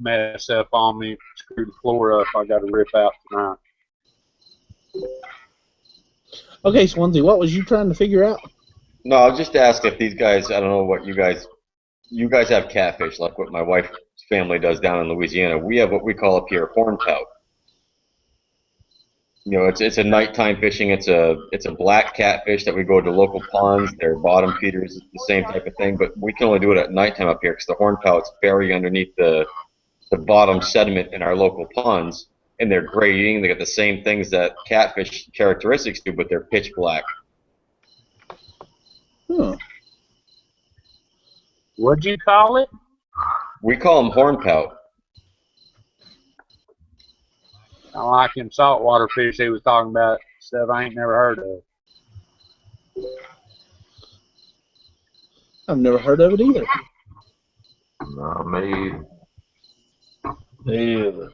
mess up on me, screw the floor up. I got to rip out tonight. Okay, Swansea, what was you trying to figure out? No, I was just asking if these guys, I don't know what you guys have catfish, like what my wife's family does down in Louisiana. We have what we call up here hornpout. You know, it's a nighttime fishing. It's a black catfish that we go to local ponds. They're bottom feeders, the same type of thing. But we can only do it at nighttime up here because the hornpout's buried underneath the bottom sediment in our local ponds, and they're grading. They got the same things that catfish characteristics do, but they're pitch black. Huh. What'd you call it? We call them hornpout. I like them saltwater fish he was talking about, stuff I ain't never heard of. I've never heard of it either. No, me either.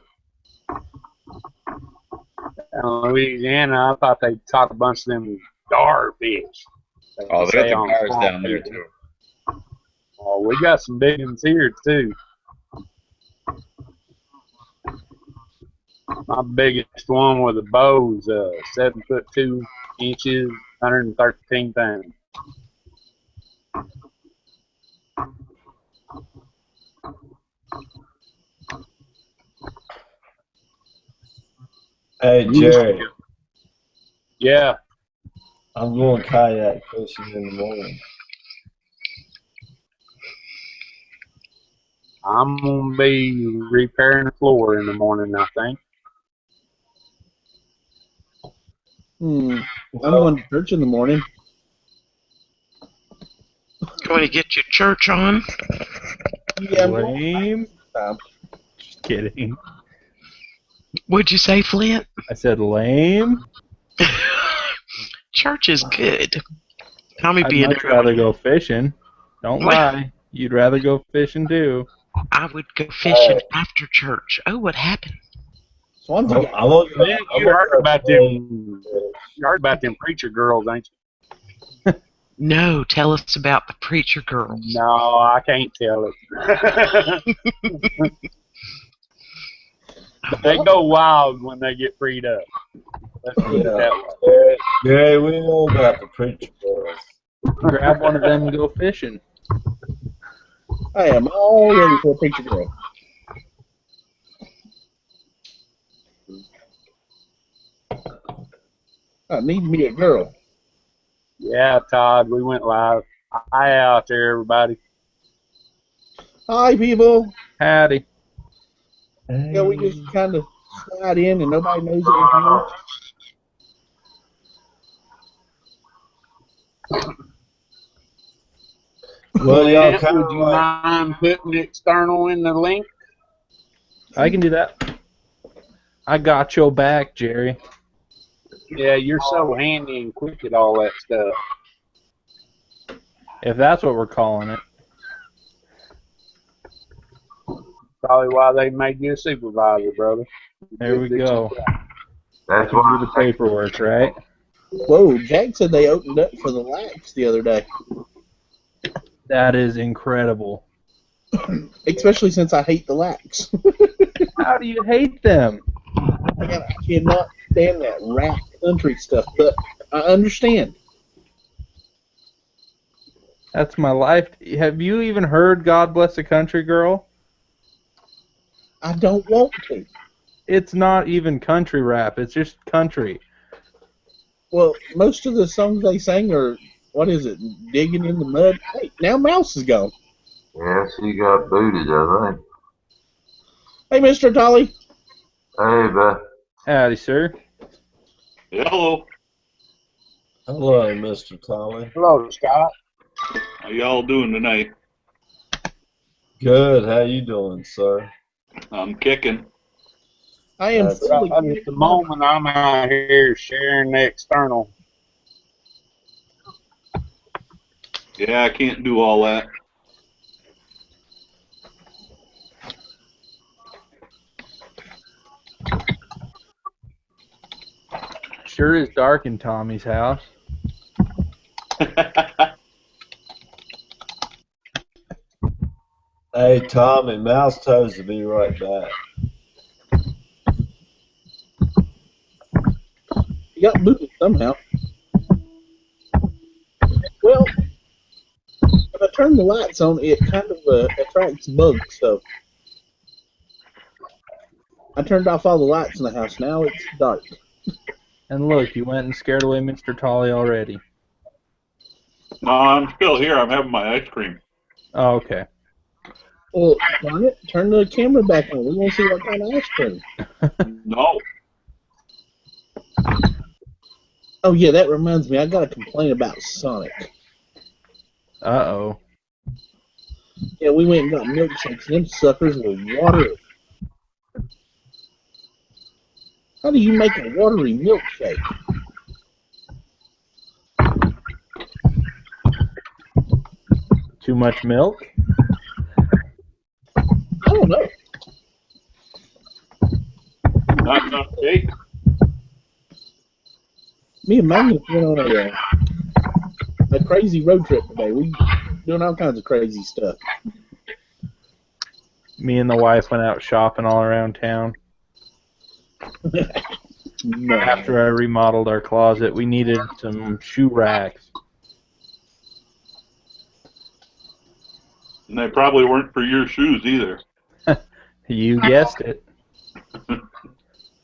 In Louisiana, I thought they caught a bunch of them gar fish. Oh, they got the gars down there too. Oh, we got some big ones here too. My biggest one with a bow is 7 foot 2 inches, 113 pounds. Hey, Jerry. Yeah. I'm going kayak fishing in the morning. I'm going to be repairing the floor in the morning, I think. I'm going to church in the morning. Going to get your church on? Yeah, Lame. Just kidding. What'd you say, Flint? I said lame. Church is good. Tommy I'd being much rather go fishing. Don't lie. You'd rather go fishing too. I would go fishing after church. Oh, what happened? Swansea. You heard about them? You heard about them preacher girls, ain't you? No, tell us about the preacher girls. No, I can't tell it. They go wild when they get freed up. Let's put it that way. Jerry, we know about the preacher girls. Grab one of them and go fishing. I am all ready for a preacher girl. I need me a girl. Yeah, Todd, we went live. Hi out there, everybody. Hi, people. Howdy. Yeah, we just kind of slide in and nobody knows it was Well, y'all kind Would you mind putting external in the link? I can do that. I got your back, Jerry. Yeah, you're so handy and quick at all that stuff. If that's what we're calling it. Probably why they made you a supervisor, brother. There we go. That's Do the paperwork, right? Whoa, Jack said they opened up for the lax the other day. That is incredible. Especially since I hate the lax. How do you hate them? I cannot stand that rap country stuff, but I understand. That's my life. Have you even heard God Bless the Country Girl? I don't want to. It's not even country rap. It's just country. Well, most of the songs they sing are, what is it, digging in the mud? Hey, now Mouse is gone. Yeah, she got booted, I think. Hey, Mr. Dolly. Hey, Beth. Howdy, sir. Hello. Hello, Mr. Tommy. Hello, Scott. How y'all doing tonight? Good. How you doing, sir? I'm kicking. I am That's fully At the moment, I'm out here sharing the external. Yeah, I can't do all that. Sure is dark in Tommy's house. Hey, Hey, Tommy, Mouse Toes will be right back. You got booted somehow. Well, when I turn the lights on, it kind of attracts bugs, so I turned off all the lights in the house. Now it's dark. And look, you went and scared away Mr. Tolly already. No, I'm still here. I'm having my ice cream. Oh, okay. Well, darn it, turn the camera back on. We want to see what kind of ice cream. No. Oh, yeah, that reminds me. I got to complain about Sonic. Uh-oh. Yeah, we went and got milkshakes. Them suckers were watery. How do you make a watery milkshake? Too much milk? I don't know. Not enough cake. Me and Magnus went on a crazy road trip today. We doing all kinds of crazy stuff. Me and the wife went out shopping all around town. No. After I remodeled our closet, we needed some shoe racks. And they probably weren't for your shoes either. You guessed it.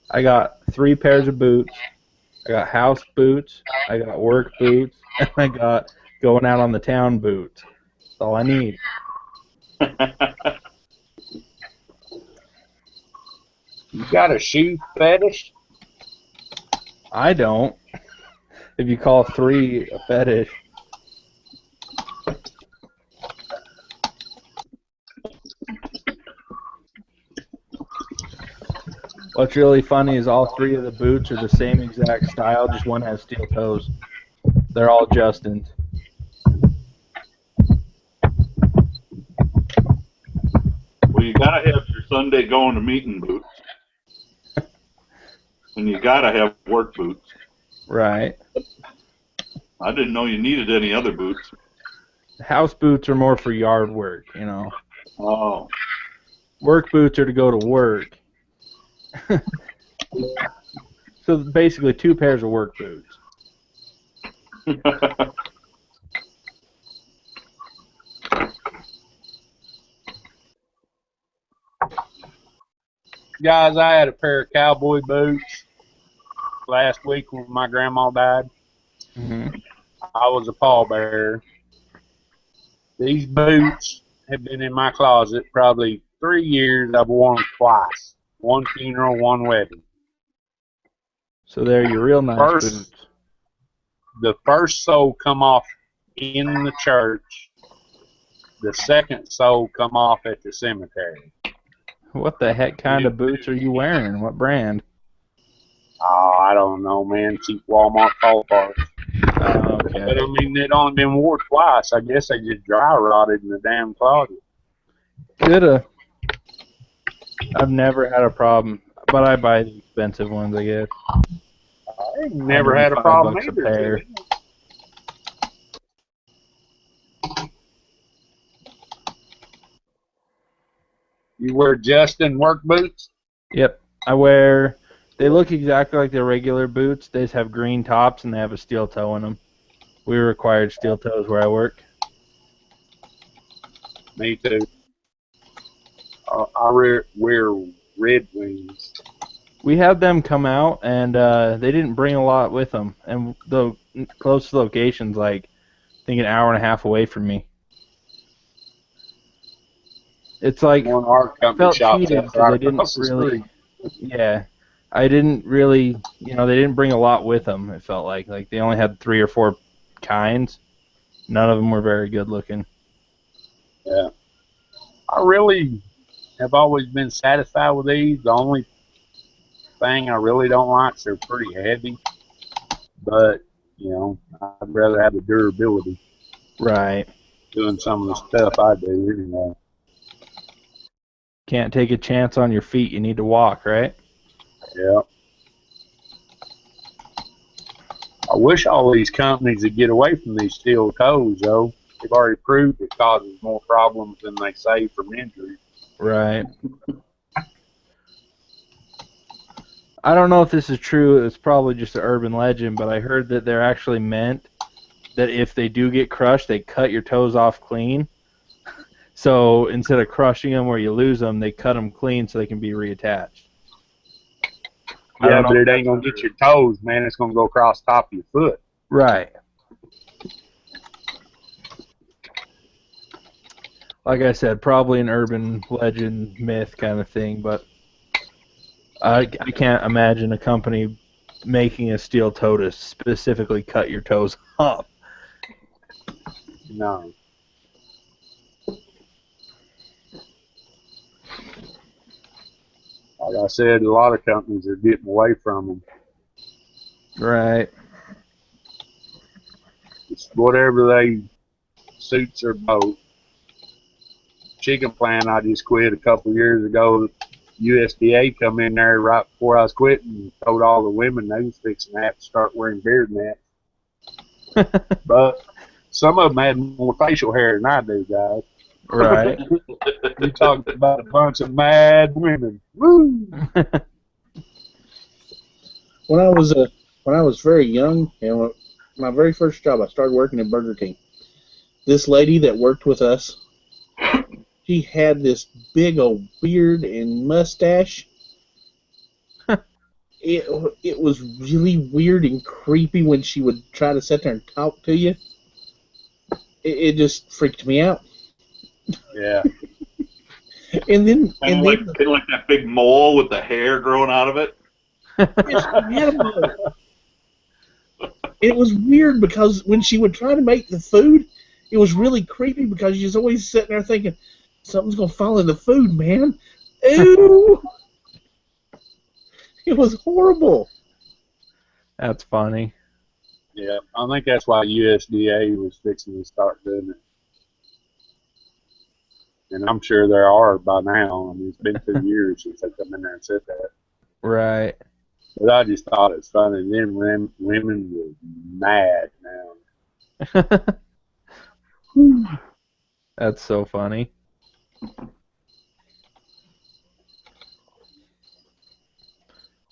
I got 3 pairs of boots. I got house boots. I got work boots. And I got going out on the town boots. That's all I need. You got a shoe fetish? I don't. If you call 3 a fetish. What's really funny is all 3 of the boots are the same exact style, just one has steel toes. They're all Justin's. Well, you gotta have your Sunday going to meeting boots. And you gotta have work boots. Right. I didn't know you needed any other boots. House boots are more for yard work, you know. Oh. Work boots are to go to work. So basically 2 pairs of work boots. Guys, I had a pair of cowboy boots last week when my grandma died. Mm-hmm. I was a pallbearer. These boots have been in my closet probably 3 years. I've worn them twice. One funeral, one wedding. So they're your real nice boots. The first sole come off in the church. The second sole come off at the cemetery. What the heck kind of boots are you wearing? What brand? Oh, I don't know, man. Cheap Walmart fall parts. Oh, okay. But I mean, they'd only been worn twice. I guess they just dry rotted in the damn closet. Coulda. I've never had a problem, but I buy the expensive ones, I guess. I ain't never had a problem $105 a either. pair. You wear Justin work boots? Yep. I wear. They look exactly like the regular boots. They just have green tops and they have a steel toe in them. We required steel toes where I work. Me too. I wear Red Wings. We had them come out, and they didn't bring a lot with them. And the closest location's like, I think an hour and a half away from me. It's like, One of our I company felt shops cheated up because right they didn't across the really, street. yeah, I didn't really, they didn't bring a lot with them. It felt like they only had 3 or 4 kinds. None of them were very good looking. Yeah. I really have always been satisfied with these. The only thing I really don't like is they're pretty heavy. But, I'd rather have the durability Right. doing some of the stuff I do anyway. Can't take a chance on your feet. You need to walk, right? Yeah. I wish all these companies would get away from these steel toes, though. they've already proved it causes more problems than they save from injury. Right. I don't know if this is true. It's probably just an urban legend, but I heard that they're actually meant that if they do get crushed, they cut your toes off clean. So instead of crushing them where you lose them, they cut them clean so they can be reattached. Yeah, but it ain't going to get your toes, man. It's going to go across the top of your foot. Right. Like I said, probably an urban legend, myth kind of thing, but I can't imagine a company making a steel toe to specifically cut your toes off. No. Like I said, a lot of companies are getting away from them. Right. It's whatever they suits their boat. Chicken plant I just quit a couple of years ago. USDA come in there right before I was quitting and told all the women they was fixing to have to start wearing beard nets. But some of them had more facial hair than I do, guys. Right. You talking about a bunch of mad women. Woo! When I was very young, and my very first job, I started working at Burger King. This lady that worked with us, she had this big old beard and mustache. It was really weird and creepy when she would try to sit there and talk to you. It just freaked me out. Yeah. And then Kind of like that big mole with the hair growing out of it. It was weird because when she would try to make the food, it was really creepy because she was always sitting there thinking, something's going to fall in the food, man. Ew! It was horrible. That's funny. Yeah, I think that's why USDA was fixing to start doing it. And I'm sure there are by now. I mean, it's been 2 years since they come in there and said that. Right. But I just thought it's funny. Then women were mad now. That's so funny.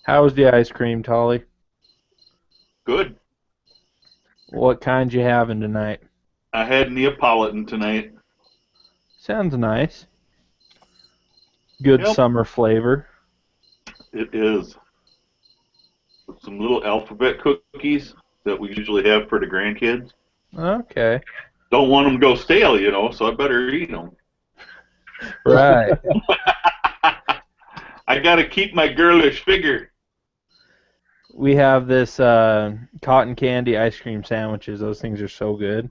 How was the ice cream, Tolly? Good. What kind you having tonight? I had Neapolitan tonight. Sounds nice. Good Yep. summer flavor. It is. With some little alphabet cookies that we usually have for the grandkids. Okay. Don't want them to go stale, you know, so I better eat them. Right. I got to keep my girlish figure. We have this cotton candy ice cream sandwiches. Those things are so good.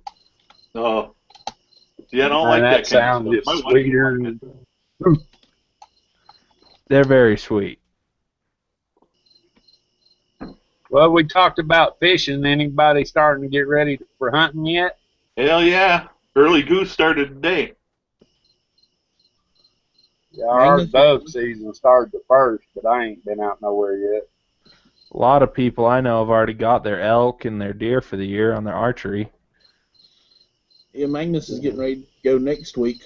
Oh. See, I don't And like that that kind sounds of stuff. My wife sweeter. likes it. They're very sweet. Well, we talked about fishing. Anybody starting to get ready for hunting yet? Hell yeah. Early goose started today. Yeah, our dove season started the first, but I ain't been out nowhere yet. A lot of people I know have already got their elk and their deer for the year on their archery. Yeah, Magnus is getting ready to go next week.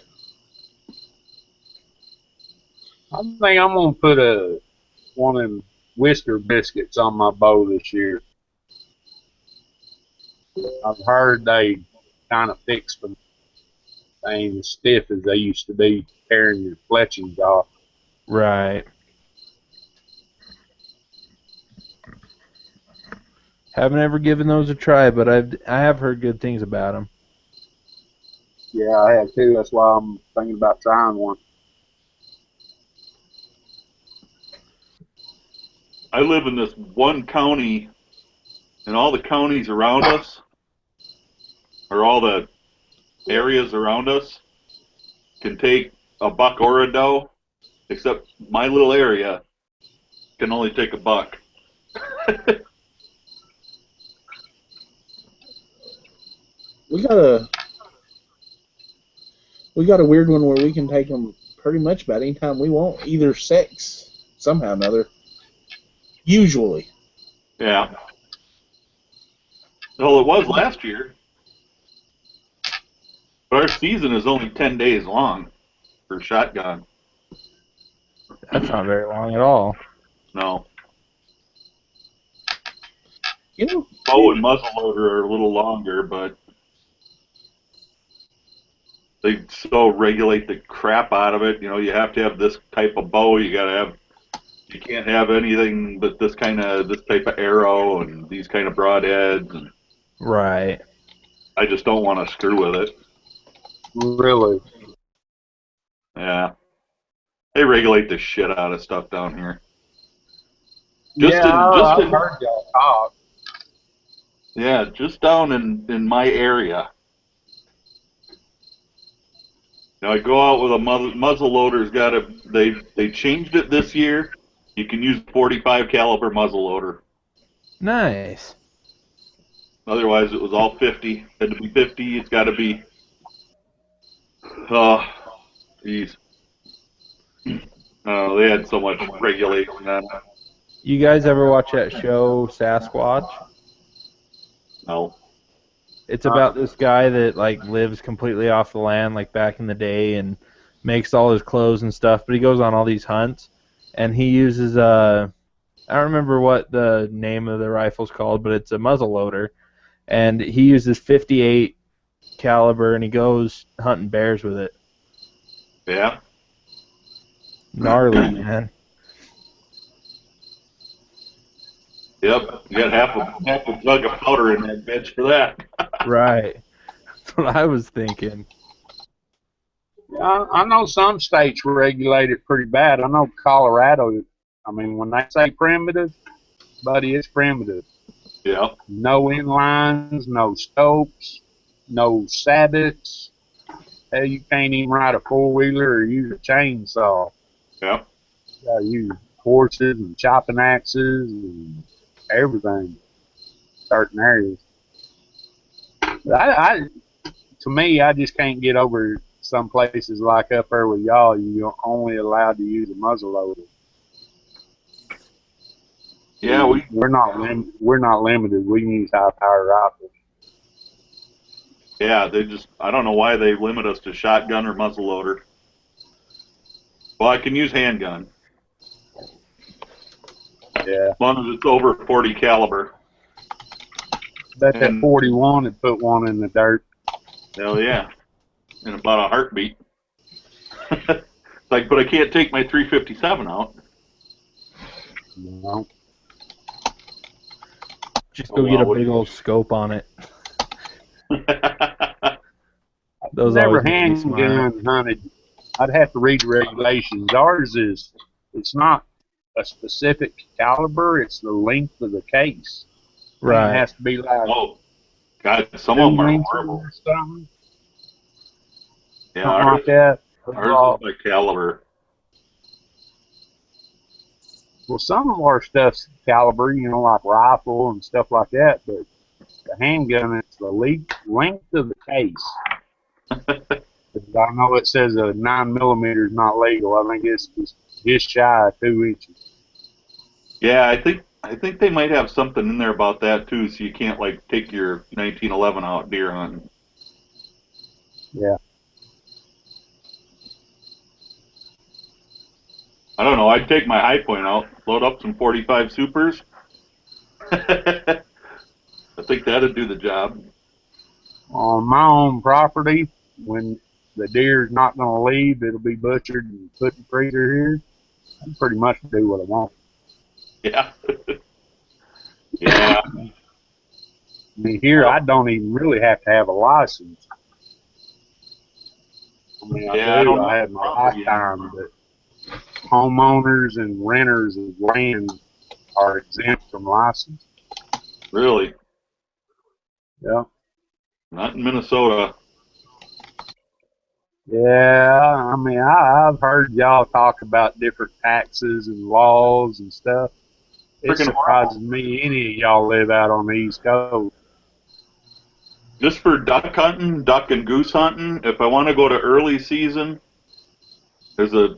I think I'm gonna put one of them Whisker biscuits on my bow this year. I've heard they kind of fix them. They ain't as stiff as they used to be, tearing your fletchings off. Right. Haven't ever given those a try, but I have heard good things about them. Yeah, I have too. That's why I'm thinking about trying one. I live in this one county, and all the counties around us, or all the areas around us, can take a buck or a doe, except my little area can only take a buck. We got a weird one where we can take them pretty much about any time we want, either sex somehow or another. Usually. Yeah. Well, it was last year. But our season is only 10 days long for shotgun. That's not very long at all. No. You know, Bow and muzzleloader are a little longer, but they so regulate the crap out of it. You know, you have to have this type of bow. You can't have anything but this type of arrow and these kind of broadheads. And Right. I just don't want to screw with it. Really? Yeah. They regulate the shit out of stuff down here. Just I've heard y'all talk. Yeah, just down in my area. Now I go out with a muzzle loader's got a they changed it this year. You can use 45 caliber muzzle loader. Nice. Otherwise, it was all 50. Had to be 50. It's got to be. Oh, geez. They had so much regulation on it. You guys ever watch that show Sasquatch? No. It's about this guy that like lives completely off the land, like back in the day, and makes all his clothes and stuff. But he goes on all these hunts, and he uses I don't remember what the name of the rifle's called, but it's a muzzle loader, and he uses 58 caliber, and he goes hunting bears with it. Yeah. Gnarly, man. Yep. You got half a jug of powder in that bitch for that. Right. That's what I was thinking. I know some states regulate it pretty bad. I know Colorado. I mean, when they say primitive, buddy, it's primitive. Yeah. No inlines, no scopes, no sabots. Hell, you can't even ride a four-wheeler or use a chainsaw. Yeah. You gotta use horses and chopping axes and everything. Certain areas. But to me, I just can't get over some places like up there with y'all. You're only allowed to use a muzzleloader. Yeah. We're not limited. We can use high-powered rifles. Yeah. I don't know why they limit us to shotgun or muzzleloader. Well, I can use handgun. Yeah. As long as it's over 40 caliber. Bet that 41 would put one in the dirt. Hell yeah. In about a heartbeat. Like, but I can't take my 357 out. No. Just go get a big old scope on it. Those Never always make me smile. handgun hunted. I'd have to read the regulations. Ours it's not a specific caliber, it's the length of the case. Right. It has to be like Oh, God, some of them are 2 inches horrible. or something. Yeah, Something like that. ours is by caliber. Well, some of our stuff's caliber, like rifle and stuff like that, but the handgun, it's the length of the case. I know it says a 9mm is not legal. I think it's just shy of 2 inches. Yeah, I think they might have something in there about that too, so you can't like take your 1911 out deer hunting. Yeah. I don't know. I'd take my high point out, load up some 45 supers. I think that'd do the job. On my own property, when the deer's not going to leave, it'll be butchered and put in the freezer here. I can pretty much do what I want. Yeah. Yeah. I mean, here I don't even really have to have a license. I mean, I do. I have my lifetime, but homeowners and renters of land are exempt from license. Really? Yeah. Not in Minnesota. Yeah, I mean, I've heard y'all talk about different taxes and laws and stuff. It surprises me any of y'all live out on the East Coast. Just for duck hunting, duck and goose hunting, if I want to go to early season, there's a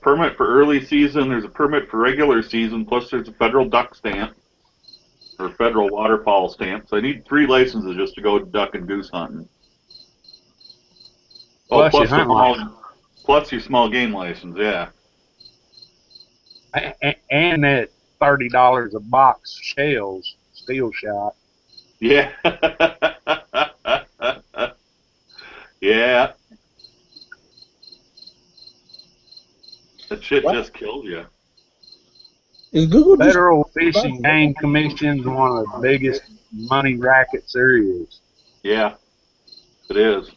permit for early season, there's a permit for regular season, plus there's a federal duck stamp or federal waterfowl stamp. So I need 3 licenses just to go duck and goose hunting. Oh, Plus your hunt license. plus your small game license, yeah. And that $30 a box shells, steel shot. Yeah. Yeah. That shit What? just kills you. Is Google just Federal Fish and Game Commission's one of the biggest money rackets there is. Yeah, it is.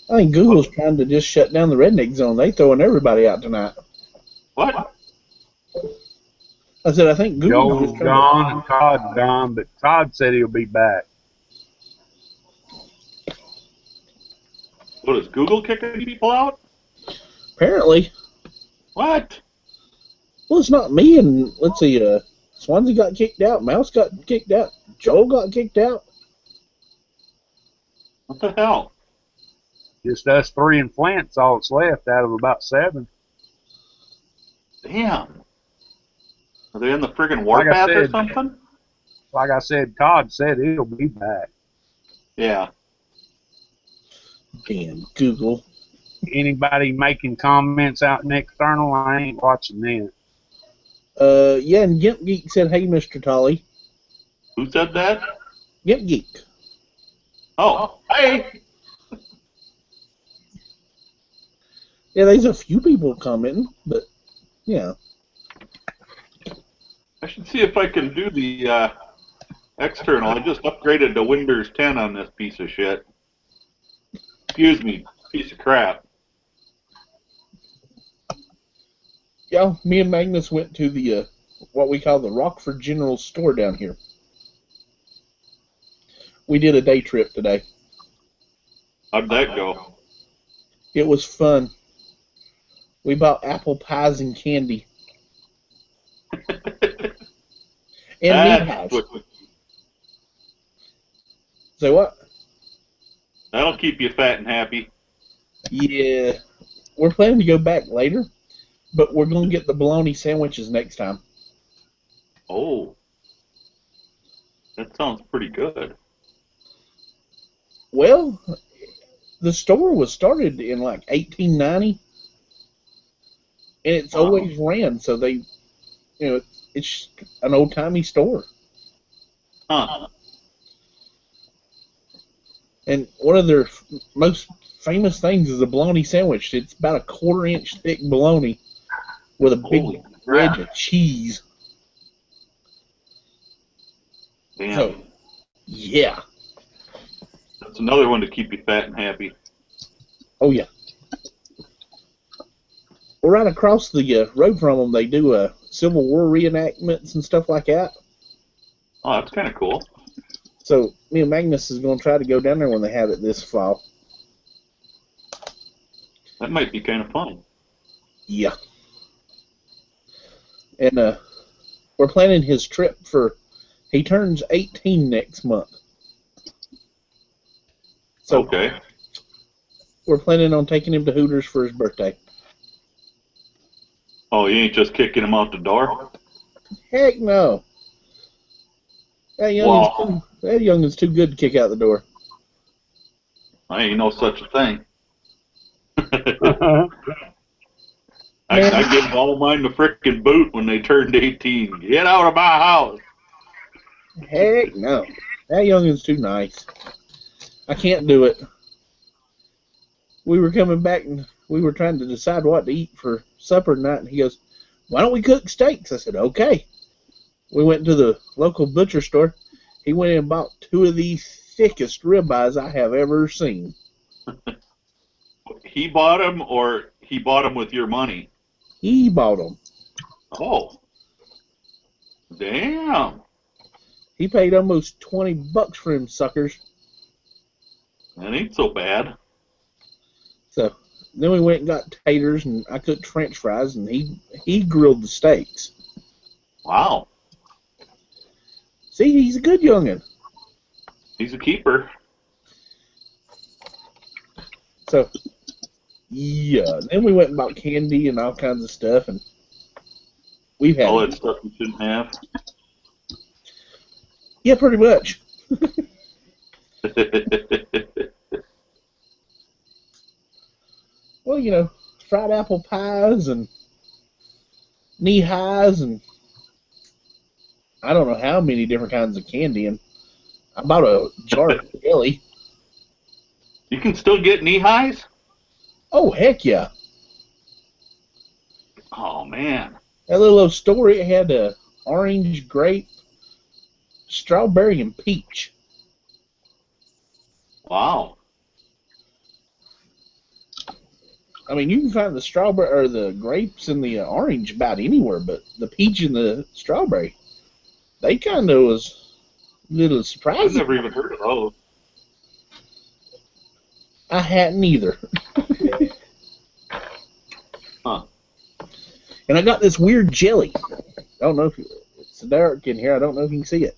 I think Google's trying to just shut down the Redneck Zone. They throwing everybody out tonight. What? I said I think Google's just Joel's trying to. gone and Todd's gone, but Todd said he'll be back. What is Google kicking people out? Apparently, What? well, it's not me. And let's see, Swansea got kicked out. Mouse got kicked out. Joel got kicked out. What the hell? Just us three and Flint's all that's left out of about 7. Damn. Are they in the friggin' warpath or something? Like I said, Todd said he'll be back. Yeah. Damn Google. Anybody making comments out in external, I ain't watching that. Yeah, and Gimp Geek said, "Hey, Mr. Tully." Who said that? Gimp Geek. Oh, hey. Yeah, there's a few people commenting, but yeah. I should see if I can do the external. I just upgraded to Windows 10 on this piece of shit. Excuse me, piece of crap. Yeah, me and Magnus went to the what we call the Rockford General Store down here. We did a day trip today. How'd that go? It was fun. We bought apple pies and candy. And meat pies. Say what? That'll keep you fat and happy. Yeah. We're planning to go back later, but we're going to get the bologna sandwiches next time. Oh. That sounds pretty good. Well, the store was started in like 1890, and it's always ran, so they, it's an old-timey store. Huh. And one of their most famous things is a bologna sandwich. It's about a 1/4-inch thick bologna with a big wedge of cheese. Damn. So, yeah. That's another one to keep you fat and happy. Oh, yeah. Well, right across the road from them, they do Civil War reenactments and stuff like that. Oh, that's kind of cool. So, me and Magnus is going to try to go down there when they have it this fall. That might be kind of fun. Yeah. And we're planning his trip for, he turns 18 next month. So, okay. We're planning on taking him to Hooters for his birthday. Oh, you ain't just kicking him out the door? Heck no. That youngin's too good to kick out the door. I ain't no such a thing. I give all mine the frickin' boot when they turned 18. Get out of my house. Heck no. That youngin's too nice. I can't do it. We were coming back and we were trying to decide what to eat for supper tonight, and he goes, "Why don't we cook steaks?" I said, "Okay." We went to the local butcher store. He went in and bought 2 of the thickest ribeyes I have ever seen. He bought them, or he bought them with your money? He bought them. Oh. Damn. He paid almost $20 for them suckers. That ain't so bad. So then we went and got taters, and I cooked French fries, and he grilled the steaks. Wow. See, he's a good youngin'. He's a keeper. So, yeah. Then we went and bought candy and all kinds of stuff, and we've had all that stuff you shouldn't have. Yeah, pretty much. Well, you know, fried apple pies and knee highs and I don't know how many different kinds of candy. And I bought a jar of jelly. You can still get knee highs? Oh, heck yeah. Oh, man. That little old store, it had a orange, grape, strawberry, and peach. Wow. I mean, you can find the strawberry or the grapes and the orange about anywhere, but the peach and the strawberry, they kind of was a little I've surprising. never even heard of those. I hadn't either. Huh. And I got this weird jelly. I don't know if it's dark in here. I don't know if you can see it.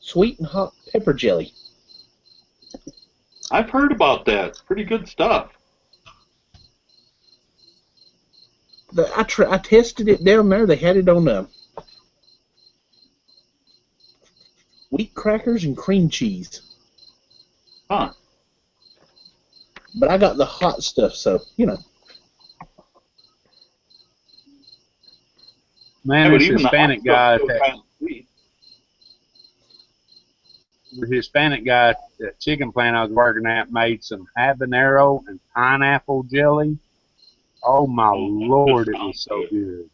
Sweet and hot pepper jelly. I've heard about that. It's pretty good stuff. I tested it down there. They had it on wheat crackers and cream cheese. Huh. But I got the hot stuff, so, you know. Man, But this even the hot Hispanic stuff's guy, still kind of sweet. the Hispanic guy at the chicken plant I was working at made some habanero and pineapple jelly. Oh my Oh, that Lord, it sounds was so good.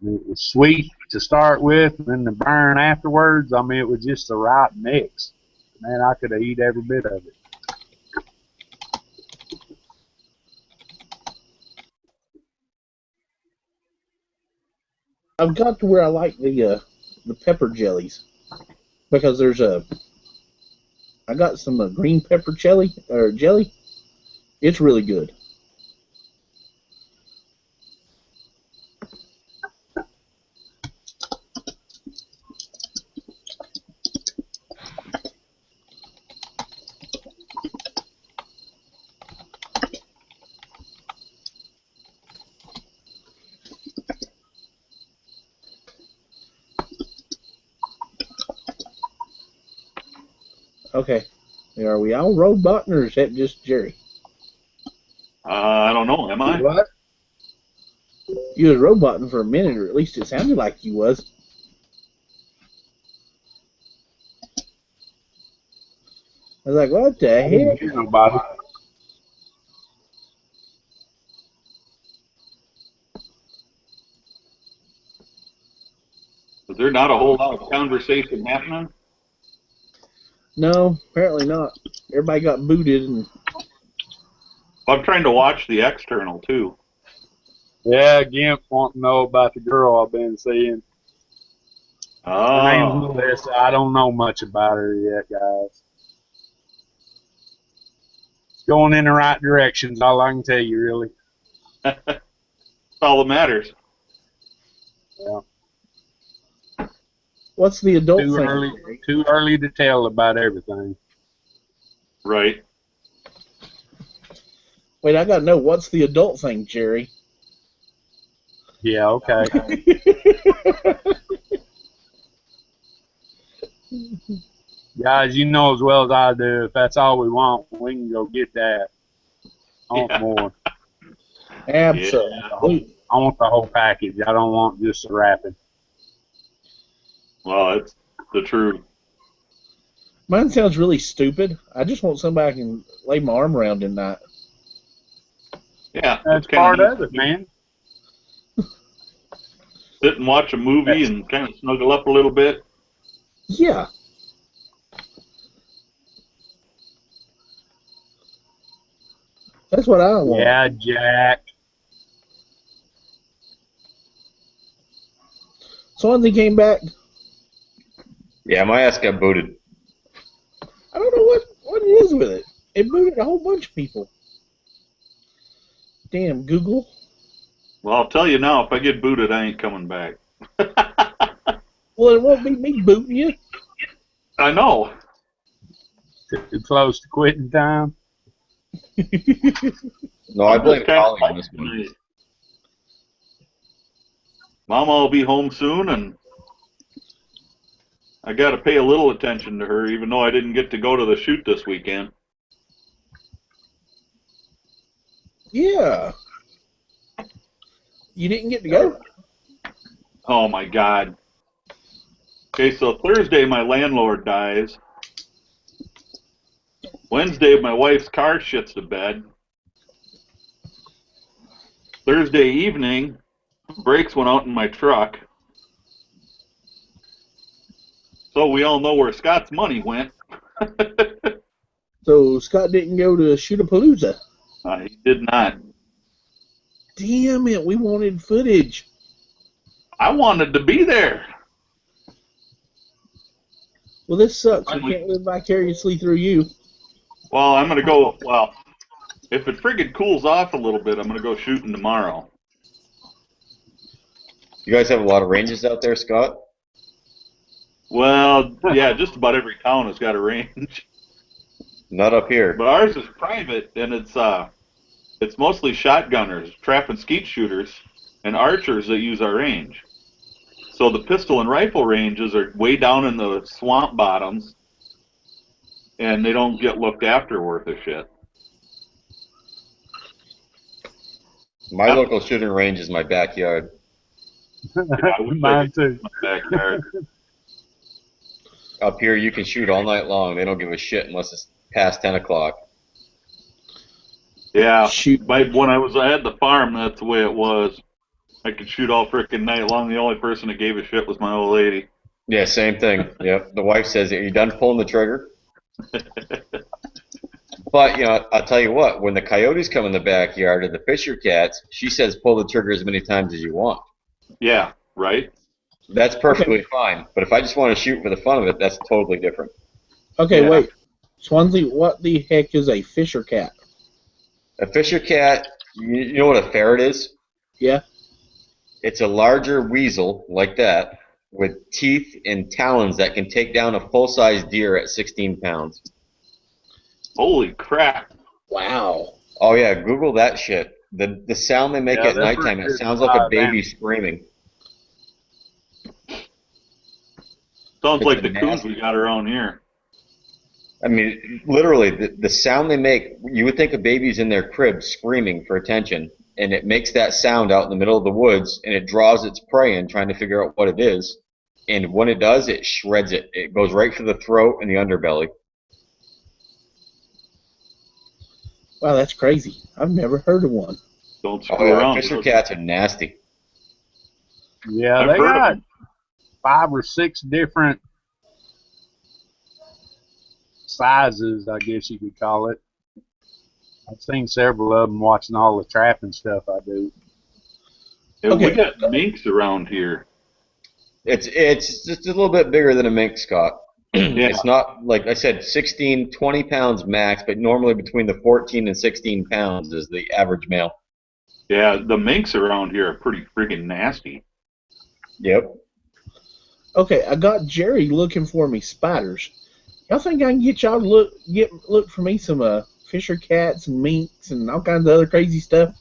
It was sweet to start with, and then the burn afterwards. I mean, it was just the right mix. Man, I could have eat every bit of it. I've got to where I like the pepper jellies because I got some green pepper jelly or jelly. It's really good. Okay, are we all roboting or is that just Jerry? I don't know. Am I? What? You was roboting for a minute, or at least it sounded like you was. I was like, what the I didn't heck? hear nobody. Is there not a whole lot of conversation happening? No, apparently not. Everybody got booted, and I'm trying to watch the external, too. Yeah, Gimp want to know about the girl I've been seeing. Her name's Oh. Melissa. I don't know much about her yet, guys. It's going in the right directions, all I can tell you, really. That's all that matters. Yeah. what's the adult Too thing? early, too early to tell about everything. Right. Wait, I gotta know what's the adult thing, Jerry. Yeah, okay. Guys, you know as well as I do, if that's all we want, we can go get that. I want Yeah. more. Absolutely. I want the whole package. I don't want just the wrapping. Well, it's the truth. Mine sounds really stupid. I just want somebody I can lay my arm around at night. Yeah, That's it's kind part of it, man. Sit and watch a movie and kind of snuggle up a little bit. Yeah. That's what I want. Yeah, Jack. Swansea came back. Yeah, my ass got booted. I don't know what it is with it. It booted a whole bunch of people. Damn, Google. Well, I'll tell you now, if I get booted, I ain't coming back. Well, it won't be me booting you. I know. Too close to quitting time. No, I I'm blame just kind Collie of on this one. tonight. Mama will be home soon, and I got to pay a little attention to her, even though I didn't get to go to the shoot this weekend. Yeah. You didn't get to go? Oh my God. Okay, so Thursday my landlord dies. Wednesday my wife's car shits the bed. Thursday evening, brakes went out in my truck. So we all know where Scott's money went. So Scott didn't go to Shootapalooza. He did not. Damn it, we wanted footage. I wanted to be there. Well, this sucks. We can't live vicariously through you. Well, I'm going to go, well, if it friggin' cools off a little bit, I'm going to go shooting tomorrow. You guys have a lot of ranges out there, Scott? Well, yeah, just about every town has got a range. Not up here. But ours is private, and it's mostly shotgunners, trap and skeet shooters, and archers that use our range. So the pistol and rifle ranges are way down in the swamp bottoms, and they don't get looked after worth a shit. My local shooting range is my backyard. Yeah, I wish I Mine could too. shoot in my backyard. Up here, you can shoot all night long. They don't give a shit unless it's past 10 o'clock. Yeah, Shoot. when I had the farm, that's the way it was. I could shoot all frickin' night long. The only person that gave a shit was my old lady. Yeah, same thing. Yep. The wife says, "Are you done pulling the trigger?" But, I'll tell you what, when the coyotes come in the backyard or the fisher cats, she says pull the trigger as many times as you want. Yeah, right? That's perfectly fine. But if I just want to shoot for the fun of it, that's totally different. Okay, Yeah. wait. Swansea, what the heck is a fisher cat? A fisher cat, you know what a ferret is? Yeah? It's a larger weasel, like that, with teeth and talons that can take down a full-size deer at 16 pounds. Holy crap. Wow. Oh yeah, Google that shit. The sound they make Yeah, at they're nighttime, pretty it sounds like a wild baby animals. screaming. Sounds It's like a the coons nasty- we got around here. I mean, literally, the sound they make, you would think a baby's in their crib screaming for attention, and it makes that sound out in the middle of the woods, and it draws its prey in trying to figure out what it is. And when it does, it shreds it. It goes right for the throat and the underbelly. Wow, that's crazy. I've never heard of one. Don't Oh screw yeah, around. fisher cats are nasty. Yeah, I've they heard of got them. 5 or 6 different sizes, I guess you could call it. I've seen several of them watching all the trapping stuff I do. And Okay. we got minks around here. It's just a little bit bigger than a mink, Scott. Yeah. It's not, like I said, 16, 20 pounds max, but normally between the 14 and 16 pounds is the average male. Yeah, the minks around here are pretty friggin' nasty. Yep. Okay, I got Jerry looking for me spiders. Y'all think I can get y'all to look for me some fisher cats and minks and all kinds of other crazy stuff?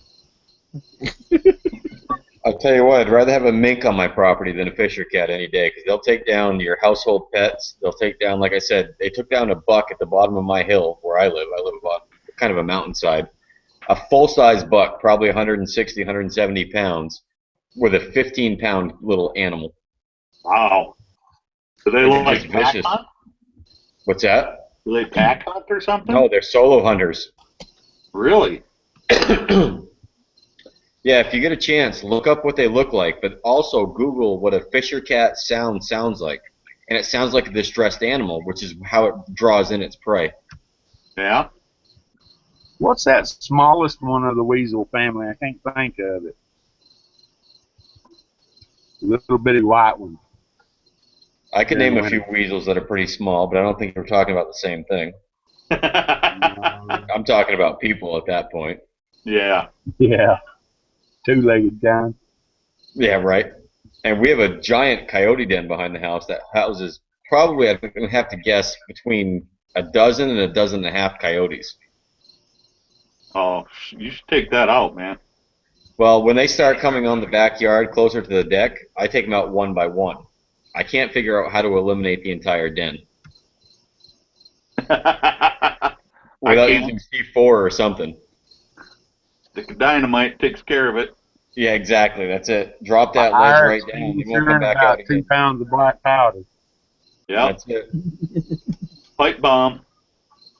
I'll tell you what, I'd rather have a mink on my property than a fisher cat any day, because they'll take down your household pets. They'll take down, like I said, they took down a buck at the bottom of my hill where I live. I live about kind of a mountainside. A full-size buck, probably 160, 170 pounds, with a 15-pound little animal. Wow. Do they It's look like just pack vicious. hunt? What's that? Do they pack hunt or something? No, they're solo hunters. Really? Yeah, if you get a chance, look up what they look like, but also Google what a fisher cat sounds like. And it sounds like a distressed animal, which is how it draws in its prey. Yeah. What's that smallest one of the weasel family? I can't think of it. Little bitty white one. I could During name a winter. few weasels that are pretty small, but I don't think we're talking about the same thing. I'm talking about people at that point. Yeah. Yeah, 2-legged kind. Yeah, right. And we have a giant coyote den behind the house that houses probably, I have to guess, between a dozen and a dozen and a half coyotes. Oh, you should take that out, man. Well, when they start coming on the backyard closer to the deck, I take them out one by one. I can't figure out how to eliminate the entire den I without can't. using C4 or something. Stick of dynamite takes care of it. Yeah, exactly. That's it. Drop that ledge Fire right down. They won't extinguisher come and back out about 2 again. pounds of black powder. Yep. That's it. Pipe bomb.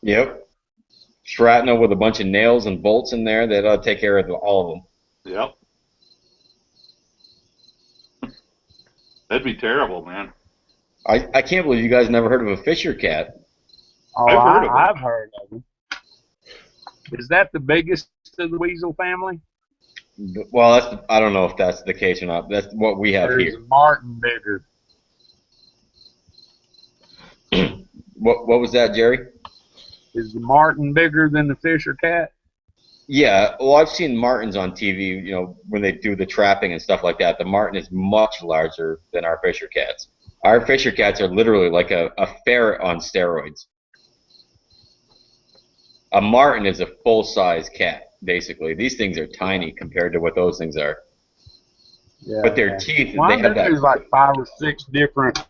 Yep. Shrapnel with a bunch of nails and bolts in there. That'll take care of all of them. Yep. That'd be terrible, man. I can't believe you guys never heard of a Fisher cat. Oh, I've heard of them. I've heard of them. Is that the biggest of the weasel family? Well, I don't know if that's the case or not. That's what we have Or is here. Martin bigger? What was that, Jerry? Is the Martin bigger than the Fisher cat? Yeah, well, I've seen martins on TV, when they do the trapping and stuff like that. The martin is much larger than our Fisher cats. Our Fisher cats are literally like a ferret on steroids. A martin is a full-size cat, basically. These things are tiny compared to what those things are. Yeah. But their teeth, Well, they I have knew that. there's like 5 or 6 different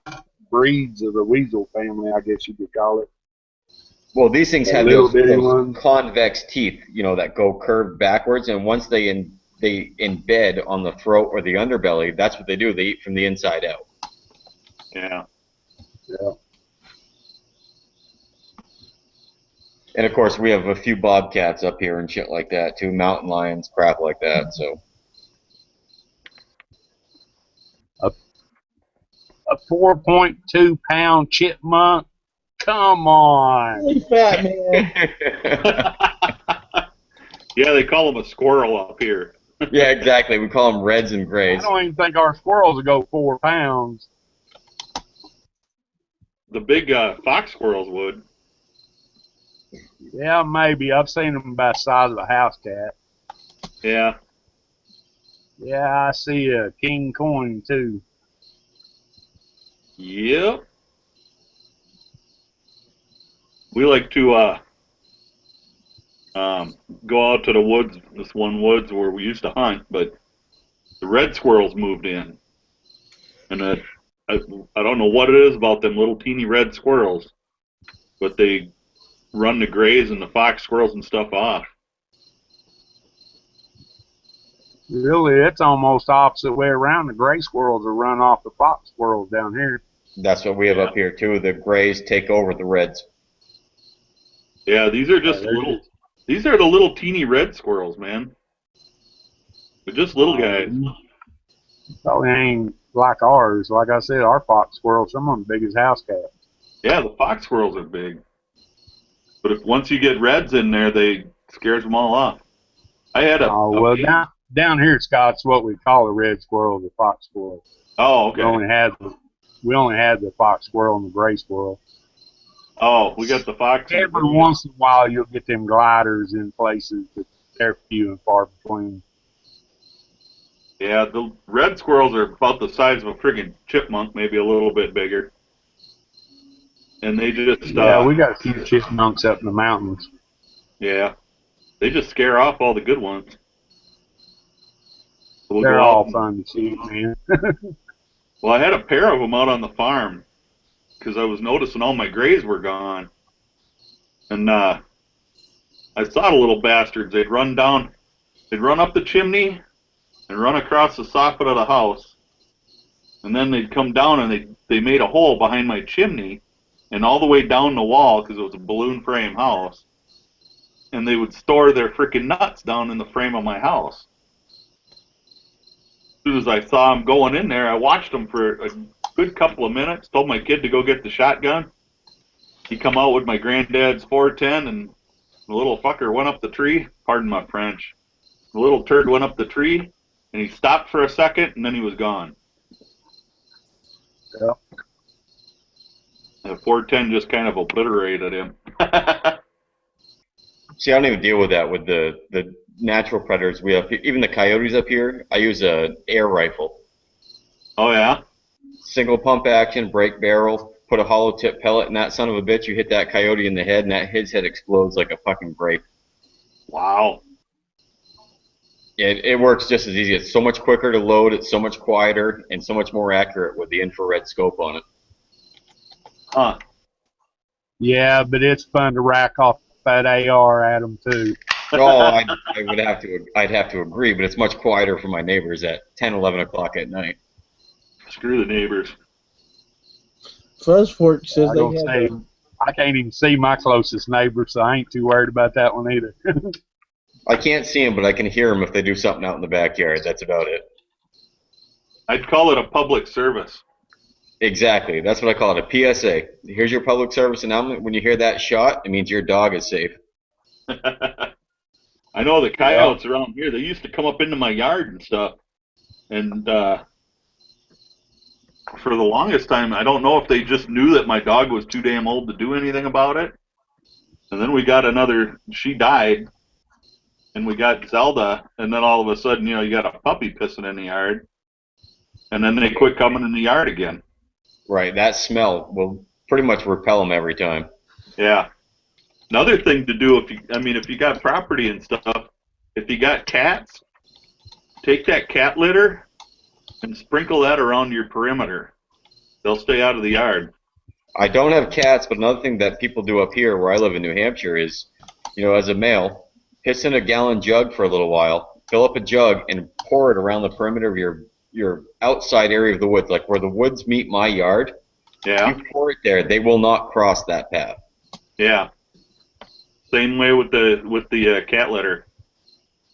breeds of the weasel family, I guess you could call it. Well, these things The have little those bitty ones. convex teeth, that go curved backwards, and once they embed on the throat or the underbelly, that's what they do. They eat from the inside out. Yeah. Yeah. And of course, we have a few bobcats up here and shit like that too, mountain lions, crap like that. So A 4.2 pound chipmunk? Come on. Holy fat man. Yeah, they call them a squirrel up here. yeah, exactly. We call them reds and I grays. don't even think our squirrels will go 4 pounds. The big fox squirrels would. Yeah, maybe. I've seen them about the size of a house cat. Yeah. Yeah, I see a king coin too. Yep. We like to go out to the woods, this one woods where we used to hunt, but the red squirrels moved in. And I don't know what it is about them little teeny red squirrels, but they run the grays and the fox squirrels and stuff off. Really, it's almost opposite way around. The gray squirrels will run off the fox squirrels down here. That's what we have up here too. The grays take over the reds. Yeah, these are just little. These are the little teeny red squirrels, man. They're just little guys. Probably ain't like ours. Like I said, our fox squirrels, some of them big as house cats. Yeah, the fox squirrels are big. But if once you get reds in there, they scares them all off. I had a. Oh, well, down here, Scott's what we call the red squirrel, the fox squirrel. Oh, okay. We only had the fox squirrel and the gray squirrel. Oh, we got the fox. Every once in a while, you'll get them gliders in places, but they're few and far between. Yeah, the red squirrels are about the size of a friggin' chipmunk, maybe a little bit bigger. And they just Yeah, we got a few chipmunks up in the mountains. yeah, they just scare off all the good ones. So we'll They're go all out fun to shoot, man. well, I had a pair of them out on the farm because I was noticing all my grays were gone, and I saw the little bastards. They'd run up the chimney and run across the soffit of the house, and then they'd come down and they made a hole behind my chimney and all the way down the wall because it was a balloon frame house, and they would store their freaking nuts down in the frame of my house. As soon as I saw them going in there, I watched them for a good couple of minutes, told my kid to go get the shotgun. He come out with my granddad's 410, and the little fucker went up the tree. Pardon my French. The little turd went up the tree, and he stopped for a second, and then he was gone. Yeah. The 410 just kind of obliterated him. See, I don't even deal with that with the natural predators we have. Even the coyotes up here, I use an air rifle. Oh, yeah? Single pump action, break barrel, put a hollow tip pellet in that son of a bitch. You hit that coyote in the head, and his head explodes like a fucking grape. Wow. It works just as easy. It's so much quicker to load. It's so much quieter and so much more accurate with the infrared scope on it. Huh. Yeah, but it's fun to rack off that AR at them too. Oh, I'd have to agree, but it's much quieter for my neighbors at 10, 11 o'clock at night. Screw the neighbors. Fuzzfork says I they don't have say I can't even see my closest neighbor, so I ain't too worried about that one either. I can't see them, but I can hear them if they do something out in the backyard. That's about it. I'd call it a public service. Exactly. That's what I call it, a PSA. Here's your public service announcement. When you hear that shot, it means your dog is safe. I know the coyotes around here, they used to come up into my yard and stuff. And for the longest time, I don't know if they just knew that my dog was too damn old to do anything about it. And then we got she died, and we got Zelda, and then all of a sudden, you got a puppy pissing in the yard. And then they quit coming in the yard again. Right. That smell will pretty much repel them every time. Yeah. Another thing to do if you got property and stuff, if you got cats, take that cat litter and sprinkle that around your perimeter. They'll stay out of the yard. I don't have cats, but another thing that people do up here where I live in New Hampshire is, as a male, piss in a gallon jug for a little while, fill up a jug, and pour it around the perimeter of your outside area of the woods, like where the woods meet my yard. Yeah. You pour it there, they will not cross that path. Yeah. Same way with the cat litter.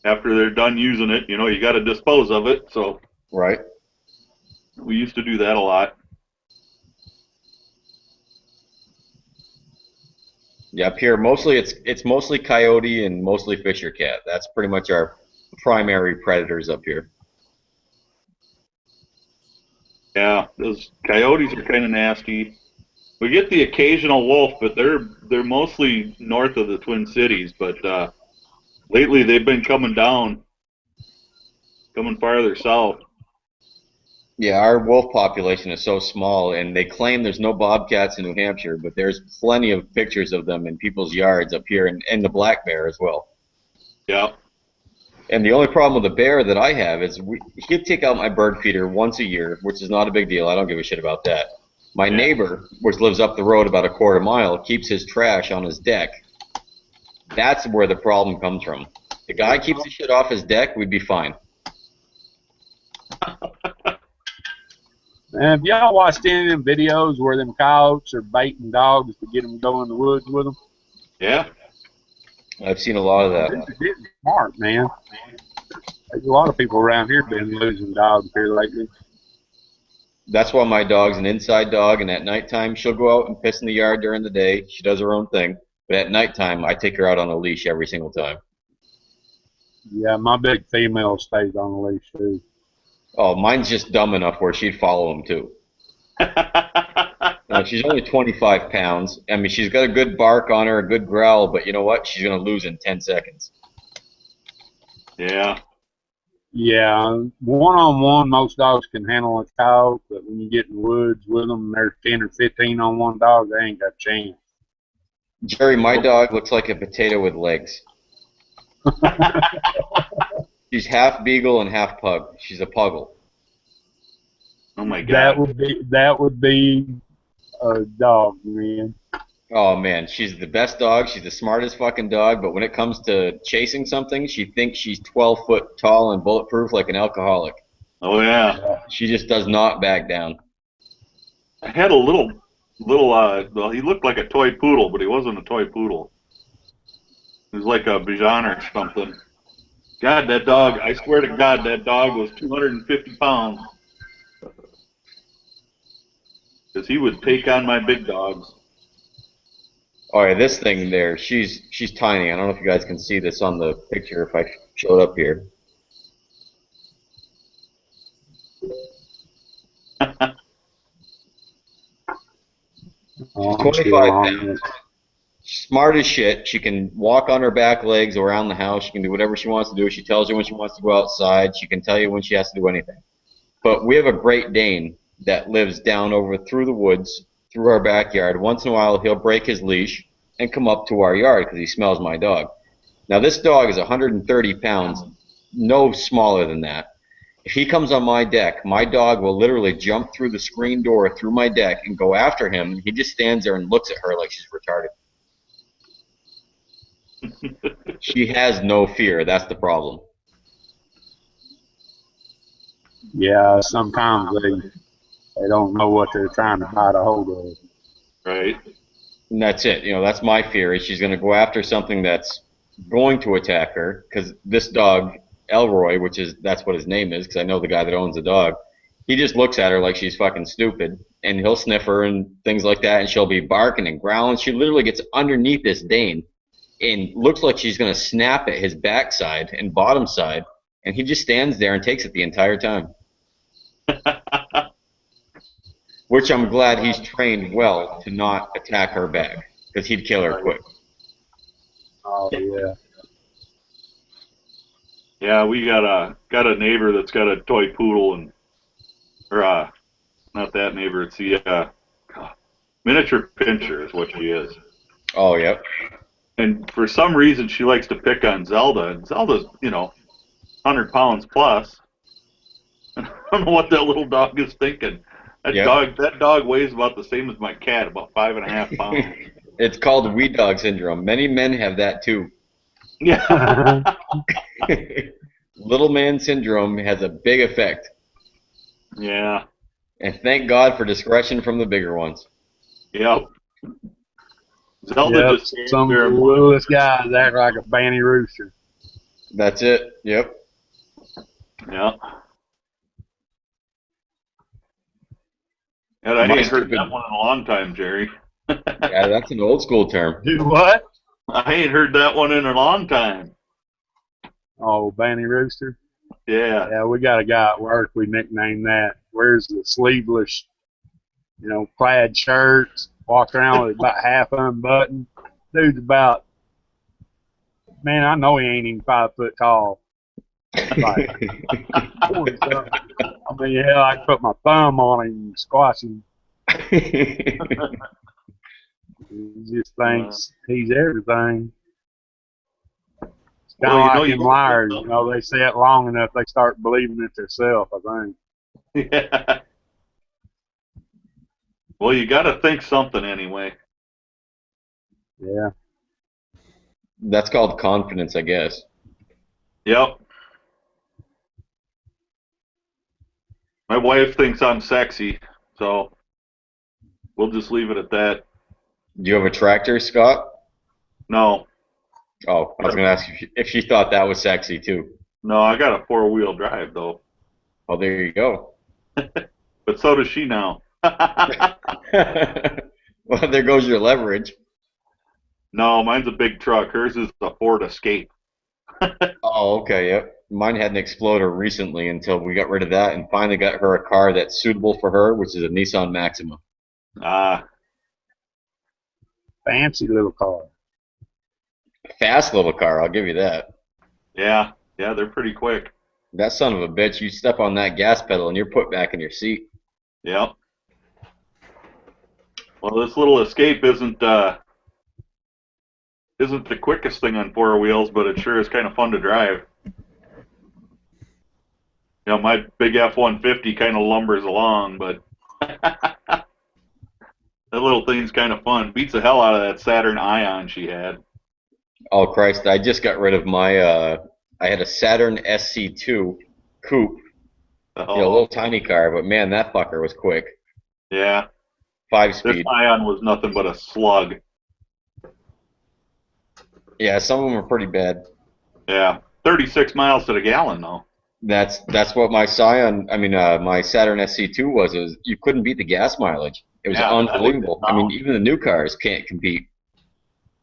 After they're done using it, you got to dispose of it. So Right. we used to do that a lot. Yeah, up here mostly it's mostly coyote and mostly fisher cat. That's pretty much our primary predators up here. Yeah, those coyotes are kind of nasty. We get the occasional wolf, but they're mostly north of the Twin Cities. But lately they've been coming farther south. Yeah, our wolf population is so small, and they claim there's no bobcats in New Hampshire, but there's plenty of pictures of them in people's yards up here, and the black bear as well. Yeah. And the only problem with the bear that I have is he'd take out my bird feeder once a year, which is not a big deal. I don't give a shit about that. My neighbor, which lives up the road about a quarter mile, keeps his trash on his deck. That's where the problem comes from. The guy keeps the shit off his deck, we'd be fine. And have y'all watched any of them videos where them coyotes are baiting dogs to get them to go in the woods with them? Yeah. I've seen a lot of that. It's smart, man. There's a lot of people around here been losing dogs here lately. That's why my dog's an inside dog, and at nighttime she'll go out and piss in the yard during the day. She does her own thing. But at nighttime, I take her out on a leash every single time. Yeah, my big female stays on the leash too. Oh, mine's just dumb enough where she'd follow him too. She's only 25 pounds. I mean, she's got a good bark on her, a good growl, but you know what? She's going to lose in 10 seconds. Yeah. Yeah, one-on-one, most dogs can handle a coyote, but when you get in the woods with them, and there's 10 or 15 on one dog, they ain't got a chance. Jerry, my dog looks like a potato with legs. She's half beagle and half pug. She's a puggle. Oh my God. That would be a dog, man. Oh man, she's the best dog. She's the smartest fucking dog. But when it comes to chasing something, she thinks she's 12 foot tall and bulletproof like an alcoholic. Oh yeah. She just does not back down. I had a little. Well, he looked like a toy poodle, but he wasn't a toy poodle. He was like a Bichon or something. God, that dog! I swear to God, that dog was 250 pounds. Because he would take on my big dogs. Oh yeah, this thing there, she's tiny. I don't know if you guys can see this on the picture if I show it up here. She's 25 pounds. Smart as shit. She can walk on her back legs around the house. She can do whatever she wants to do. She tells you when she wants to go outside. She can tell you when she has to do anything. But we have a Great Dane that lives down over through the woods, through our backyard. Once in a while, he'll break his leash and come up to our yard because he smells my dog. Now this dog is 130 pounds, no smaller than that. If he comes on my deck, my dog will literally jump through the screen door through my deck and go after him. He just stands there and looks at her like she's retarded. She has no fear. That's the problem. Yeah, sometimes they don't know what they're trying to bite a hold of. Right. And that's it. That's my fear is she's going to go after something that's going to attack her because this dog, Elroy, that's what his name is because I know the guy that owns the dog, he just looks at her like she's fucking stupid and he'll sniff her and things like that and she'll be barking and growling. She literally gets underneath this Dane and looks like she's going to snap at his backside and bottom side and he just stands there and takes it the entire time. Which I'm glad he's trained well to not attack her back because he'd kill her quick. Oh yeah. Yeah, we got a neighbor that's got a toy poodle or not that neighbor. It's the miniature pincher is what she is. Oh, yep. And for some reason, she likes to pick on Zelda. And Zelda's 100 pounds plus. I don't know what that little dog is thinking. That dog weighs about the same as my cat, about 5.5 pounds. It's called wee dog syndrome. Many men have that too. Yeah. Little man syndrome has a big effect. Yeah. And thank God for discretion from the bigger ones. Yep. Zelda just some of the littlest guys act like a banty rooster. That's it. Yep. Yeah. And I ain't heard that one in a long time, Jerry. Yeah, that's an old school term. Do what? I ain't heard that one in a long time. Oh, banty rooster? Yeah. Yeah, we got a guy at work, we nicknamed that. Wears the sleeveless, plaid shirts, walks around with about half unbuttoned. Dude's about, man, I know he ain't even 5 foot tall. Like, 40 something. I mean, hell, I could put my thumb on him and squash him. He just thinks he's everything. It's kind of like them liars, they say it long enough, they start believing it themselves, I think. Yeah. Well, you got to think something anyway. Yeah. That's called confidence, I guess. Yep. My wife thinks I'm sexy, so we'll just leave it at that. Do you have a tractor, Scott? No. Oh, I was going to ask if she thought that was sexy, too. No, I got a 4-wheel drive, though. Oh, there you go. But so does she now. Well, there goes your leverage. No, mine's a big truck. Hers is a Ford Escape. Oh, okay, yep. Mine had an Exploder recently until we got rid of that and finally got her a car that's suitable for her, which is a Nissan Maxima. Fancy little car. Fast little car, I'll give you that. Yeah, they're pretty quick. That son of a bitch, you step on that gas pedal and you're put back in your seat. Yep. Well, this little Escape isn't the quickest thing on 4 wheels, but it sure is kind of fun to drive. My big F-150 kind of lumbers along, but that little thing's kind of fun. Beats the hell out of that Saturn Ion she had. Oh, Christ, I just got rid of my, I had a Saturn SC2 coupe. A little tiny car, but man, that fucker was quick. Yeah. 5-speed. This Ion was nothing but a slug. Yeah, some of them are pretty bad. Yeah. 36 miles to the gallon, though. That's what my Saturn SC2 was. You couldn't beat the gas mileage. It was unbelievable. I mean, even the new cars can't compete.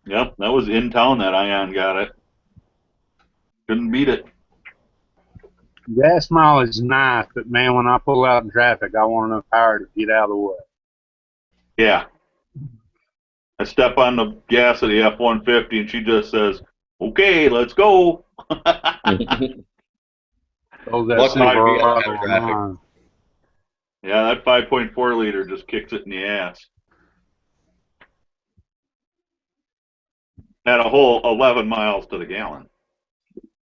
Yep, that was in town that Ion got it. Couldn't beat it. Gas mileage is nice, but man, when I pull out in traffic, I want enough power to get out of the way. Yeah. I step on the gas of the F-150 and she just says, "Okay, let's go." Yeah, that 5.4 liter just kicks it in the ass. at a whole 11 miles to the gallon.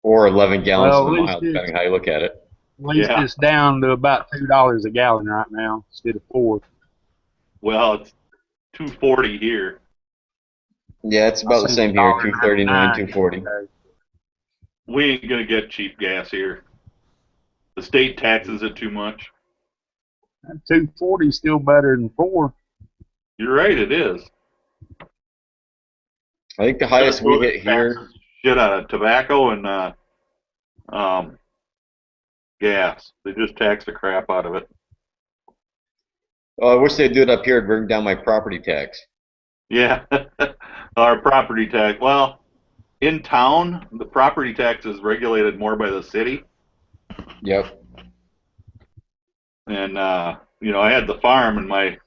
Or 11 gallons to Well, the mile, depending how you look at it. at least Yeah. it's down to about $2 a gallon right now instead of 4. Well, it's 240 here. Yeah, it's about the same here, 239, 240. We ain't gonna get cheap gas here. The state taxes it too much. 240 is still better than 4. You're right, it is. I think the highest we hit here, Taxes shit out of tobacco and gas. They just tax the crap out of it. I wish they'd do it up here to bring down my property tax. Yeah, our property tax. Well, in town, the property tax is regulated more by the city. Yep. And I had the farm, and I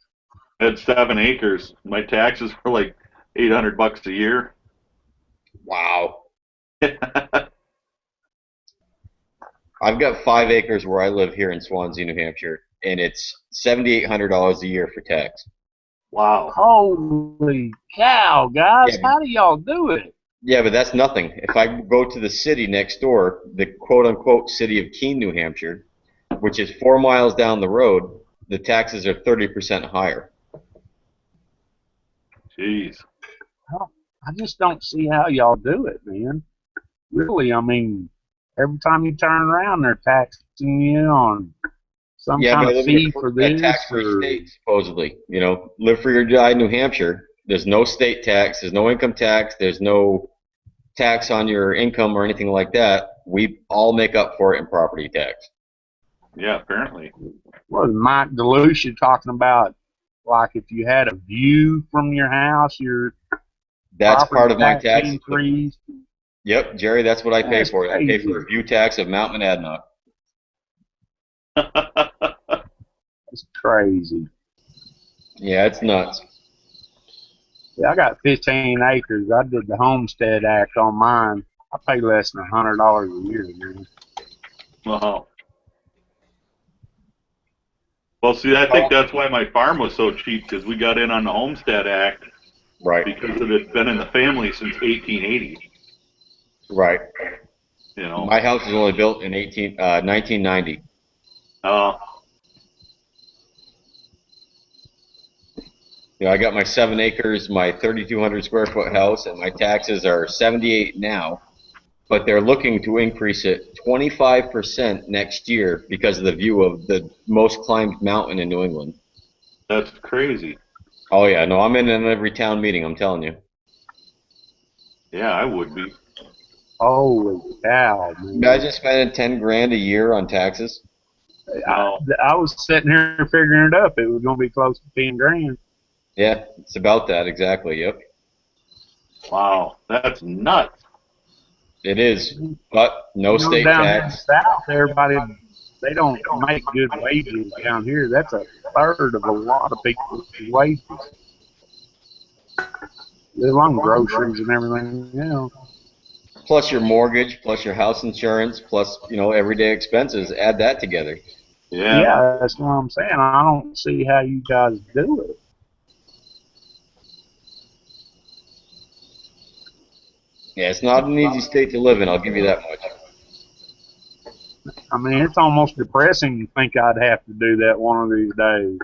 had 7 acres. My taxes were like $800 a year. Wow. I've got 5 acres where I live here in Swansea, New Hampshire, and it's $7,800 a year for tax. Wow. Holy cow, guys! Yeah. How do y'all do it? Yeah, but that's nothing. If I go to the city next door, the quote-unquote city of Keene, New Hampshire, which is 4 miles down the road, the taxes are 30% higher. Jeez. I just don't see how y'all do it, man. Really, I mean, every time you turn around, they're taxing you on some Yeah, kind but I of live in fee for a this. tax-free Or, state, supposedly. Live free or die, New Hampshire. There's no state tax. There's no income tax. There's no tax on your income or anything like that. We all make up for it in property tax. Yeah, apparently. what was Mike DeLucia talking about? Like if you had a view from your house, your That's property part of my tax tax. increase. Yep, Jerry, that's what I pay That's for. I pay crazy. for a view tax of Mount Monadnock. It's crazy. Yeah, it's nuts. Yeah, I got 15 acres. I did the Homestead Act on mine. I pay less than $100 a year, man. Wow. Well, see, I think that's why my farm was so cheap, because we got in on the Homestead Act Right, because it had been in the family since 1880. right. You know. My house was only built in 1990. I got my 7 acres, my 3,200 square foot house, and my taxes are 78 now. But they're looking to increase it 25% next year because of the view of the most climbed mountain in New England. That's crazy. Oh yeah, no, I'm in every town meeting, I'm telling you. Yeah, I would be. Holy cow, man. Imagine spending 10 grand a year on taxes. I was sitting here figuring it up. It was going to be close to 10 grand. Yeah, it's about that, exactly, yep. Wow, that's nuts. It is, but no state down here in the tax. South, everybody, they don't make good wages down here. That's a third of a lot of people's wages. Along groceries and everything else. Plus your mortgage, plus your house insurance, plus, everyday expenses, add that together. Yeah. That's what I'm saying. I don't see how you guys do it. Yeah, it's not an easy state to live in, I'll give you that much. I mean, it's almost depressing to think I'd have to do that one of these days.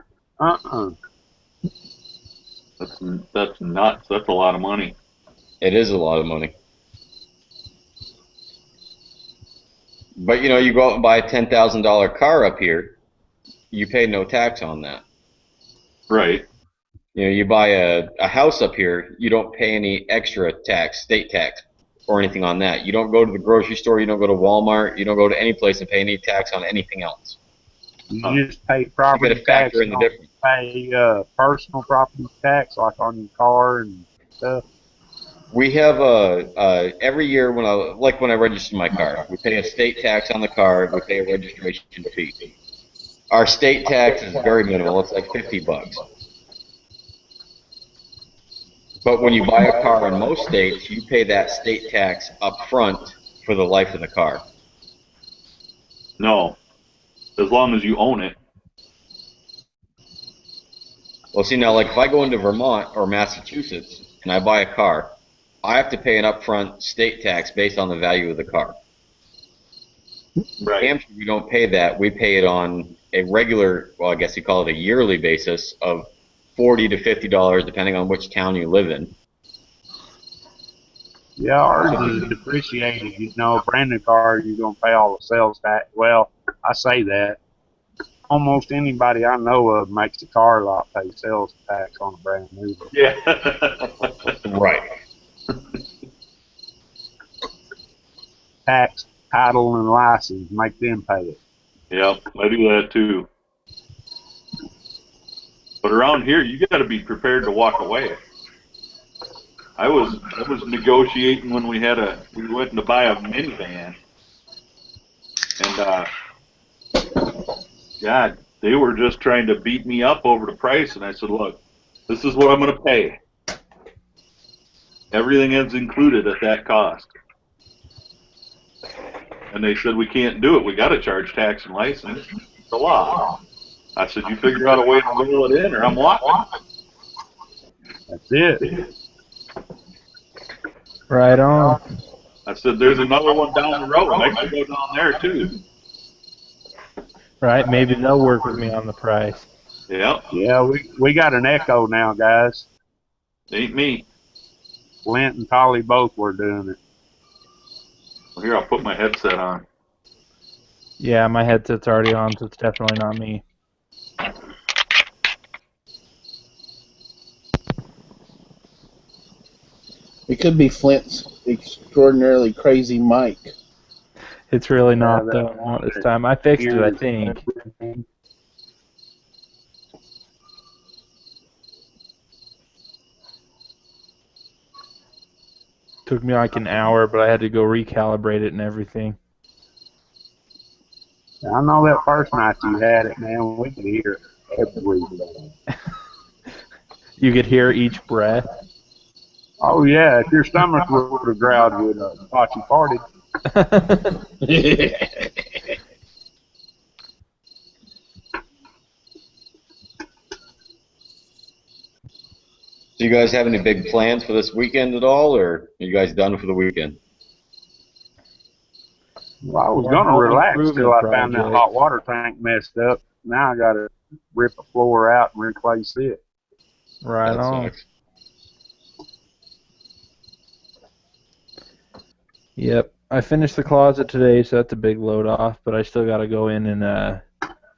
That's nuts. That's a lot of money. It is a lot of money. But you go out and buy a $10,000 car up here, you pay no tax on that. Right. You buy a house up here, you don't pay any extra tax, state tax, or anything on that. You don't go to the grocery store, you don't go to Walmart, you don't go to any place and pay any tax on anything else. You just pay You property got to factor tax. in the difference. Pay personal property tax, like on your car and stuff. We have every year when I register my car, we pay a state tax on the car, we pay a registration fee. Our state tax is very minimal, it's like $50. But when you buy a car in most states, you pay that state tax up front for the life of the car. No. As long as you own it. Well, see, now, like if I go into Vermont or Massachusetts and I buy a car, I have to pay an upfront state tax based on the value of the car. Right. Hampshire, we don't pay that. We pay it on a regular, well, I guess you call it a yearly basis of $40 to $50, depending on which town you live in. Yeah, ours is depreciated. You know, a brand new car, you're going to pay all the sales tax. Well, I say that. Almost anybody I know of makes a car lot pay sales tax on a brand new one. Yeah. Right. Tax, title, and license, make them pay it. Yep, I do that too. But around here, you got to be prepared to walk away. I was negotiating when we went to buy a minivan, and God, they were just trying to beat me up over the price, and I said, look, this is what I'm going to pay. Everything is included at that cost. And they said, we can't do it. We got to charge tax and license. It's the law. I said, you figure out a way to roll it in, or I'm walking. That's it. Right on. I said, there's another one down the road. I can go down there, too. Right, maybe they'll work with me on the price. Yep. Yeah, we got an Echo now, guys. Ain't me. Flint and Polly both were doing it. Well, here, I'll put my headset on. Yeah, my headset's already on, so it's definitely not me. It could be Flint's extraordinarily crazy mic. It's really not, Yeah, though, not this time. I fixed it, I think. Took me like an hour, but I had to go recalibrate it and everything. I know that first night you had it, man, we could hear everything. You could hear each breath. Oh, yeah, if your stomach would have growled, you'd have thought you farted. Do you guys have any big plans for this weekend at all, or are you guys done for the weekend? Well, I was More going to home relax improvement till I found that projects. hot water tank messed up. Now I got to rip the floor out and replace it. Right That on. sucks. Yep. I finished the closet today, so that's a big load off, but I still got to go in and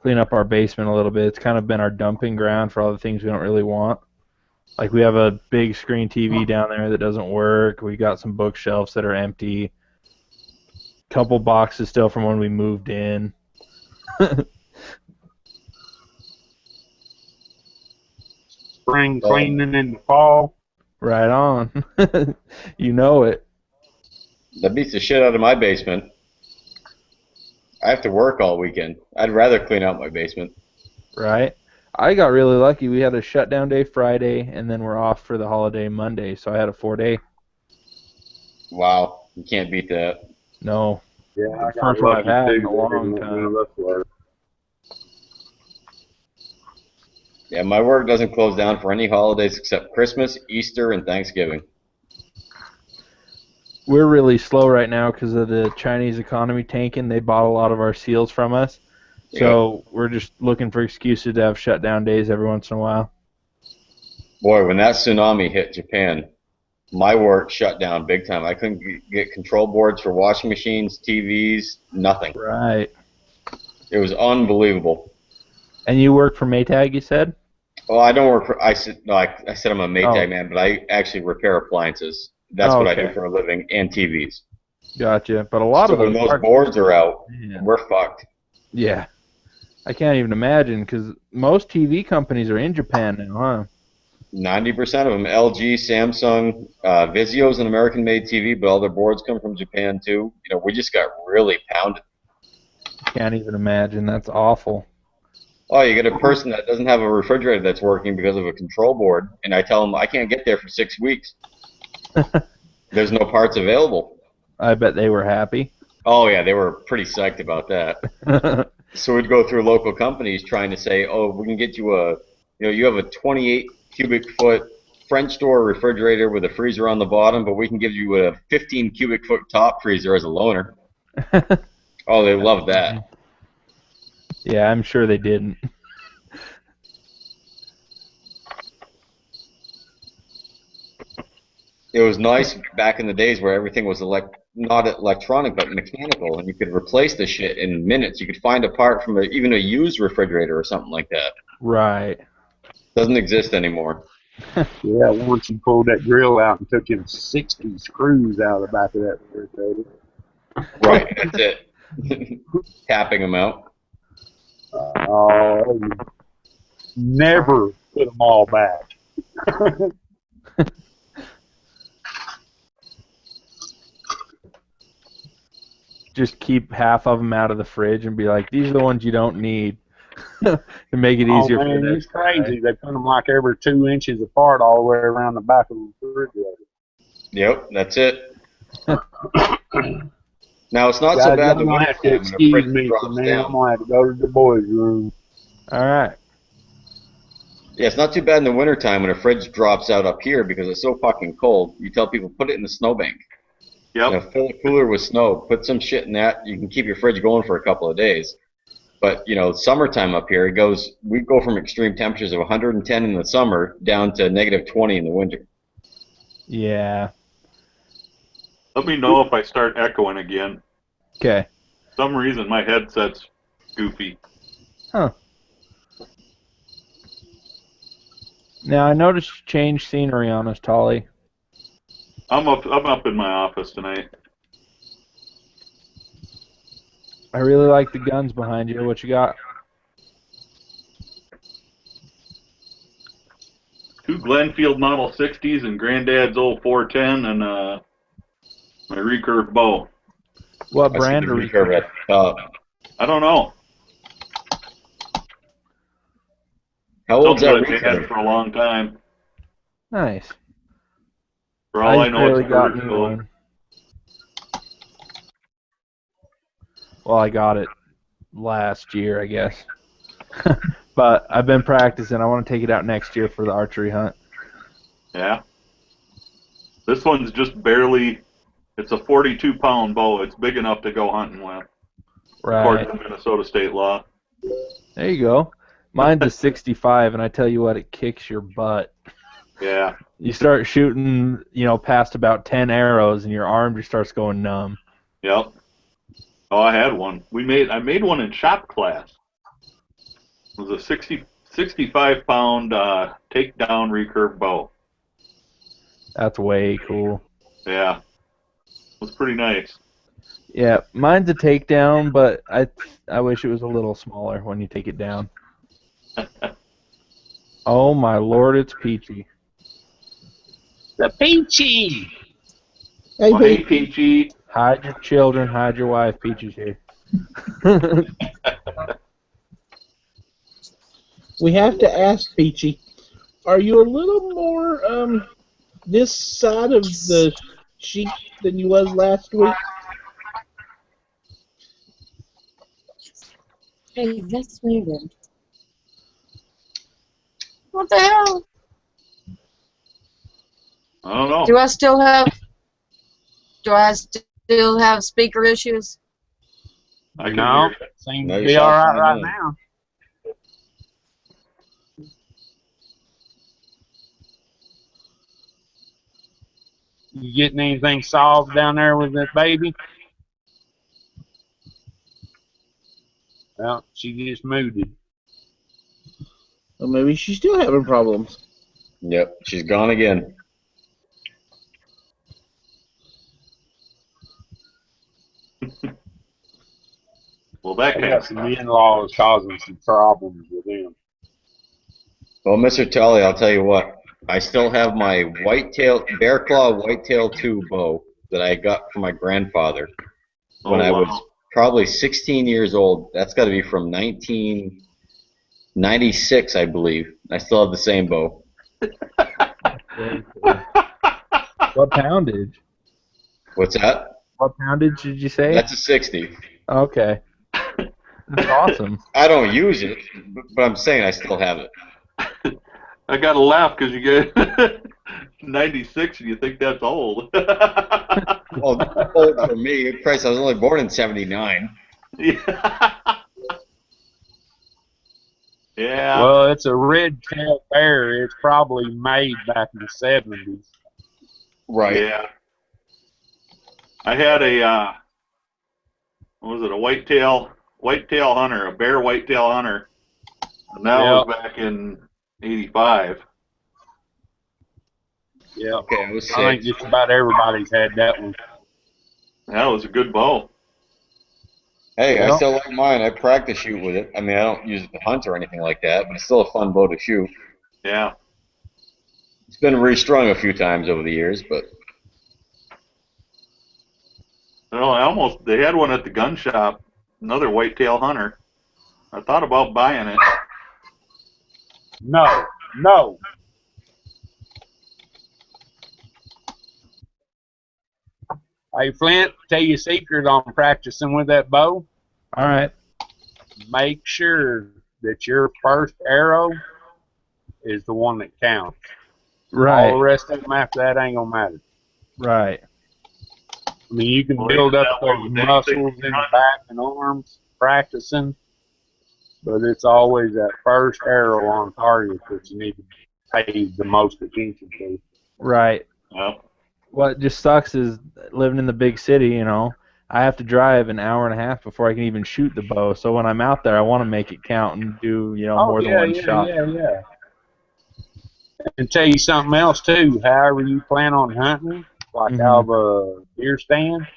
clean up our basement a little bit. It's kind of been our dumping ground for all the things we don't really want. Like, we have a big screen TV down there that doesn't work. We got some bookshelves that are empty. Couple boxes still from when we moved in. Spring cleaning in the fall. Right on. You know it. That beats the shit out of my basement. I have to work all weekend. I'd rather clean out my basement. Right? I got really lucky. We had a shutdown day Friday, and then we're off for the holiday Monday, so I had a 4-day. Wow, you can't beat that. No. Yeah, I got First one I've lucky had too. in a long time. Yeah, my work doesn't close down for any holidays except Christmas, Easter, and Thanksgiving. We're really slow right now because of the Chinese economy tanking. They bought a lot of our seals from us. So we're just looking for excuses to have shutdown days every once in a while. Boy, when that tsunami hit Japan, my work shut down big time. I couldn't get control boards for washing machines, TVs, nothing. Right. It was unbelievable. And you work for Maytag, you said? Well, I don't work for. I said I'm a Maytag Oh. man, but I actually repair appliances. That's what I do for a living, and TVs. Gotcha. But a lot of when those those boards are out, Man. we're fucked. Yeah. I can't even imagine because most TV companies are in Japan now, huh? 90% of them, LG, Samsung, Vizio's an American-made TV, but all their boards come from Japan too. You know, we just got really pounded. Can't even imagine. That's awful. Oh, you get a person that doesn't have a refrigerator that's working because of a control board, and I tell them I can't get there for 6 weeks. There's no parts available. I bet they were happy. Oh yeah, they were pretty psyched about that. So we'd go through local companies trying to say, oh, we can get you you have a 28 cubic foot French door refrigerator with a freezer on the bottom, but we can give you a 15 cubic foot top freezer as a loaner. Oh, they love that. Yeah, I'm sure they didn't. It was nice back in the days where everything was not electronic but mechanical, and you could replace the shit in minutes. You could find a part from even a used refrigerator or something like that. Right. Doesn't exist anymore. Yeah, once you pulled that grill out and took him 60 screws out of the back of that refrigerator. Right, that's it. Tapping them out. Oh, never put them all back. Just keep half of them out of the fridge and be like, these are the ones you don't need. To make it Oh easier for man, them. it's crazy. They put them like every 2 inches apart all the way around the back of the refrigerator. Yep, that's it. Now, it's not so Guys, bad y'all the gonna winter have to time when the fridge excuse me for a drops minute. I'm down. gonna have to go to the boys' room. All right. Yeah, it's not too bad in the wintertime when a fridge drops out up here because it's so fucking cold. You tell people, put it in the snowbank. Yep. You know, fill a cooler with snow, put some shit in that. You can keep your fridge going for a couple of days. But, you know, summertime up here, we go from extreme temperatures of 110 in the summer down to negative 20 in the winter. Yeah. Let me know if I start echoing again. Okay. For some reason, my headset's goofy. Huh. Now, I noticed you changed scenery on us, Tolly. I'm up in my office tonight. I really like the guns behind you. What you got? 2 Glenfield Model 60s and Granddad's old 410 and my recurve bow. What I see brand the are recurve at the top. I don't know. How old's Something that that I've had recurve? for a long time. Nice. For all I just know, barely it's got me commercial. one. Well, I got it last year, I guess. But I've been practicing. I want to take it out next year for the archery hunt. Yeah. This one's just barely. It's a 42-pound bow. It's big enough to go hunting with, Right. according to Minnesota state law. There you go. Mine's a 65, and I tell you what, it kicks your butt. Yeah. You start shooting, past about 10 arrows, and your arm just starts going numb. Yep. Oh, I had one. I made one in shop class. It was a 65-pound takedown recurve bow. That's way cool. Yeah. It was pretty nice. Yeah, mine's a takedown, but I wish it was a little smaller when you take it down. Oh my lord, it's Peachy. The Peachy! Hey, Well, hey, Pete. Peachy. Hide your children, hide your wife. Peachy's here. We have to ask Peachy, are you a little more this side of the sheep than you was last week? Hey, that's weird. What the hell? I don't know. Do I still have speaker issues? I can No, hear you. seems No, to you be sound all right fine now. You getting anything solved down there with that baby? Well, she just mooted. Or maybe she's still having problems. Yep, she's gone again. Well, that I kind got of some sucks. in-laws causing some problems with them. Well, Mr. Tully, I'll tell you what. I still have my bear claw whitetail 2 bow that I got from my grandfather when Oh, I was wow. probably 16 years old. That's got to be from 1996, I believe. I still have the same bow. Very cool. What poundage? What's that? What poundage did you say? That's a 60. Okay. That's awesome. I don't use it, but I'm saying I still have it. I got to laugh because you guys '96 and you think that's old. Well, old for me. Christ, I was only born in '79. Yeah. Yeah. Well, it's a red-tailed bear. It's probably made back in the 70s. Right. Yeah. I had a what was it, a whitetail hunter, a bear whitetail hunter, and that was Yep, back in '85. yep. Okay, I was I think 6. just about everybody's had that one. That was a good bow. Hey, I Yep. still like mine. I practice shoot with it. I mean, I don't use it to hunt or anything like that, but it's still a fun bow to shoot. Yeah. It's been restrung a few times over the years, but Well, they had one at the gun shop, another whitetail hunter. I thought about buying it. No, no. Hey, Flint, tell you a secret on practicing with that bow. All right. Make sure that your first arrow is the one that counts. All the Right. rest of them after that ain't gonna matter. Right. I mean, you can Well, isn't build up that way those with anything muscles you're in the hunting? back and arms practicing, but it's always that first arrow on target that you need to pay the most attention to. Right. Well, What just sucks is living in the big city, you know. I have to drive an hour and a half before I can even shoot the bow. So when I'm out there, I want to make it count and do, Oh more than yeah, one yeah, shot. yeah, yeah. And tell you something else too. However you plan on hunting, like out of a deer stand,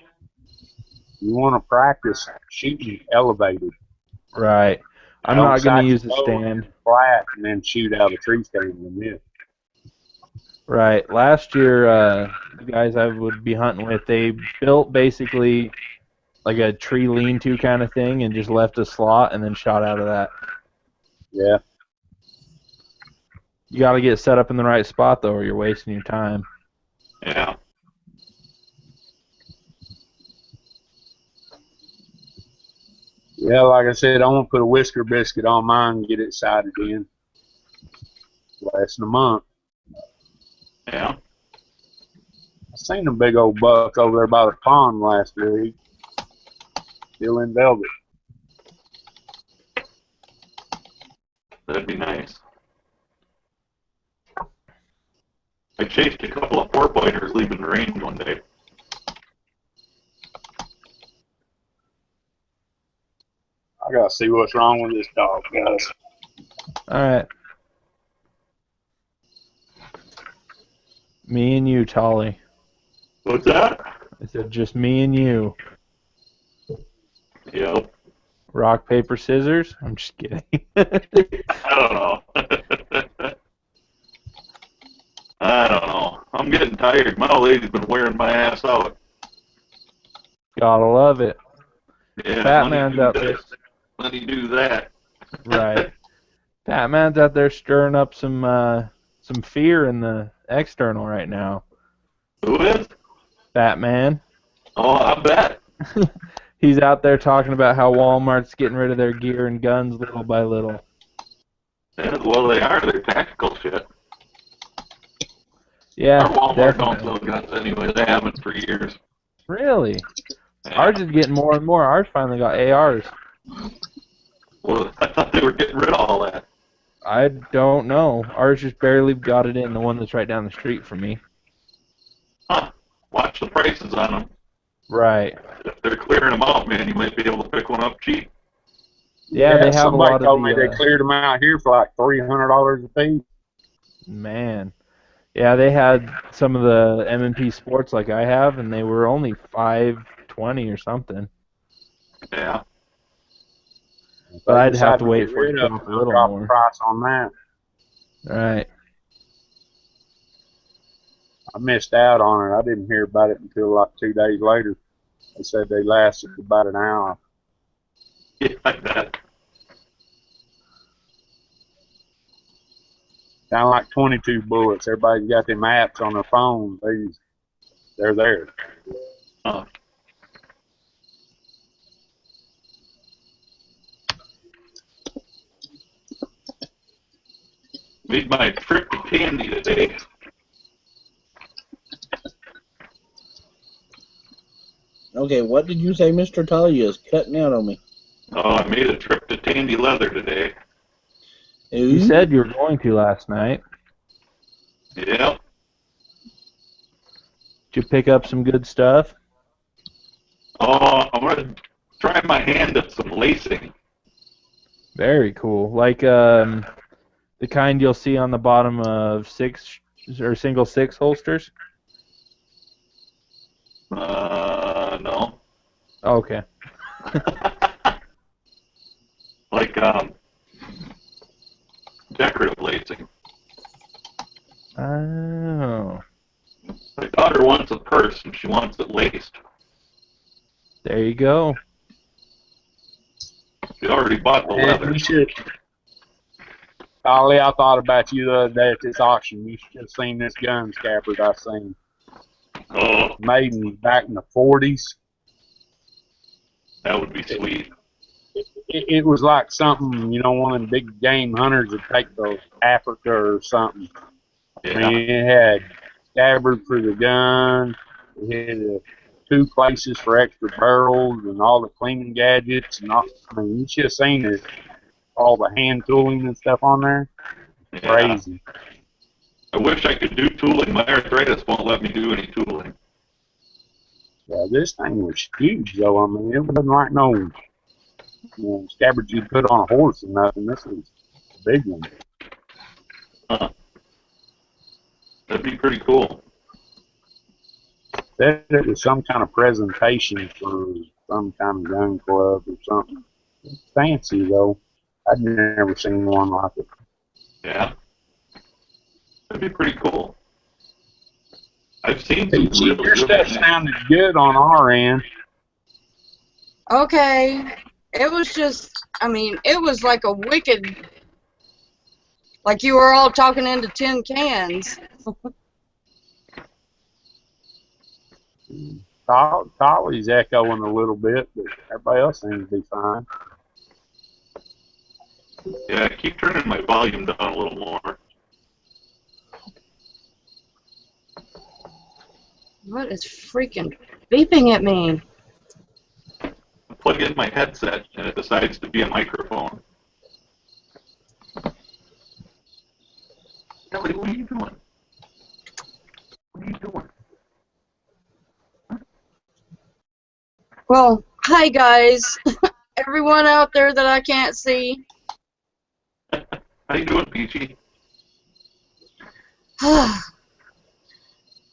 you want to practice shooting elevated. Right. I'm Don't not going to sight your use a bow stand. flat and then shoot out of a tree stand and miss. Right. Last year, the guys I would be hunting with, they built basically like a tree lean-to kind of thing and just left a slot and then shot out of that. Yeah. You got to get set up in the right spot, though, or you're wasting your time. yeah. Yeah, like I said, I'm gonna put a whisker biscuit on mine and get it sighted in. Less than a month. Yeah. I seen a big old buck over there by the pond last week. Still in velvet. That'd be nice. I chased a couple of four-pointers leaving the range one day. I gotta see what's wrong with this dog, guys. All right. Me and you, Tolly. What's that? I said just me and you. Yep. Rock, paper, scissors? I'm just kidding. I don't know. I don't know. I'm getting tired. My old lady's been wearing my ass out. Gotta love it. Yeah, Fat let me man's do out there. this. Let me do that. Right. Fat man's out there stirring up some fear in the external right now. Who is? Fat man. Oh, I bet. He's out there talking about how Walmart's getting rid of their gear and guns little by little. Yeah, well, they are. They're tactical shit. Yeah, Our Walmart don't definitely. sell guns anyway. They haven't for years. Really? Yeah. Ours is getting more and more. Ours finally got ARs. Well, I thought they were getting rid of all that. I don't know. Ours just barely got it in, the one that's right down the street from me. Huh. Watch the prices on them. Right. If they're clearing them out, man, you might be able to pick one up cheap. Yeah, they have a somebody lot of told me they the, cleared them out here for like $300 a piece. man. Yeah, they had some of the M&P Sports like I have, and they were only $5.20 or something. Yeah. If But they I'd have decide to to wait get for it rid to of drop them, a they'll little drop the more. price on that. Right. I missed out on it. I didn't hear about it until like 2 days later. They said they lasted about an hour. Yeah, I bet. Kind of like 22 bullets. Everybody's got them apps on their phone. They're there. Huh. Made my trip to Tandy today. Okay, what did you say, Mr. Talia is cutting out on me? Oh, I made a trip to Tandy Leather today. You said you were going to last night. Yep. Did you pick up some good stuff? Oh, I'm going to try my hand at some lacing. Very cool. Like the kind you'll see on the bottom of single six holsters. No. Okay. Like, decorative lacing. Oh. My daughter wants a purse and she wants it laced. There you go. She already bought the leather. You should. Ollie, I thought about you the other day at this auction. You should have seen this gun scabbard I seen. Oh, Made back in the 40s. that would be sweet. It was like something, one of the big game hunters would take to Africa or something. I Yeah. mean, it had scabbard for the gun. It had 2 places for extra barrels and all the cleaning gadgets and all. I mean, you should have seen it. All the hand tooling and stuff on there. Yeah. Crazy. I wish I could do tooling. My arthritis won't let me do any tooling. Yeah, this thing was huge, though. I mean, it wasn't like no scabbard you put on a horse or nothing. This was a big one. Huh. That'd be pretty cool. Said it was some kind of presentation for some kind of gun club or something. It's fancy, though. I'd never seen one like it. Yeah. That'd be pretty cool. I've seen some really Your stuff good sounded good on our end. Okay. It was just, it was like a wicked, like you were all talking into tin cans. Collie's echoing a little bit, but everybody else seems to be fine. Yeah, I keep turning my volume down a little more. What is freaking beeping at me? I plug in my headset and it decides to be a microphone. Ellie, what are you doing? What are you doing? Well, hi guys. Everyone out there that I can't see. How you doing, Peachy?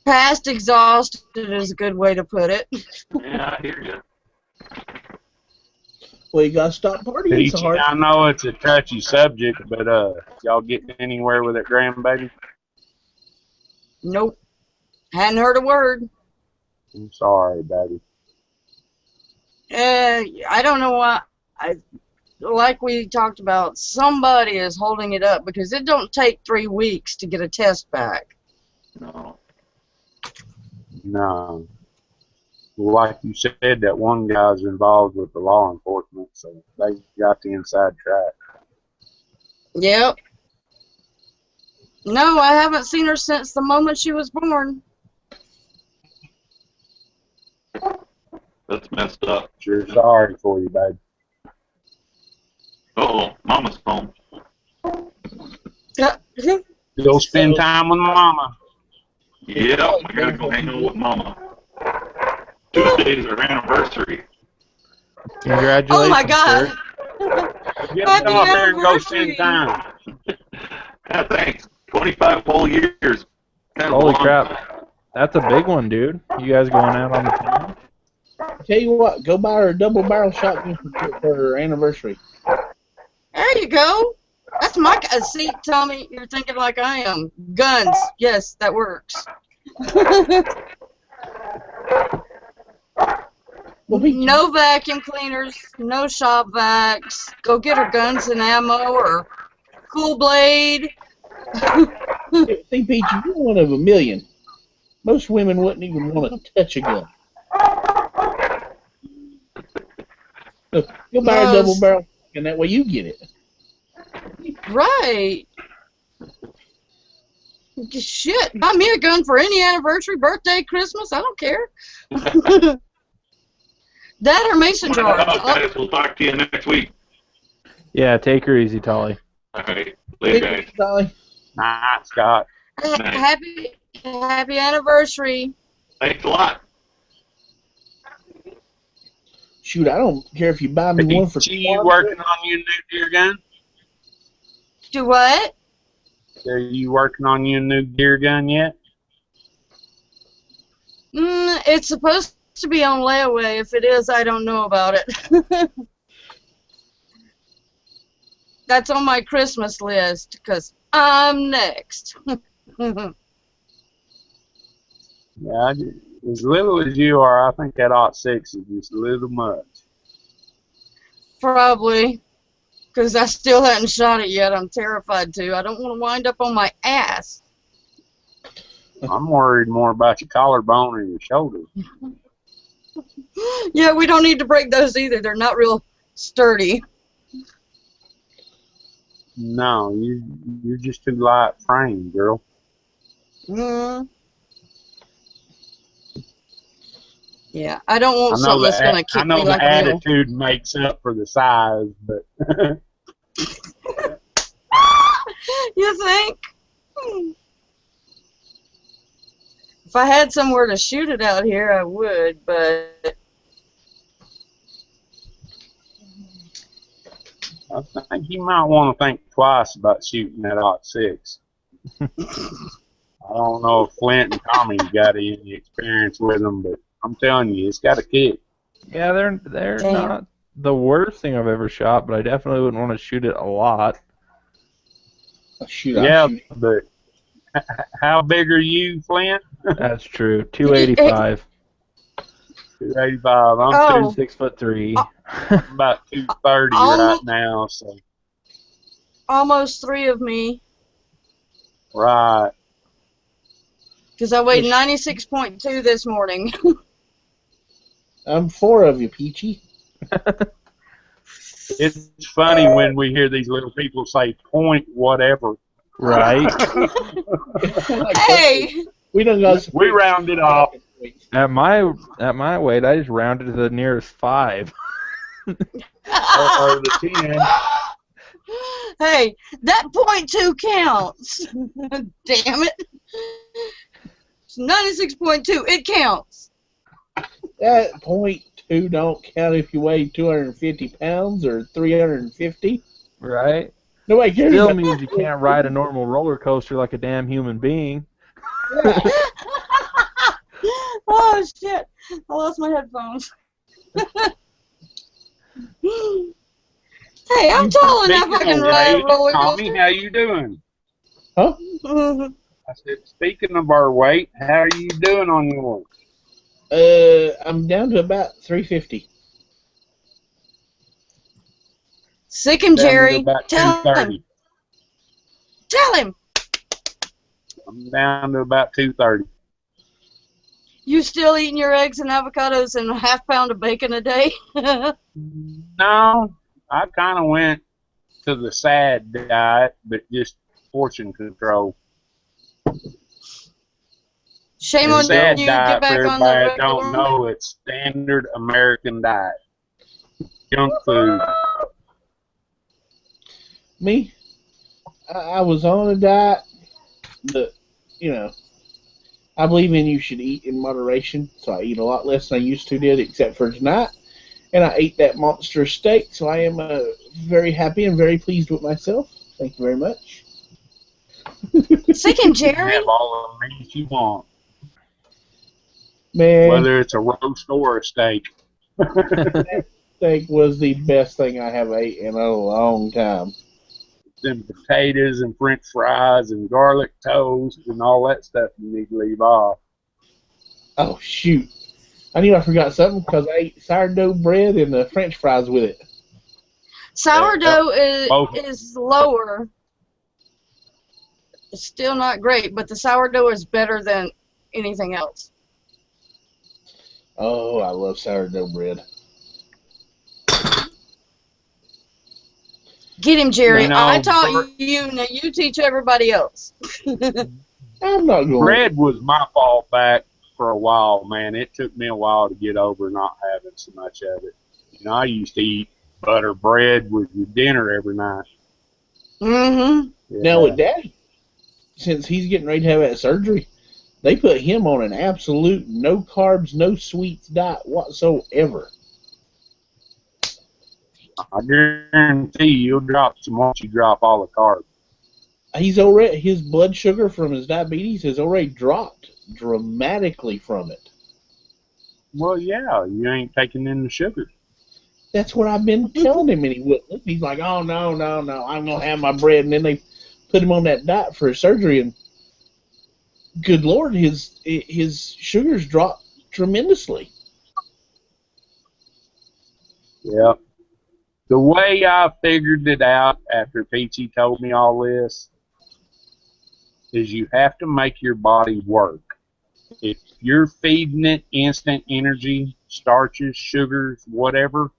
Past exhausted is a good way to put it. Yeah, I hear you. Well, you gotta stop partying so hard. I know it's a touchy subject, but y'all getting anywhere with that grandbaby? Nope. Hadn't heard a word. I'm sorry, baby. I don't know why. Like we talked about, somebody is holding it up because it don't take 3 weeks to get a test back. No. No. Like you said, that one guy's involved with the law enforcement, so they got the inside track. Yep. No, I haven't seen her since the moment she was born. That's messed up. Sure sorry for you, babe. Uh-oh, Mama's home. Go spend time with mama. Yeah, I gotta go hang out with Mama. Tuesday's our anniversary. Congratulations. Oh my God. Get Happy off there and go anniversary. spend time. Yeah, thanks. 25 whole years. Kind of Holy long crap. time. That's a big one, dude. You guys going out on the town? Tell you what, go buy her a double barrel shotgun for her anniversary. There you go. That's my see, Tommy, you're thinking like I am. Guns. Yes, that works. No vacuum cleaners, no shop vacs. Go get her guns and ammo or Cool Blade. See, Peachy, you're one of a million. Most women wouldn't even want to touch a gun. So, go buy a double barrel, and that way you get it. Right. Shit, buy me a gun for any anniversary, birthday, Christmas, I don't care. That or mason jars. Guys, we'll talk to you next week. Yeah, take her easy, Tolly. All right. Later, guys. Dolly. Night, Scott. Happy anniversary. Thanks a lot. Shoot, I don't care if you buy me one for Peachy, you working on your new deer gun? Do what? Are you working on your new deer gun yet? It's supposed to be on layaway. If it is, I don't know about it. That's on my Christmas list because I'm next. Yeah, as little as you are, I think that 06 is just a little much. Probably. Because I still hadn't shot it yet. I'm terrified to. I don't want to wind up on my ass. I'm worried more about your collarbone and your shoulder. Yeah, we don't need to break those either. They're not real sturdy. No, you're just too light framed, girl. Yeah, I don't want something that's going to kick I know me like the a mule. attitude makes up for the size, but You think? If I had somewhere to shoot it out here, I would, but I think you might want to think twice about shooting that 06. I don't know if Flint and Tommy's got any experience with them, but I'm telling you, it's got a kick. Yeah, they're not the worst thing I've ever shot, but I definitely wouldn't want to shoot it a lot. Shoot, Yeah, but how big are you, Flint? That's true. 285. 285. I'm Oh. 6'3". about 230 right now, so. Almost 3 of me. Right. Because I weighed 96.2 this morning. I'm 4 of you, Peachy. It's funny when we hear these little people say point whatever. Right. Hey! We round it off. At my weight, I just rounded to the nearest 5. Or the 10. Hey, that .2 counts. Damn it. It's 96.2. It counts. That .2 don't count if you weigh 250 pounds or 350. Right. Nobody cares. Still means you can't ride a normal roller coaster like a damn human being. Oh, shit. I lost my headphones. Hey, I'm tall enough I can ride a roller coaster. Tommy, how you doing? Huh? I said, speaking of our weight, how are you doing on yours? I'm down to about 350. Sick him, Jerry. About Tell 230. him. Tell him. I'm down to about 230. You still eating your eggs and avocados and a half pound of bacon a day? No, I kind of went to the sad diet, but just portion control. Shame on sad you. Diet, Get back for on the everybody that regular. don't know, it's standard American diet. Junk food. Me? I was on a diet, but, I believe you should eat in moderation, so I eat a lot less than I used to did, except for tonight. And I ate that monster steak, so I am very happy and very pleased with myself. Thank you very much. Sick and Jerry? Have all the meat you want. Man, whether it's a roast or a steak. that steak was the best thing I have ate in a long time. Them potatoes and French fries and garlic toast and all that stuff you need to leave off. Oh, shoot. I knew I forgot something because I ate sourdough bread and the French fries with it. Sourdough is lower. It's still not great, but the sourdough is better than anything else. Oh, I love sourdough bread. Get him, Jerry. You know, I taught you, now you teach everybody else. I'm not going. Bread was my fallback for a while, man. It took me a while to get over not having so much of it. You know, I used to eat butter bread with your dinner every night. Mm-hmm. Now Yeah. with Daddy, since he's getting ready to have that surgery, they put him on an absolute no carbs, no sweets diet whatsoever. I guarantee you'll drop some once you drop all the carbs. His blood sugar from his diabetes has already dropped dramatically from it. Well, yeah, you ain't taking in the sugar. That's what I've been telling him, and he wouldn't. He's like, "Oh no, no, no! I'm gonna have my bread." And then they put him on that diet for his surgery, and good Lord, his sugars dropped tremendously. Yeah. The way I figured it out after Peachy told me all this is you have to make your body work. If you're feeding it instant energy, starches, sugars, whatever,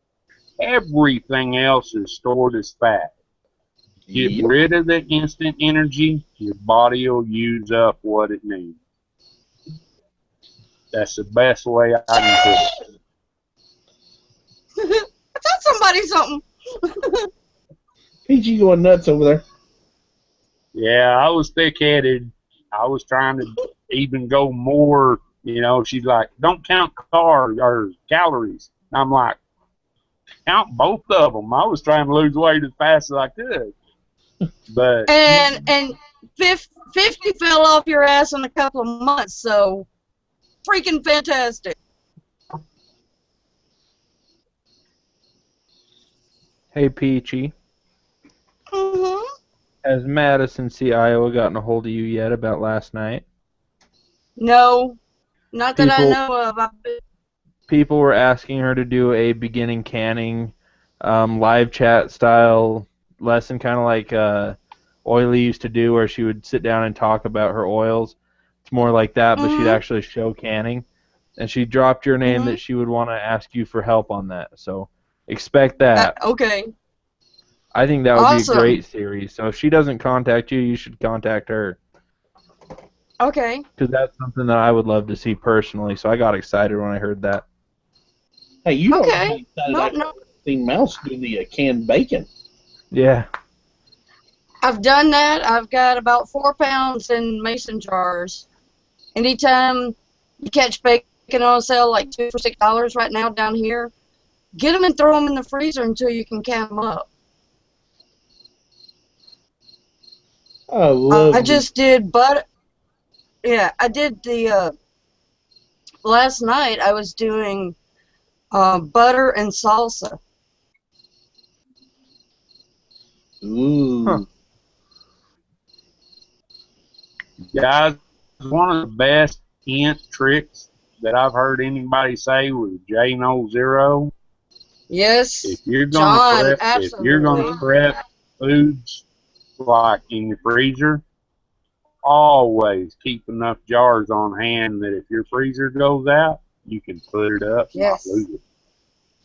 everything else is stored as fat. Get Yep. rid of the instant energy, your body will use up what it needs. That's the best way I can put it. Tell somebody something. Peachy going nuts over there. Yeah, I was thick-headed. I was trying to even go more. You know, she's like, "Don't count carbs or calories." And I'm like, "Count both of them." I was trying to lose weight as fast as I could, but And 50 fell off your ass in a couple of months, so freaking fantastic. Hey, Peachy, Mm-hmm. has Madison C. Iowa gotten a hold of you yet about last night? No, not that I People- know of. People were asking her to do a beginning canning, live chat style lesson, kind of like Oily used to do, where she would sit down and talk about her oils. It's more like that, but she'd Mhm. actually show canning. And she dropped your name Mhm. that she would want to ask you for help on that. So expect that. Okay. I think that would be a Awesome. great series. So if she doesn't contact you, you should contact her, Okay. because that's something that I would love to see personally. So I got excited when I heard that. Hey, you don't know how Okay. excited No, I no. seen Mouse do the canned bacon. Yeah. I've done that. I've got about 4 pounds in mason jars. Anytime you catch bacon on sale, like 2 for $6 right now down here, get them and throw them in the freezer until you can can them up. I love I me. just did butter. Yeah, I did the last night. I was doing butter and salsa. Ooh. Huh. guys, one of the best hint tricks that I've heard anybody say was J0. Yes, If you're John, gonna absolutely. prep foods like in your freezer, always keep enough jars on hand that if your freezer goes out, you can put it up and not Yes. lose it.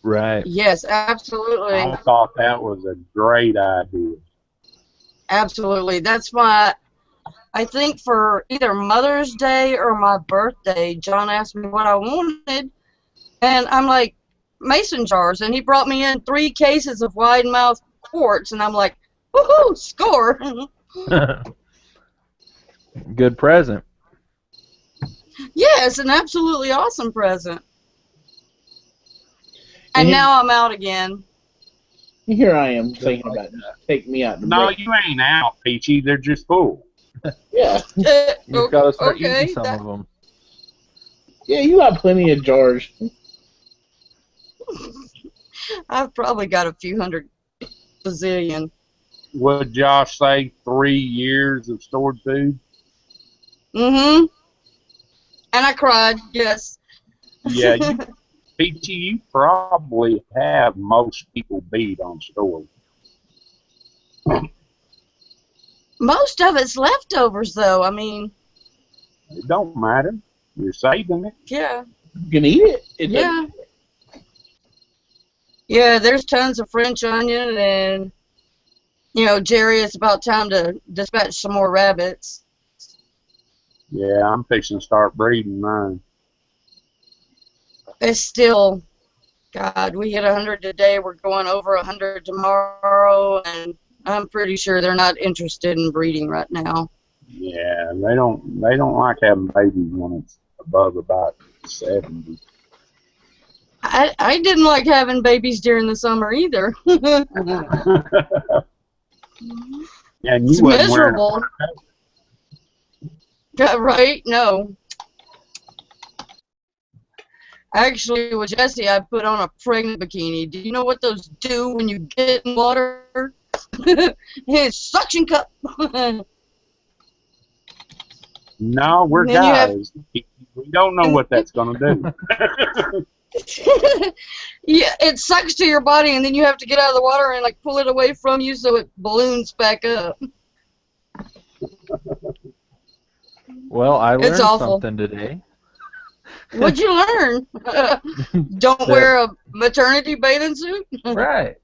Right. Yes, absolutely. I thought that was a great idea. Absolutely. That's why I think for either Mother's Day or my birthday, John asked me what I wanted, and I'm like, mason jars, and he brought me in 3 cases of wide mouth quartz, and I'm like, woohoo, score. Good present. Yeah, it's an absolutely awesome present. And here, now I'm out again. here I am thinking about just take me out to No, break. you ain't out, Peachy. They're just full. Yeah, You've got to start Okay, eating some of them. yeah, you got plenty of jars. I've probably got a few hundred bazillion. Would Josh say 3 years of stored food? Mm-hmm. And I cried, yes. Yeah, Peachy, you probably have most people beat on stores. Most of it's leftovers, though. I mean, It don't matter. You're saving it. yeah. You can eat it. It doesn't. Yeah. Yeah, there's tons of French onion, and, Jerry, it's about time to dispatch some more rabbits. Yeah, I'm fixing to start breeding mine. it's still, God, we hit 100 today. We're going over 100 tomorrow, and I'm pretty sure they're not interested in breeding right now. Yeah, they don't like having babies when it's above about 70. I didn't like having babies during the summer either. And It's you wasn't wearing a miserable. Right? No. Actually, with Jesse, I put on a pregnant bikini. Do you know what those do when you get in water? It's suction cup. No, we're And then you have, guys. We don't know what that's going to do. yeah, it sucks to your body, and then you have to get out of the water and like pull it away from you so it balloons back up. Well, I It's learned awful. something today. What'd you learn? Don't wear a maternity bathing suit? Right.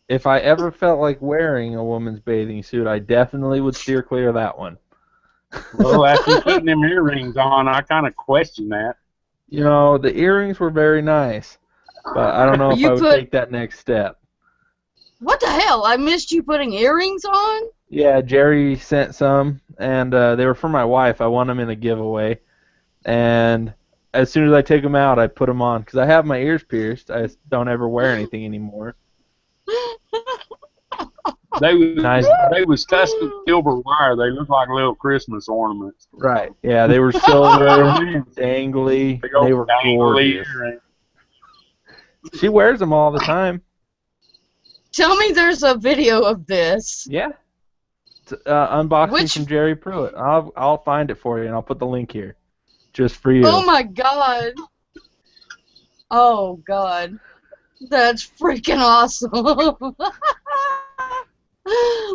If I ever felt like wearing a woman's bathing suit, I definitely would steer clear of that one. Well, after you putting them earrings on, I kind of question that. You know, the earrings were very nice, but I don't know if You I would put- take that next step. What the hell? I missed you putting earrings on? Yeah, Jerry sent some, and they were for my wife. I won them in a giveaway, and as soon as I take them out, I put them on because I have my ears pierced. I just don't ever wear anything anymore. They was custom silver wire. They look like little Christmas ornaments. Right. Yeah, they were silver, dangly. Big old They were dangly gorgeous. earrings. She wears them all the time. Tell me there's a video of this. Yeah. It's, unboxing Which- from Jerry Pruitt. I'll find it for you, and I'll put the link here, just for you. Oh my God. Oh God. That's freaking awesome.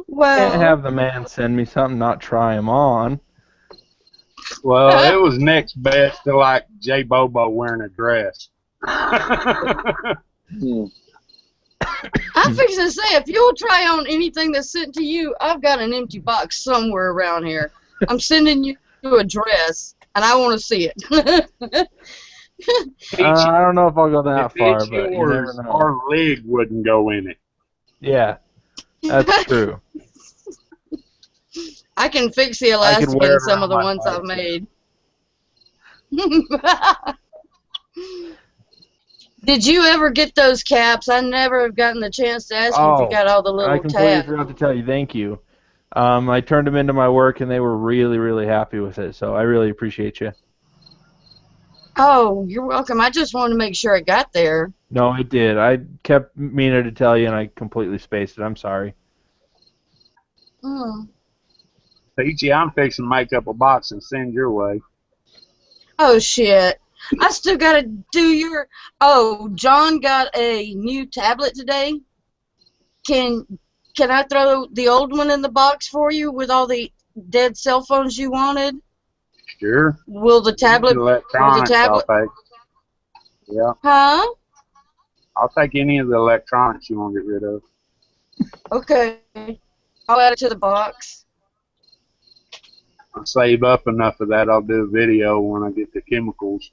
Wow. Can't have the man send me something, not try him on. Well, it was next best to like J Bobo wearing a dress. Hmm. I'm fixing to say, if you'll try on anything that's sent to you, I've got an empty box somewhere around here. I'm sending you a dress, and I want to see it. I don't know if I'll go that If far, it's but you never yours, know. our leg wouldn't go in it. Yeah, that's true. I can fix the I could elastic wear in it some of the around my ones I've bicep. made. Did you ever get those caps? I never have gotten the chance to ask you if you Oh, got all the I little completely tabs. forgot to tell you. Thank you. I turned them into my work, and they were really, really happy with it. So I really appreciate you. Oh, you're welcome. I just wanted to make sure it got there. No, it did. I kept meaning to tell you, and I completely spaced it. I'm sorry. Hmm. Peachy, I'm fixing to make up a box and send your way. Oh, shit. I still got to do your... Oh, John got a new tablet today. Can I throw the old one in the box for you with all the dead cell phones you wanted? Sure. Will the tablet... Electronics, I'll take. Yeah, Huh? I'll take any of the electronics you want to get rid of. Okay. I'll add it to the box. I'll save up enough of that. I'll do a video when I get the chemicals.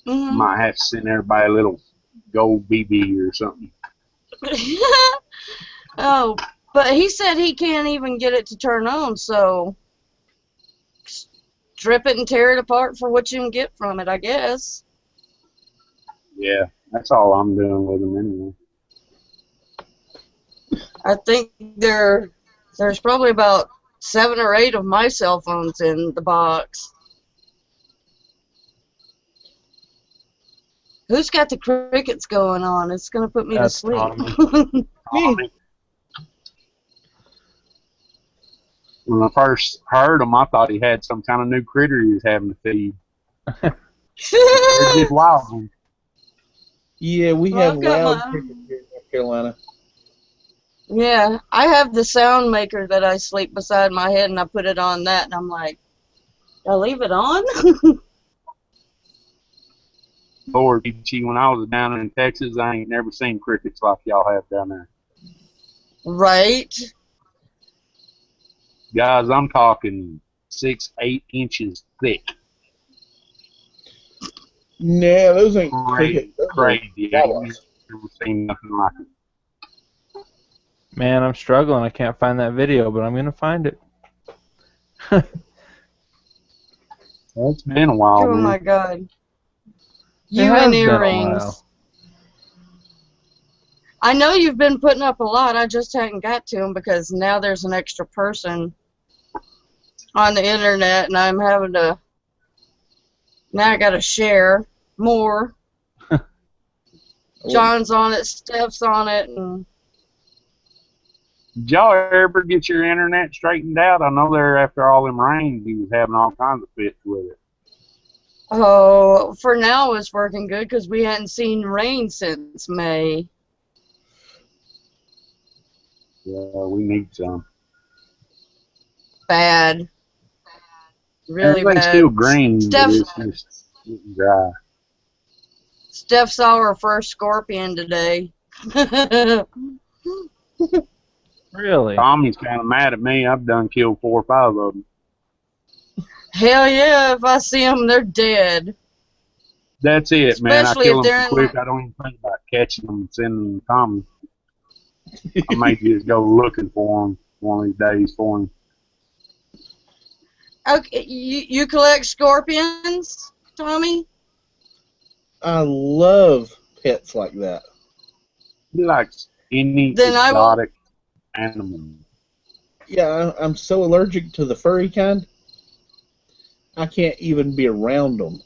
Mm-hmm. Might have to send everybody a little gold BB or something. Oh, but he said he can't even get it to turn on, so strip it and tear it apart for what you can get from it, I guess. Yeah, that's all I'm doing with them anyway. I think there's probably about 7 or 8 of my cell phones in the box. Who's got the crickets going on? It's going to put me That's to sleep. Tommy. Tommy. When I first heard him, I thought he had some kind of new critter he was having to feed. They're just wild ones. Yeah, we Well, have I've got loud my- crickets here in North Carolina. Yeah, I have the sound maker that I sleep beside my head, and I put it on that, and I'm like, I leave it on? Lord, Peachy, when I was down in Texas, I ain't never seen crickets like y'all have down there. Right? Guys, I'm talking 6, 8 inches thick. Nah, those ain't Crazy, cricket. Those are crazy. I ain't walleyes. never seen nothing like it. Man, I'm struggling. I can't find that video, but I'm gonna find it. Well, it's been a while, Oh man. my God. It You has and been a earrings. while. I know you've been putting up a lot. I just hadn't got to them because now there's an extra person on the internet, and I'm having to. Now I got to share more. John's on it, Steph's on it, and Did y'all ever get your internet straightened out? I know there after all them rains, he was having all kinds of fits with it. oh, for now it's working good because we hadn't seen rain since May. Yeah, we need some. Bad. Really Everything's bad. still green, Steph, but it's just getting dry. Steph saw her first scorpion today. Really? Tommy's kind of mad at me. I've done killed 4 or 5 of them. Hell yeah, if I see them, they're dead. That's it, man. I Especially kill if them they're so in quick, my... I don't even think about catching them and sending them to Tommy. I may just go looking for them one of these days for him. Okay, you collect scorpions, Tommy? I love pets like that. He likes any Then I will... exotic animal. Yeah, I'm so allergic to the furry kind, I can't even be around them.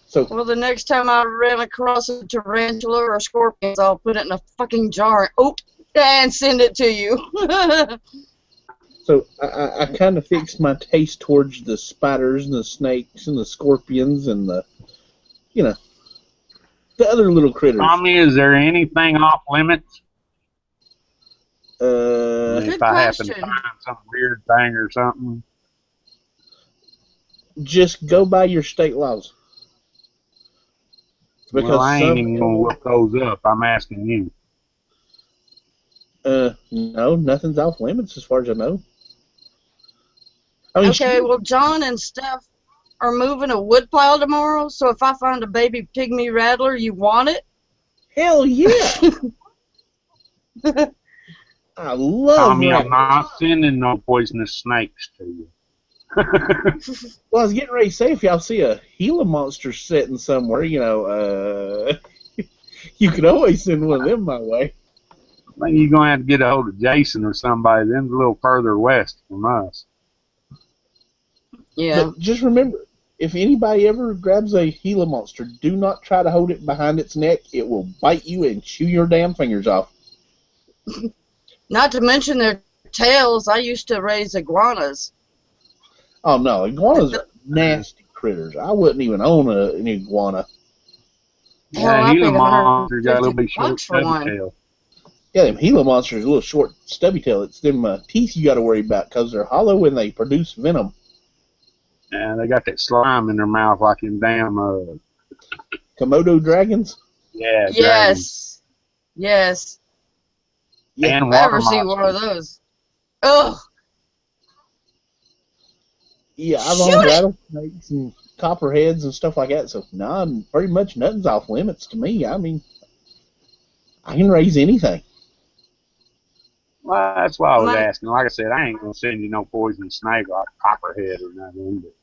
So, Well, the next time I run across a tarantula or scorpions, I'll put it in a fucking jar. Oh, and send it to you. so I kind of fixed my taste towards the spiders and the snakes and the scorpions and the, you know, the other little critters. Tommy, is there anything off limits? Good If I happen to question. find some weird thing or something. Just go by your state laws. Because Well, I ain't some even going to look those up. I'm asking you. no, nothing's off limits as far as I know. I mean, Okay, well, John and Steph are moving a woodpile tomorrow, so if I find a baby pygmy rattler, you want it? hell yeah! I love Tommy, I'm rattlers. not sending no poisonous snakes to you. Well, I was getting ready to say, if y'all see a Gila monster sitting somewhere, you know, you could always send one of them my way. I think you're going to have to get a hold of Jason or somebody. Them's a little further west from us. Yeah. But just remember, if anybody ever grabs a Gila monster, do not try to hold it behind its neck. It will bite you and chew your damn fingers off. Not to mention their tails. I used to raise iguanas. Oh, no, iguanas are nasty critters. I wouldn't even own an iguana. Hell, Yeah, I Gila paid monster got a little bit $150 short for stubby one. tail. Yeah, them Gila monsters are a little short, stubby tail. It's them teeth you got to worry about because they're hollow and they produce venom. And they got that slime in their mouth like them damn, Komodo dragons? yeah, dragons. Yes. Yes. Yeah. And If I water ever see one of monsters. those. Ugh. Yeah, I've Shoot owned it! rattlesnakes and copperheads and stuff like that, so nah, pretty much nothing's off limits to me. I mean, I can raise anything. Well, that's why I was My, asking. Like I said, I ain't going to send you no poisonous snake like copperhead or nothing. But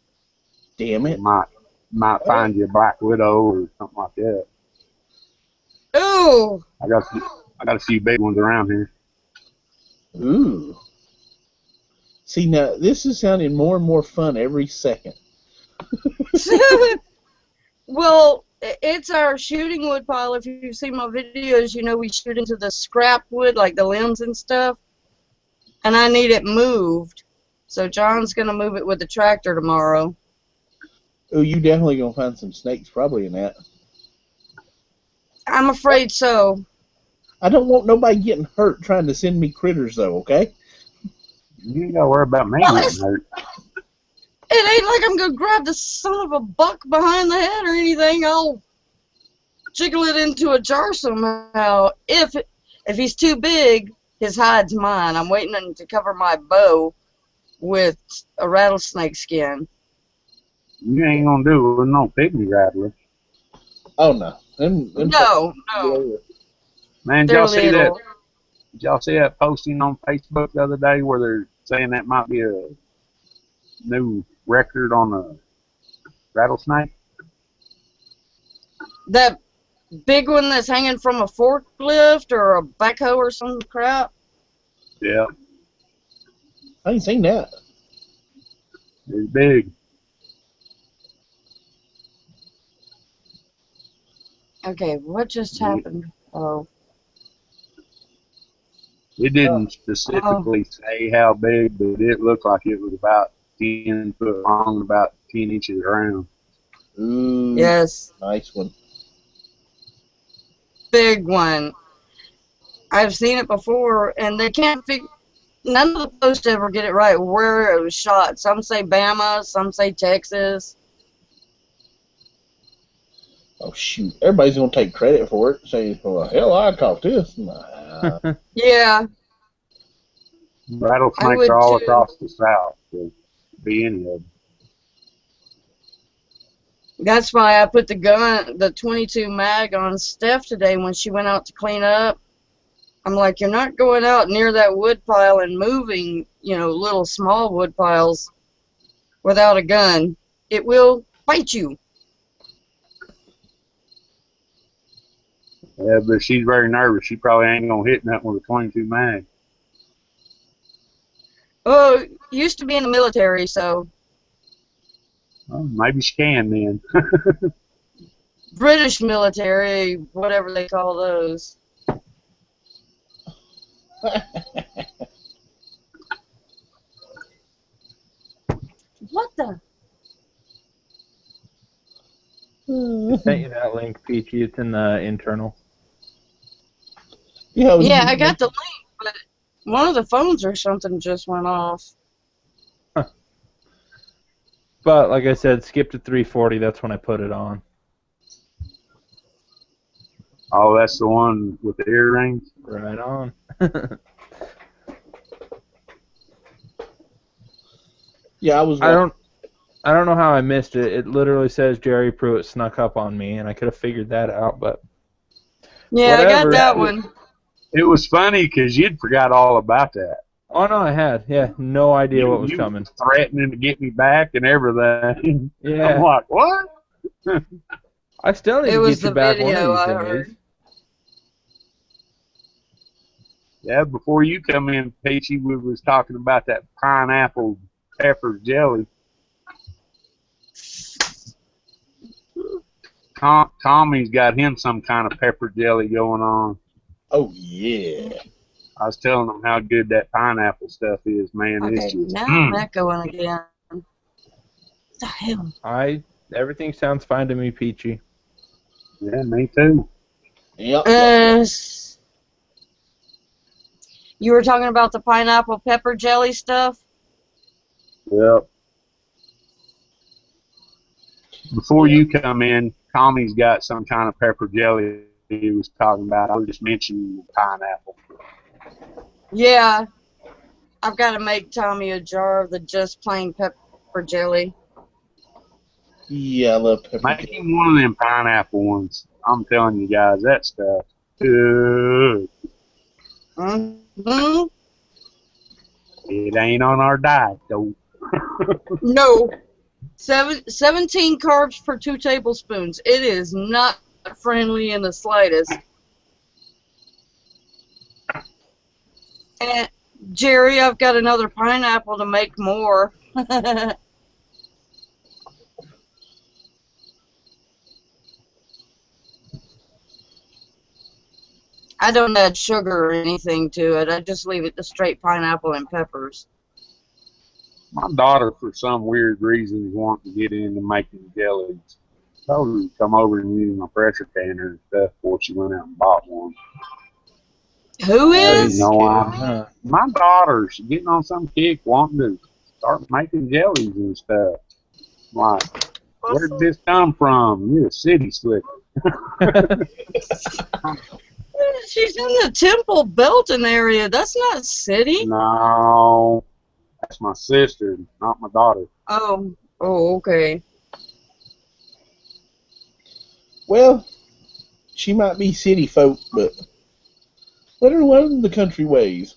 Damn I it. might find you a black widow or something like that. ooh. I got a few big ones around here. Ooh. See, now, this is sounding more and more fun every second. Well, it's our shooting wood pile. If you see my videos, you know we shoot into the scrap wood, like the limbs and stuff. And I need it moved. So John's going to move it with the tractor tomorrow. Oh, you definitely going to find some snakes probably in that. I'm afraid so. I don't want nobody getting hurt trying to send me critters, though, okay? You ain't got to worry about me Well, getting hurt. it ain't like I'm going to grab the son of a buck behind the head or anything. I'll jiggle it into a jar somehow. If he's too big, his hide's mine. I'm waiting to cover my bow with a rattlesnake skin. You ain't gonna do it with no pygmy rattler. Oh no. Them No, Man, did they're y'all see that? little. Did y'all see that posting on Facebook the other day where they're saying that might be a new record on a rattlesnake? That big one that's hanging from a forklift or a backhoe or some crap. Yeah, I ain't seen that. it's big. Okay, what just happened? Oh, It didn't specifically say how big, but it looked like it was about 10 foot long, about 10 inches around. Ooh, yes, nice one. big one. I've seen it before, and they can't figure. None of the posts ever get it right where it was shot. Some say Bama, some say Texas. Oh shoot! Everybody's gonna take credit for it. Say, "Well, hell, I caught this." Nah. Yeah, I Rattlesnakes are would all too. across the south, so be any of them. That's why I put the 22 mag on Steph today when she went out to clean up. I'm like, you're not going out near that wood pile and moving, little small wood piles without a gun. It will bite you. Yeah, but she's very nervous. She probably ain't gonna hit nothing with a 22 mag. Oh, used to be in the military, so Well, maybe she can then. British military, whatever they call those. What the? I sent you that link, Peachy. It's in the internal. Yeah, I got the link, but one of the phones or something just went off. But like I said, skip to 340. That's when I put it on. Oh, that's the one with the earrings? Right on. Yeah, I was. I don't know how I missed it. It literally says Jerry Pruitt snuck up on me, and I could have figured that out, but Yeah, whatever. I got that one. It was funny because you'd forgot all about that. Oh no, I had. Yeah, no idea what was You coming. threatening to get me back and everything. Yeah. I'm like, what? I still need It to was get you the back one of video these I days. heard. Yeah, before you come in, Peachy, we was talking about that pineapple pepper jelly. Tommy's got him some kind of pepper jelly going on. Oh yeah. I was telling him how good that pineapple stuff is, man. It's Okay, just, now I'm echoing again. What the hell? Everything sounds fine to me, Peachy. Yeah, me too. Yep. You were talking about the pineapple pepper jelly stuff? Yep. Before you come in, Tommy's got some kind of pepper jelly he was talking about. I was just mentioning the pineapple. Yeah, I've got to make Tommy a jar of the just plain pepper jelly. Yeah, I love pepper Make jelly. him one of them pineapple ones. I'm telling you guys, that stuff good. Mm-hmm. It ain't on our diet, though. No. 17 carbs per 2 tablespoons. It is not friendly in the slightest. And Jerry, I've got another pineapple to make more. I don't add sugar or anything to it. I just leave it to straight pineapple and peppers. My daughter, for some weird reason, is wanting to get into making jellies. I told her to come over and use my pressure canner and stuff before she went out and bought one. Who Crazy is? No, kid, huh? my daughter's getting on some kick wanting to start making jellies and stuff. I'm like, where did this come from? You're a city slicker. She's in the Temple Belton area. That's not city. No, that's my sister, not my daughter. Oh, okay. Well, she might be city folk, but let her learn the country ways.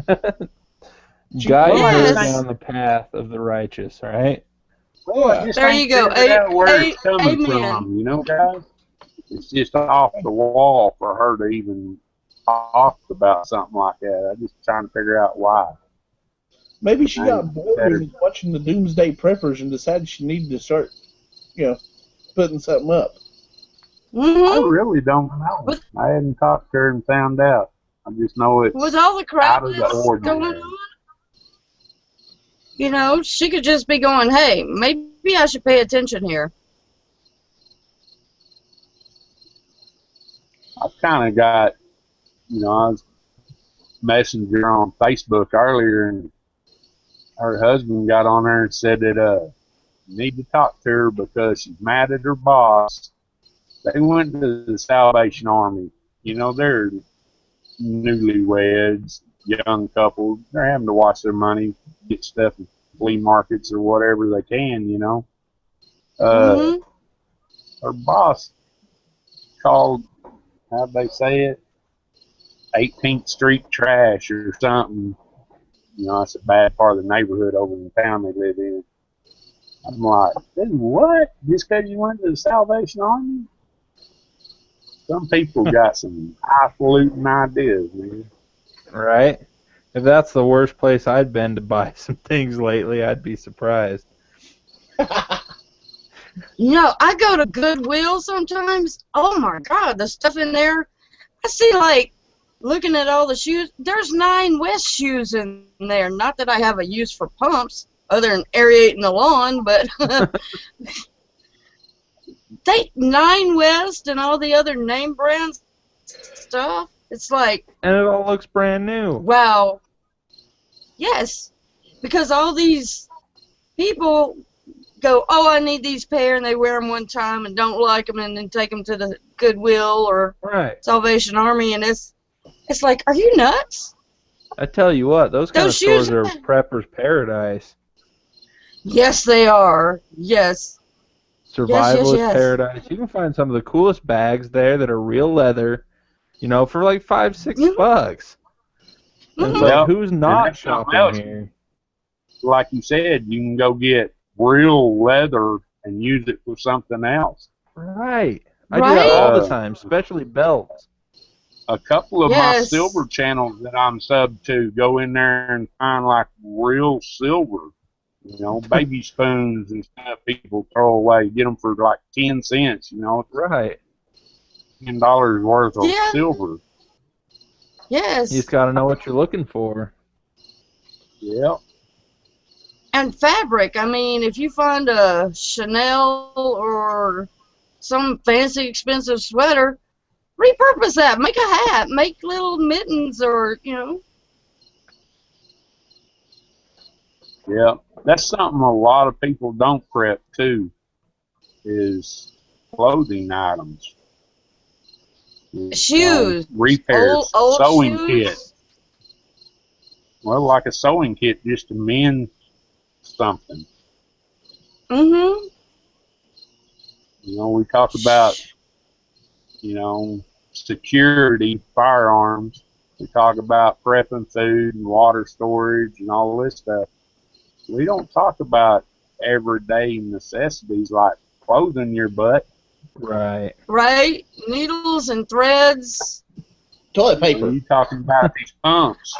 Guide Well, I her just Yes. down the path of the righteous, right? well, I Yeah. just There ain't you go. figured out where it's coming Amen. from, guys. It's just off the wall for her to even talk about something like that. I'm just trying to figure out why. Maybe she I ain't got bored better. watching the Doomsday Preppers and decided she needed to start, putting something up. I Hmm. really don't know. I hadn't talked to her and found out. I just know With it's all the crap out of the that's going ordinary. on, she could just be going, hey, maybe I should pay attention here. I've kind of got, I was messenger on Facebook earlier, and her husband got on there and said that you need to talk to her because she's mad at her boss. They went to the Salvation Army. They're newlyweds, young couple. They're having to watch their money, get stuff at flea markets or whatever they can. Uh, Hmm. her boss called, how'd they say it? 18th Street trash or something. It's a bad part of the neighborhood over in the town they live in. I'm like, dude, what? Just because you went to the Salvation Army? Some people got some highfalutin ideas, man. Right? If that's the worst place I'd been to buy some things lately, I'd be surprised. I go to Goodwill sometimes. Oh my God, the stuff in there. I see, looking at all the shoes. There's 9 West shoes in there. Not that I have a use for pumps other than aerating the lawn, but they 9 West and all the other name brands stuff. It's like, And it all looks brand new. wow. Yes, because all these people go, oh, I need these pair, and they wear them one time and don't like them, and then take them to the Goodwill or Right. Salvation Army, and it's like, are you nuts? I tell you what, those kind of Those shoes. stores are prepper's paradise. Yes, they are. Yes. Survivalist Yes. paradise. You can find some of the coolest bags there that are real leather, for like $5, Mhm. $6. And it's Mhm. like, Yep. who's And not that's something shopping else. here? Like you said, you can go get real leather and use it for something else. Right. I do that Right? all the time, especially belts. A couple of my Yes. silver channels that I'm sub to go in there and find like real silver, baby spoons and stuff people throw away. Get them for like 10 cents, Right. $10 worth of Yeah. silver. You Yes. just got to know what you're looking for. Yep. And fabric. I mean, if you find a Chanel or some fancy expensive sweater, repurpose that. Make a hat. Make little mittens or, Yep. That's something a lot of people don't prep too, is clothing items. shoes. Repairs, Old sewing shoes. kit. Well, like a sewing kit just to mend something. Mm-hmm. We talk about, security, firearms. We talk about prepping food and water storage and all this stuff. We don't talk about everyday necessities like clothing your butt. Right. Right? Needles and threads. Toilet paper. You talking about these pumps.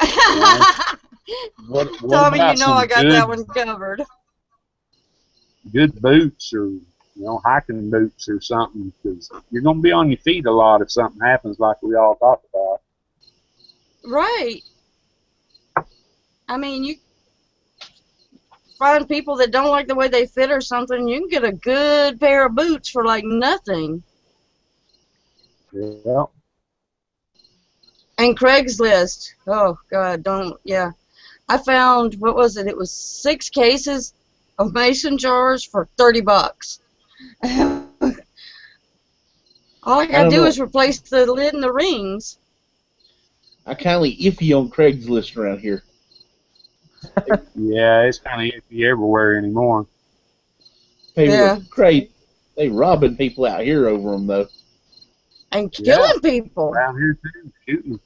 What Tommy, about some I got that one covered. good boots or hiking boots or something, because you're going to be on your feet a lot if something happens like we all talked about. Right. I mean, you find people that don't like the way they fit or something, you can get a good pair of boots for like nothing. Yeah. And Craigslist. Oh, God, yeah. I found, what was it? It was 6 cases of mason jars for $30. All I gotta don't do know. is replace the lid and the rings. I kind of iffy on Craigslist around here. Yeah, it's kind of iffy everywhere anymore. People Yeah. are crazy. They robbing people out here over them, though. and Yeah. killing people. Around here too, shooting.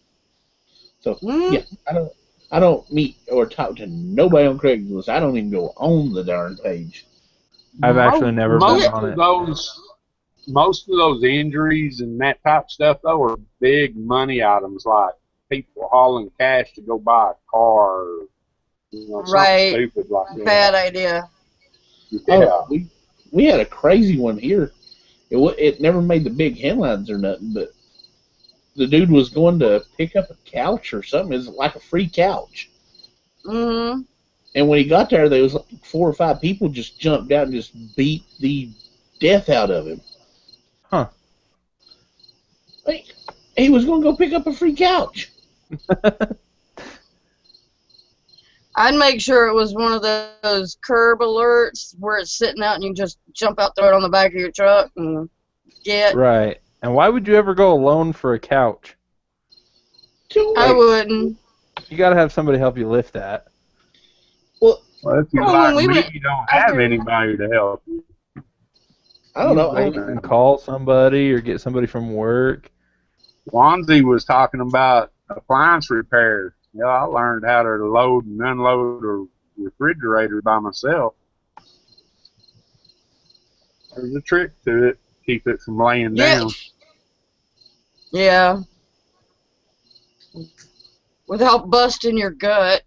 So Mm. yeah, I don't meet or talk to nobody on Craigslist. I don't even go on the darn page. I've actually never been Yeah. on it. Most of those injuries and that type of stuff, though, are big money items like people hauling cash to go buy a car or, something Right. stupid like that. Bad idea. Yeah. Oh, we had a crazy one here. It never made the big headlines or nothing, but the dude was going to pick up a couch or something. It's like a free couch. Mm-hmm. And when he got there, there was like 4 or 5 people just jumped out and just beat the death out of him. Huh. Like, he was going to go pick up a free couch. I'd make sure it was one of those curb alerts where it's sitting out and you just jump out, throw it on the back of your truck, and get. Right. And why would you ever go alone for a couch? I wouldn't. You got to have somebody help you lift that. Well, if you're Well, like when we me, went you don't have after- anybody to help. I don't know. You can call somebody or get somebody from work. Wanzi was talking about appliance repair. Yeah, I learned how to load and unload a refrigerator by myself. There's a trick to it. Keep it from laying down. Yeah. Without busting your gut.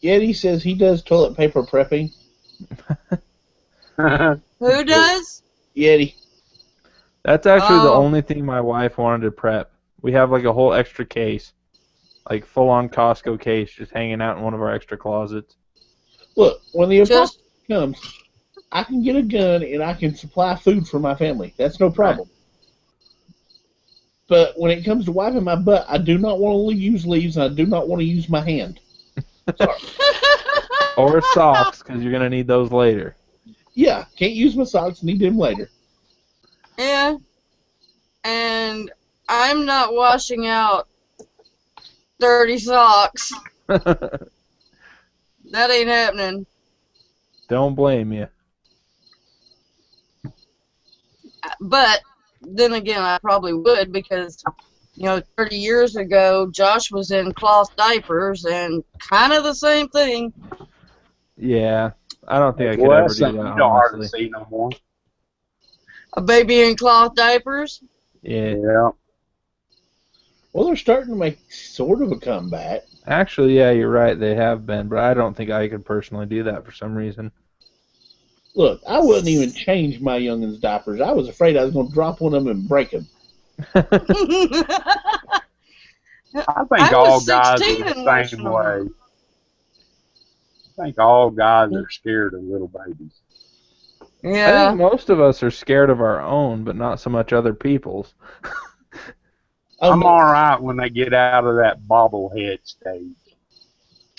Yeti says he does toilet paper prepping. Who does? Yeti. That's actually the Oh. only thing my wife wanted to prep. We have like a whole extra case, like full-on Costco case, just hanging out in one of our extra closets. Look, when the apocalypse Just comes, I can get a gun and I can supply food for my family. That's no problem. But when it comes to wiping my butt, I do not want to use leaves and I do not want to use my hand. Sorry. Or socks, because you're gonna need those later. Yeah, can't use my socks, need them later. Yeah. And I'm not washing out dirty socks. That ain't happening. Don't blame you. But then again, I probably would because, 30 years ago, Josh was in cloth diapers and kind of the same thing. Yeah, I don't think I could Well, ever that's do something that, you don't hardly honestly. see no more. A baby in cloth diapers. Yeah. Yeah. Well, they're starting to make sort of a comeback. Actually, yeah, you're right. They have been, but I don't think I could personally do that for some reason. Look, I wouldn't even change my youngin's diapers. I was afraid I was going to drop one of them and break them. I think I all was guys 16 are and the watching same them way. run. I think all guys are scared of little babies. I Yeah. think most of us are scared of our own, but not so much other people's. Oh, I'm no. all right when they get out of that bobblehead stage.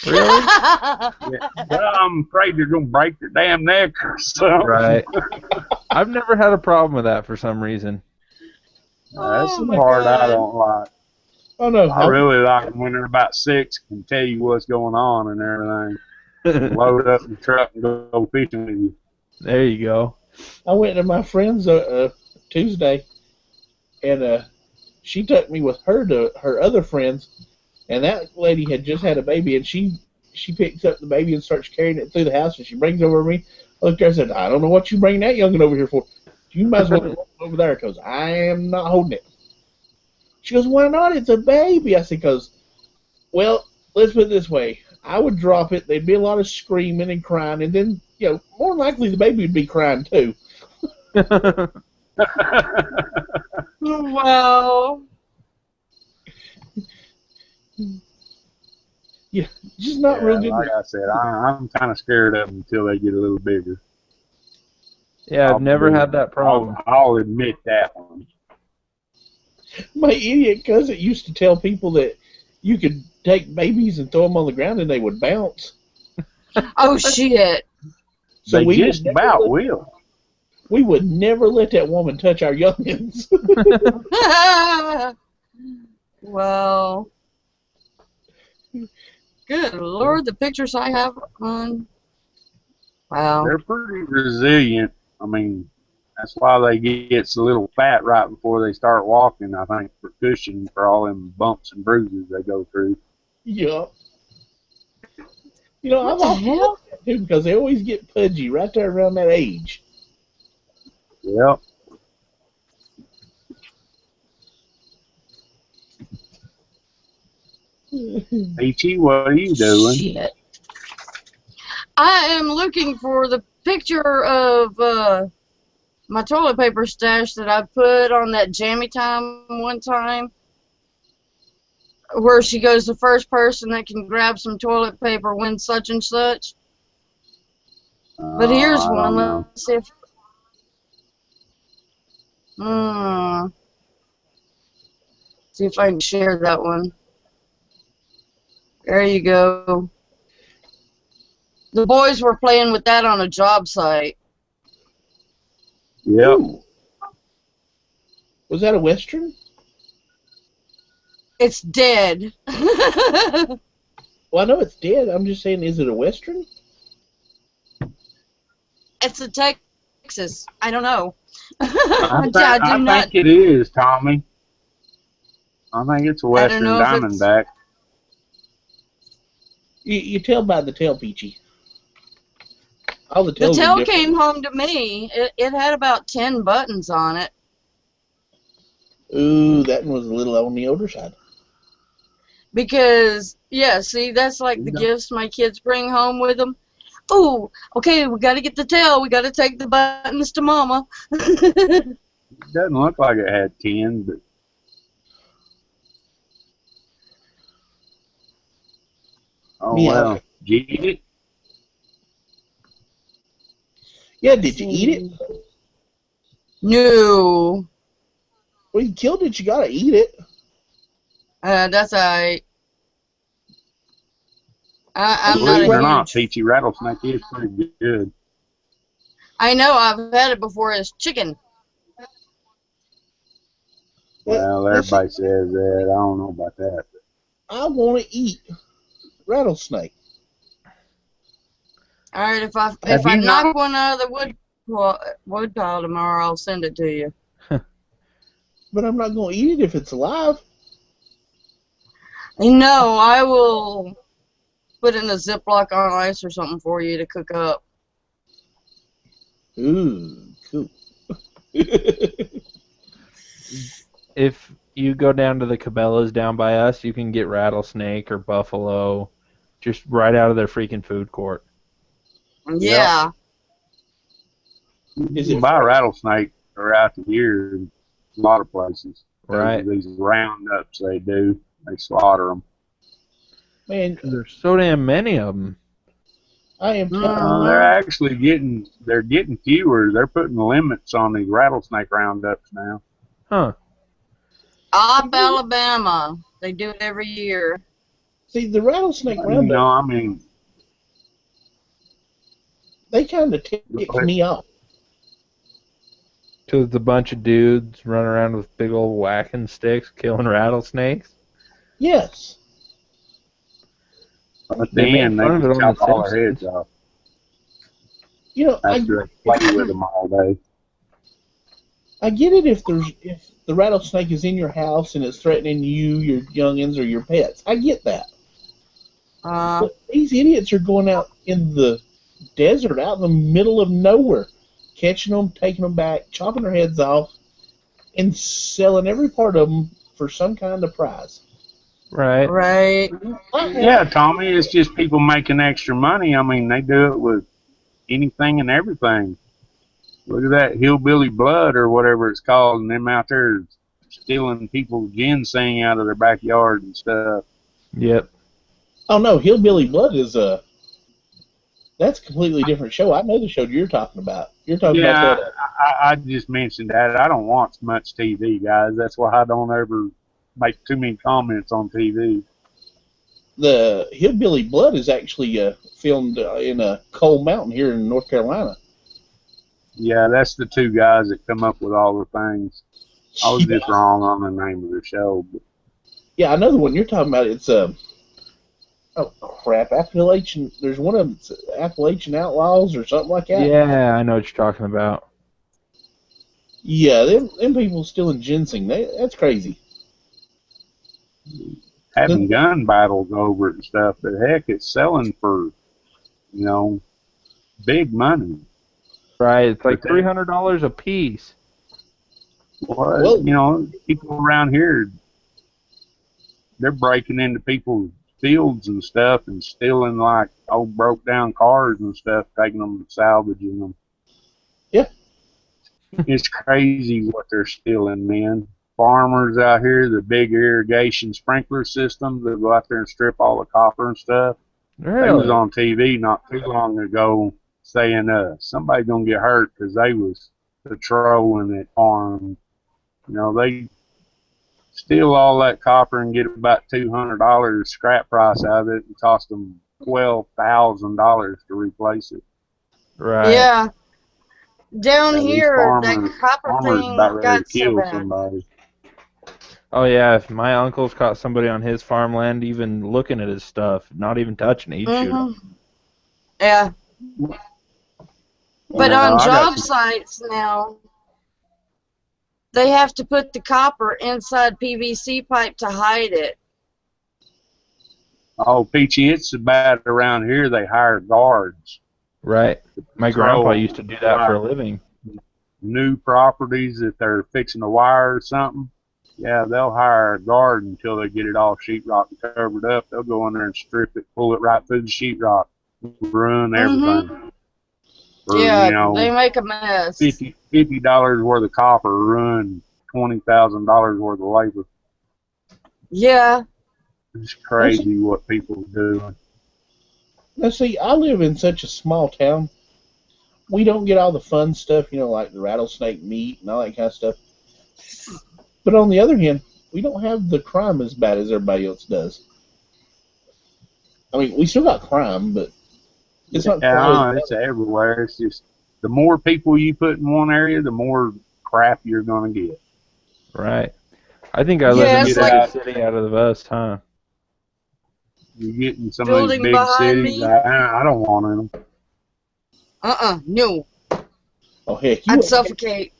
Really? Yeah. Well, I'm afraid they're going to break their damn neck or something. Right. I've never had a problem with that for some reason. That's Oh the my part I God. don't like. Oh, no. I really like them when they're about 6 and tell you what's going on and everything. Load up the truck and go fishing with you. There you go. I went to my friend's Tuesday, and she took me with her to her other friends, and that lady had just had a baby, and she picks up the baby and starts carrying it through the house, and she brings it over to me. I looked at her and said, I don't know what you bring that youngin' over here for. You might as well go over there, because I am not holding it. She goes, why not? It's a baby. I said, because, well, let's put it this way. I would drop it. There'd be a lot of screaming and crying, and then, more than likely the baby would be crying too. Well. Yeah, just not real good. Like I said, I'm kind of scared of them until they get a little bigger. Yeah, I've never had that problem. I'll admit that one. My idiot cousin used to tell people that you could take babies and throw them on the ground and they would bounce. Oh, shit. So They we just would never about let- will. We would never let that woman touch our youngins. Well. Good Lord, the pictures I have on Wow. They're pretty resilient. I mean, that's why they get a little fat right before they start walking. I think for cushion for all them bumps and bruises they go through. Yeah. You know, What I've the often hell? looked at them because they always get pudgy right there around that age. Yep. Peachy, what are you doing? Shit. I am looking for the picture of my toilet paper stash that I put on that Jammy Time one time, where she goes, the first person that can grab some toilet paper wins such and such. But here's I one. don't know. Let's see if. See if I can share that one. There you go. The boys were playing with that on a job site. Yep. Ooh. Was that a Western? It's dead. Well, I know it's dead. I'm just saying, is it a Western? It's a Texas. I don't know. I think it is, Tommy. I think it's a I don't Western know if it's. Diamondback. You tell by the tail, Peachy. All the The tails are tail different. came home to me. It had about 10 buttons on it. Ooh, that one was a little on the older side. Because, yeah, see, that's like the gifts my kids bring home with them. Ooh, okay, we got to get the tail. We got to take the buttons to Mama. It doesn't look like it had 10, but oh Meow. well. Did you eat it? Yeah, did you eat it? No. Well, you killed it. You gotta eat it. That's alright. I'm not Believe it or a not, huge. Peachy, rattlesnake is pretty good. I know, I've had it before as chicken. Well, everybody says that. I don't know about that. I want to eat rattlesnake. Alright, if I Have you knock one out of the wood pile tomorrow, I'll send it to you. But I'm not going to eat it if it's alive. No, I will put in a Ziploc on ice or something for you to cook up. Ooh, cool. If you go down to the Cabela's down by us, you can get rattlesnake or buffalo just right out of their freaking food court. Yeah. You can buy rattlesnake throughout the year in a lot of places. Right. These roundups they do, they slaughter them. Man, there's so damn many of them. I am They're actually getting fewer. They're putting limits on these rattlesnake roundups now. Huh. Alabama. They do it every year. See, the rattlesnake You roundup, know, I mean, they kind of tick me off. So it's a bunch of dudes running around with big old whacking sticks killing rattlesnakes. Yes. at They the made end, they fun of it just on chop The all their heads Simpsons. off You know, after they play with them all day. I get it if the rattlesnake is in your house and it's threatening you, your youngins, or your pets. I get that. But these idiots are going out in the desert, out in the middle of nowhere, catching them, taking them back, chopping their heads off, and selling every part of them for some kind of prize. Right. Right. Yeah, Tommy, it's just people making extra money. I mean, they do it with anything and everything. Look at that hillbilly blood or whatever it's called, and them out there stealing people's ginseng out of their backyard and stuff. Yep. Oh no, Hillbilly Blood is that's a completely different show. I know the show you're talking about. You're talking about Yeah, that. I just mentioned that. I don't watch much TV, guys. That's why I don't ever make too many comments on TV. The Hillbilly Blood is actually filmed in Coal Mountain here in North Carolina. Yeah, that's the two guys that come up with all the things. I was just wrong on the name of the show. But Yeah, I know the one you're talking about. It's Oh crap! Appalachian. There's one of them, Appalachian Outlaws or something like that. Yeah, I know what you're talking about. Yeah, them people stealing ginseng. That's crazy. Having gun battles over it and stuff, but heck, it's selling for, you know, big money. Right, it's like But then, $300 a piece. well, Well, you know, people around here, they're breaking into people's fields and stuff and stealing like old broke down cars and stuff, taking them and salvaging them. yeah. It's crazy what they're stealing, man. Farmers out here, the big irrigation sprinkler systems that go out there and strip all the copper and stuff. They was Really? on TV not too long ago saying somebody gonna get hurt because they was patrolling at farm. You know, they steal all that copper and get about $200 scrap price out of it and cost them $12,000 to replace it. Right. Yeah. Down Now, these here, that copper farmers thing about ready to got so kill bad. somebody. Oh yeah, if my uncle's caught somebody on his farmland even looking at his stuff, not even touching it, he'd shoot him. Yeah. But Now, on I got job some, sites now, they have to put the copper inside PVC pipe to hide it. oh, Peachy, it's bad around here. They hire guards Right. to My grandpa patrol used to do that for a like living. new properties if they're fixing to wire or something. Yeah, they'll hire a guard until they get it all sheetrock covered up. They'll go in there and strip it, pull it right through the sheetrock, ruin everything. For, Yeah, you know, they make a mess. $50 worth of copper, ruin $20,000 worth of labor. Yeah. It's crazy what people do. Now see, I live in such a small town. We don't get all the fun stuff, like the rattlesnake meat and all that kind of stuff. But on the other hand, we don't have the crime as bad as everybody else does. I mean, we still got crime, but it's not quite as Yeah, it's everywhere. It's just the more people you put in one area, the more crap you're going to get. Right. I think I You live in the it's get like biggest out, city out of the bus, huh? you get in some of these building big behind cities. me. I don't want them. No. Oh heck, I'd suffocate.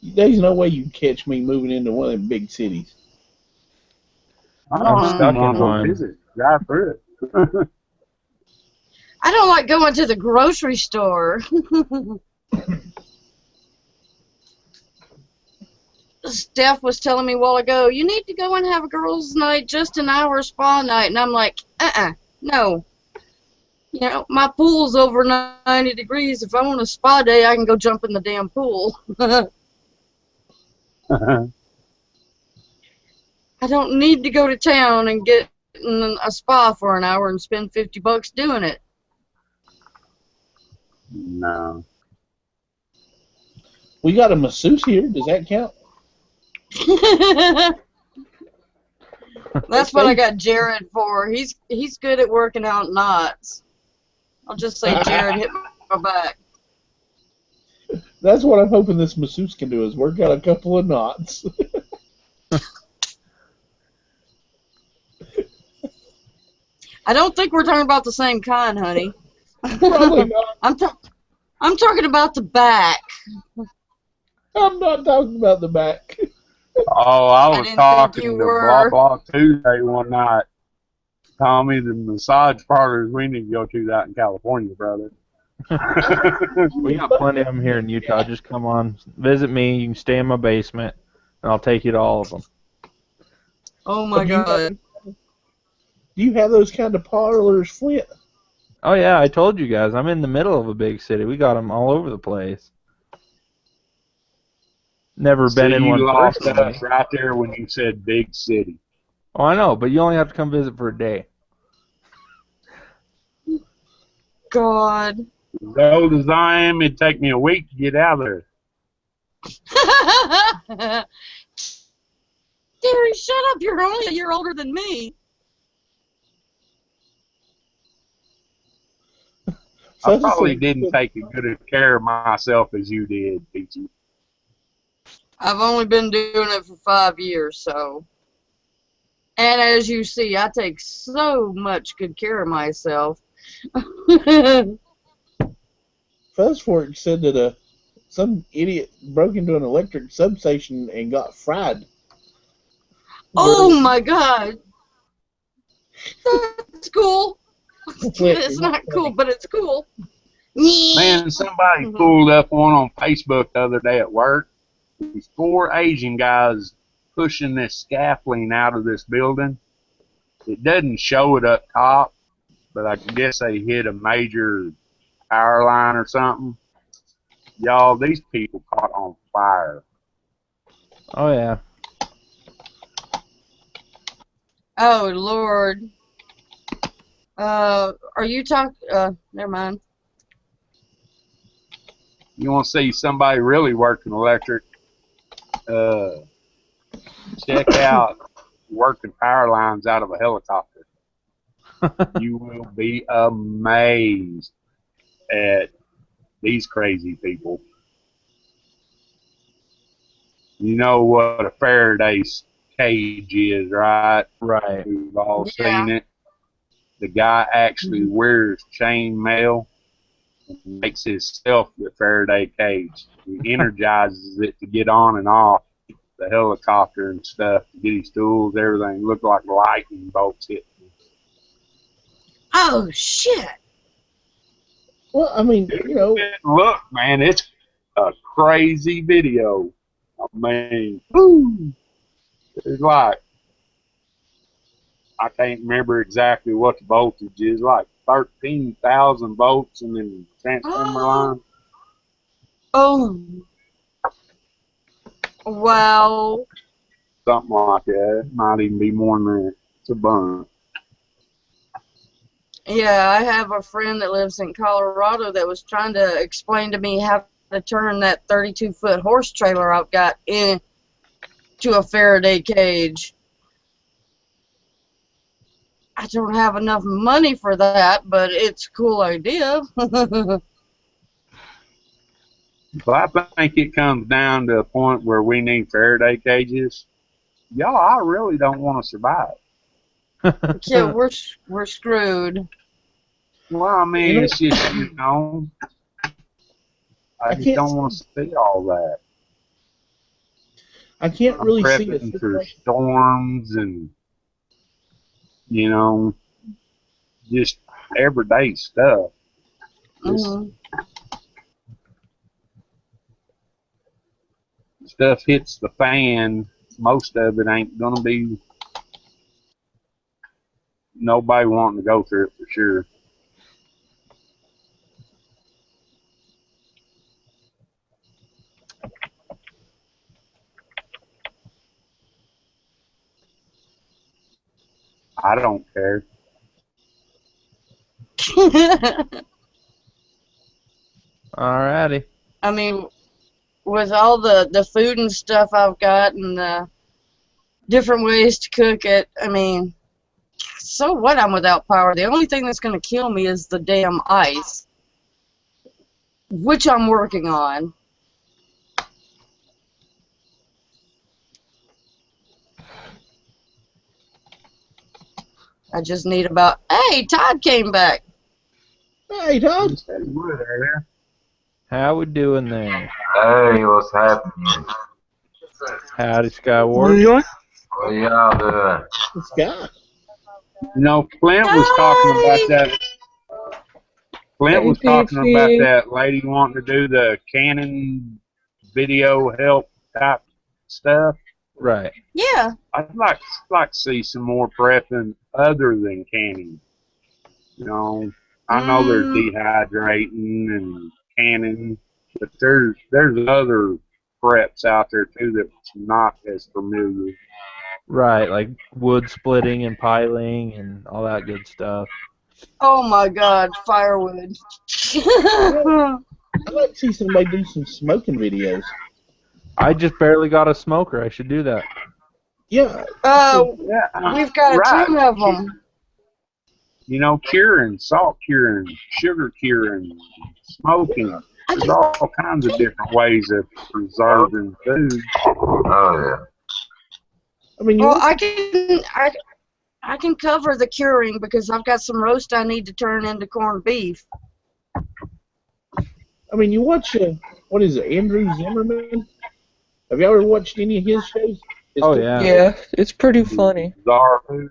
there's no way you'd catch me moving into one of them big cities. I I'm don't stuck in want to go one. visit. Drive through it. I don't like going to the grocery store. Steph was telling me a while ago, you need to go and have a girls' night, just an hour spa night. And I'm like, no. You know, my pool's over 90 degrees. If I want a spa day, I can go jump in the damn pool. I don't need to go to town and get in a spa for an hour and spend $50 doing it. No. We got a masseuse here. Does that count? That's what I got Jared for. He's good at working out knots. I'll just say Jared hit my back. That's what I'm hoping this masseuse can do, is work out a couple of knots. I don't think we're talking about the same kind, honey. Probably not. I'm talking about the back. I'm not talking about the back. Oh, I was didn't think talking you to were. Blah Blah Tuesday one night. Tommy, the massage parlors we need to go to out in California, brother. We got plenty of them here in Utah. Just come on, visit me. You can stay in my basement, and I'll take you to all of them. Oh my God. Do you have those kind of parlors, Flint? Oh yeah, I told you guys. I'm in the middle of a big city. We got them all over the place. Never been in you one lost personally. us right there when you said big city. Oh, I know, but you only have to come visit for a day. God. As old as I am, it'd take me a week to get out of there. Gary, shut up. You're only a year older than me. I probably didn't take as good care of myself as you did, Peachy. I've only been doing it for 5 years, so. And as you see, I take so much good care of myself. Fuzzfort said that some idiot broke into an electric substation and got fried. Oh my God. That's cool. It's not cool, but it's cool. Man, somebody pulled up one on Facebook the other day at work. These 4 Asian guys pushing this scaffolding out of this building. It doesn't show it up top, but I guess they hit a major power line or something. Y'all, these people caught on fire. Oh yeah. Oh Lord. Are you talking? Never mind. You want to see somebody really working electric? Check out working power lines out of a helicopter. You will be amazed at these crazy people. You know what a Faraday cage is, right? Right. We've all Yeah. seen it. The guy actually wears chain mail and makes himself the Faraday cage. He energizes it to get on and off the helicopter and stuff, to get his tools, everything. Look like lightning bolts hitting. Oh shit. Well, I mean, you know, Look, man, it's a crazy video. I mean, woo! It's like, I can't remember exactly what the voltage is, like 13,000 volts and then transformer line. Oh. Wow. Something like that. It might even be more than that. It's a bunch. Yeah, I have a friend that lives in Colorado that was trying to explain to me how to turn that 32-foot horse trailer I've got into a Faraday cage. I don't have enough money for that, but it's a cool idea. But I think it comes down to a point where we need Faraday cages. Y'all, I really don't want to survive. Yeah, we're screwed. Well, I mean, it's just, you know, I just don't want to see all that. I can't I'm really see prepping it. for storms and, you know, just everyday stuff. Mhm. Stuff hits the fan, most of it ain't gonna be nobody wanting to go through it for sure. I don't care. Alrighty. I mean, with all the food and stuff I've got and the different ways to cook it, I mean, so what I'm without power. The only thing that's going to kill me is the damn ice, which I'm working on. I just need about... Hey, Todd came back. Hey, Todd. How we doing there? Hey, what's happening? Howdy, Skyward. What y'all doing? This guy. You know, Clint was talking about that. Clint was talking about that lady wanting to do the Canon video help type stuff. Right. Yeah. I'd like to see some more prepping other than canning. You know, I know there's dehydrating and canning, but there's other preps out there too that's not as familiar. Right, like wood splitting and piling and all that good stuff. Oh my God, firewood. I'd like to see somebody do some smoking videos. I just barely got a smoker. I should do that. Yeah. We've got a ton of them. You know, curing, salt curing, sugar curing, smoking. There's all kinds of different ways of preserving food. Oh, yeah. I mean, Well, I can cover the curing because I've got some roast I need to turn into corned beef. I mean, you watch, what is it, Andrew Zimmerman? Have you ever watched any of his shows? Oh yeah. Yeah, it's pretty funny. Bizarre food.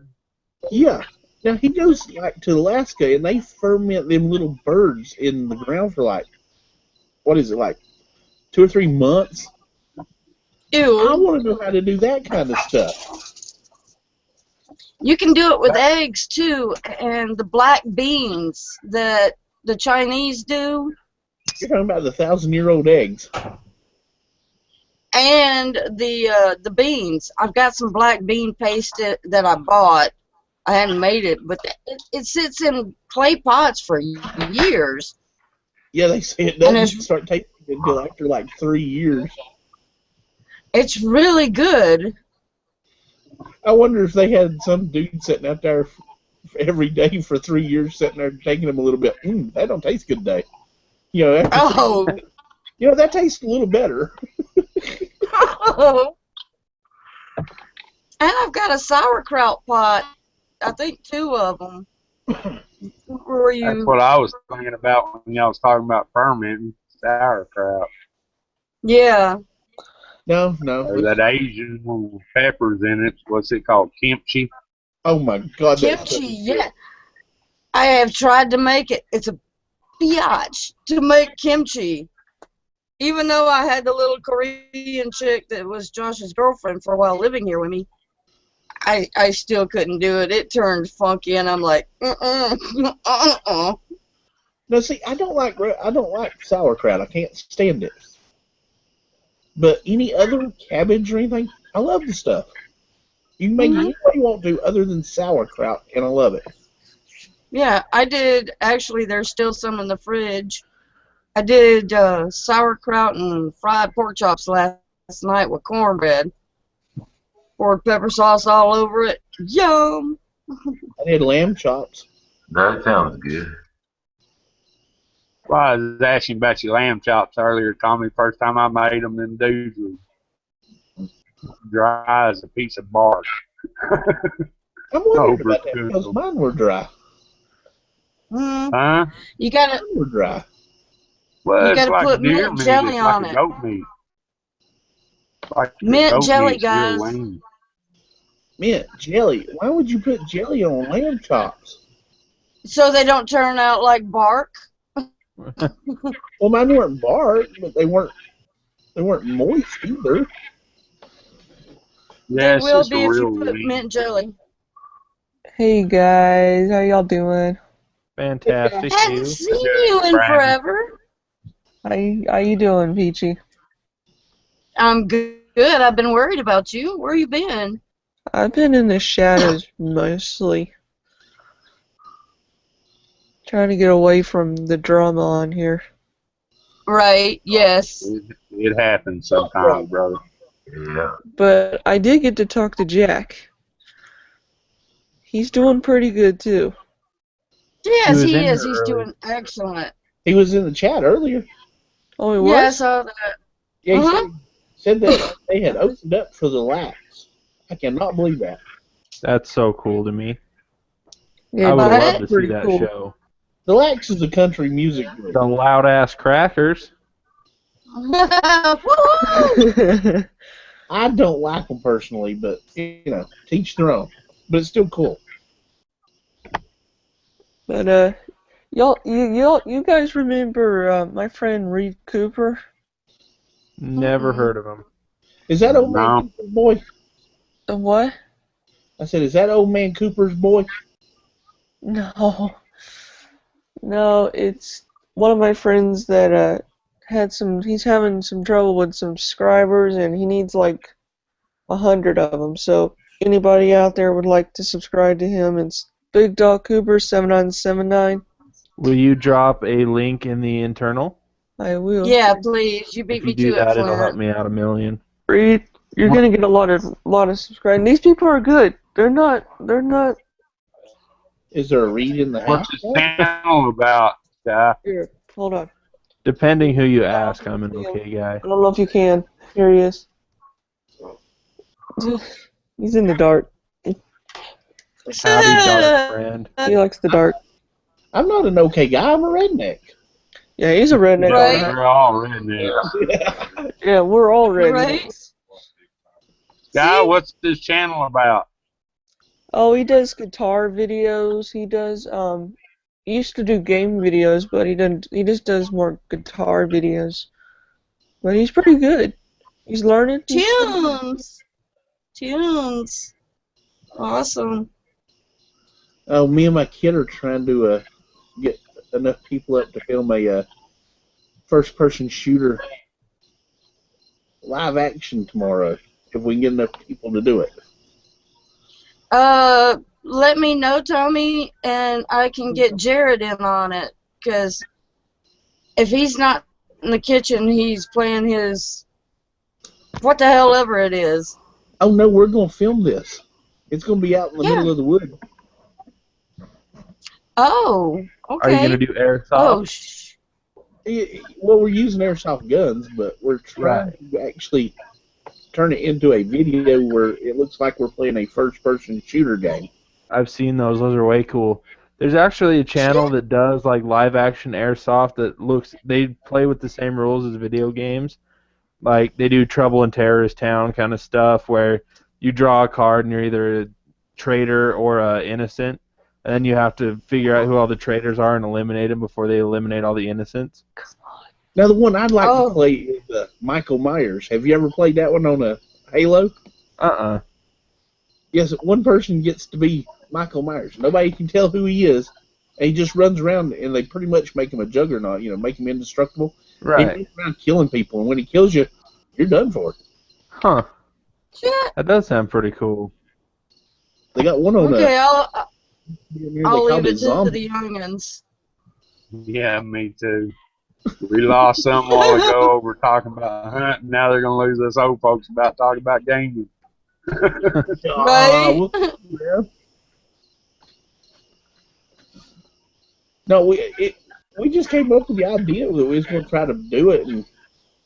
Yeah. Now, he goes, like, to Alaska, and they ferment them little birds in the ground for, like, what is it, like 2 or 3 months? I Ew. want to know how to do that kind of stuff. You can do it with eggs too, and the black beans that the Chinese do, You're talking about the 1,000-year-old eggs. and the beans. I've got some black bean paste that I bought. I hadn't made it, but it sits in clay pots for years. Yeah, they say it And doesn't start tasting until after, like, 3 years. It's really good. I wonder if they had some dude sitting out there every day for 3 years, sitting there taking them a little bit. That don't taste good today. You know, after that tastes a little better. And I've got a sauerkraut pot. I think 2 of them. That's what I was thinking about when y'all was talking about fermenting sauerkraut. Yeah. No. Or that Asian one with peppers in it. What's it called? Kimchi? Oh my God. Kimchi, yeah. I have tried to make it. It's a biatch to make kimchi. Even though I had the little Korean chick that was Josh's girlfriend for a while living here with me, I still couldn't do it. It turned funky, and I'm like, No, see, I don't like sauerkraut. I can't stand it. But any other cabbage or anything, I love the stuff. You can make it any way you want to other than sauerkraut, and I love it. Yeah, I did. Actually, there's still some in the fridge. I did sauerkraut and fried pork chops last night with cornbread. Poured pepper sauce all over it. Yum! I did lamb chops. That sounds good. Well, I was asking about your lamb chops earlier, Tommy. First time I made them, them dudes were dry as a piece of bark. I'm wondering about that because mine were dry. Huh? You gotta. Mine were dry. Well, You it's gotta like put deer mint meat. jelly It's on like it. a goat meat. Like Mint goat jelly, meat's real guys. lean. Mint jelly. Why would you put jelly on lamb chops? So they don't turn out like bark. Well, mine weren't bark, but they weren't moist either. Yeah, They it's will just be if you real put lean. mint jelly. Hey guys, how y'all doing? Fantastic. Hadn't You. seen you in forever. How you doing, Peachy? I'm good. I've been worried about you. Where you been? I've been in the shadows mostly. Trying to get away from the drama on here. Right, yes. It happens sometimes, brother. Yeah. But I did get to talk to Jack. He's doing pretty good too. Yes, He was he in is. here He's earlier. doing excellent. He was in the chat earlier. Oh, he was? Yeah, I saw that. Yeah, he said that they had opened up for the lax. I cannot believe that. That's so cool to me. Yeah, I would Right? love to see pretty that cool. show. The Lax is a country music group. The loud ass crackers. Woo-hoo! I don't like them personally, but teach their own. But it's still cool. But you guys remember my friend Reed Cooper? Never heard of him. Is that old man No. Cooper's boy? What? I said, is that old man Cooper's boy? No. No, it's one of my friends that he's having some trouble with some subscribers and he needs like 100 of them. So anybody out there would like to subscribe to him, it's Big Dog Cooper 7979. Will you drop a link in the internal? I will. Yeah, please. You beat If me you do to it, that, it'll help Flint. me out a million. Reed, you're gonna get a lot of subscribers. These people are good. They're not. Is there a reed in the house? What's the channel about, guy? Here, hold on. Depending who you ask, I'm an okay guy. I don't know if you can. Here he is. He's in the dark. Howdy, dark friend. He likes the dark. I'm not an okay guy. I'm a redneck. Yeah, he's a redneck. Yeah, Right. we're all rednecks. Yeah, we're all rednecks. Right. Guy, See? what's this channel about? Oh, he does guitar videos. He does he used to do game videos, but he just does more guitar videos. But he's pretty good. He's learning. Tunes. Tunes. Awesome. Oh, me and my kid are trying to get enough people up to film a first-person shooter live action tomorrow. If we can get enough people to do it. Let me know, Tommy, and I can get Jared in on it. Because if he's not in the kitchen, he's playing his what the hell ever it is. Oh no, we're gonna film this. It's gonna be out in the Yeah. middle of the wood. Oh, okay. Are you gonna do airsoft? Oh, Well, we're using airsoft guns, but we're trying to actually turn it into a video where it looks like we're playing a first-person shooter game. I've seen those. Those are way cool. There's actually a channel that does like live action airsoft that looks. They play with the same rules as video games. Like they do Trouble in Terrorist Town kind of stuff where you draw a card and you're either a traitor or a innocent, and then you have to figure out who all the traitors are and eliminate them before they eliminate all the innocents. Now, the one I'd like to play is Michael Myers. Have you ever played that one on a Halo? Yes, one person gets to be Michael Myers. Nobody can tell who he is, and he just runs around, and they pretty much make him a juggernaut, make him indestructible. Right. He runs around killing people, and when he kills you, you're done for. Huh. That does sound pretty cool. They got one on okay, I'll called leave it to Zombie. the youngins. Yeah, me too. We lost some while ago. We're talking about hunting. Now they're going to lose us old folks about talking about gaming. Right? No, we just came up with the idea that we was going to try to do it, and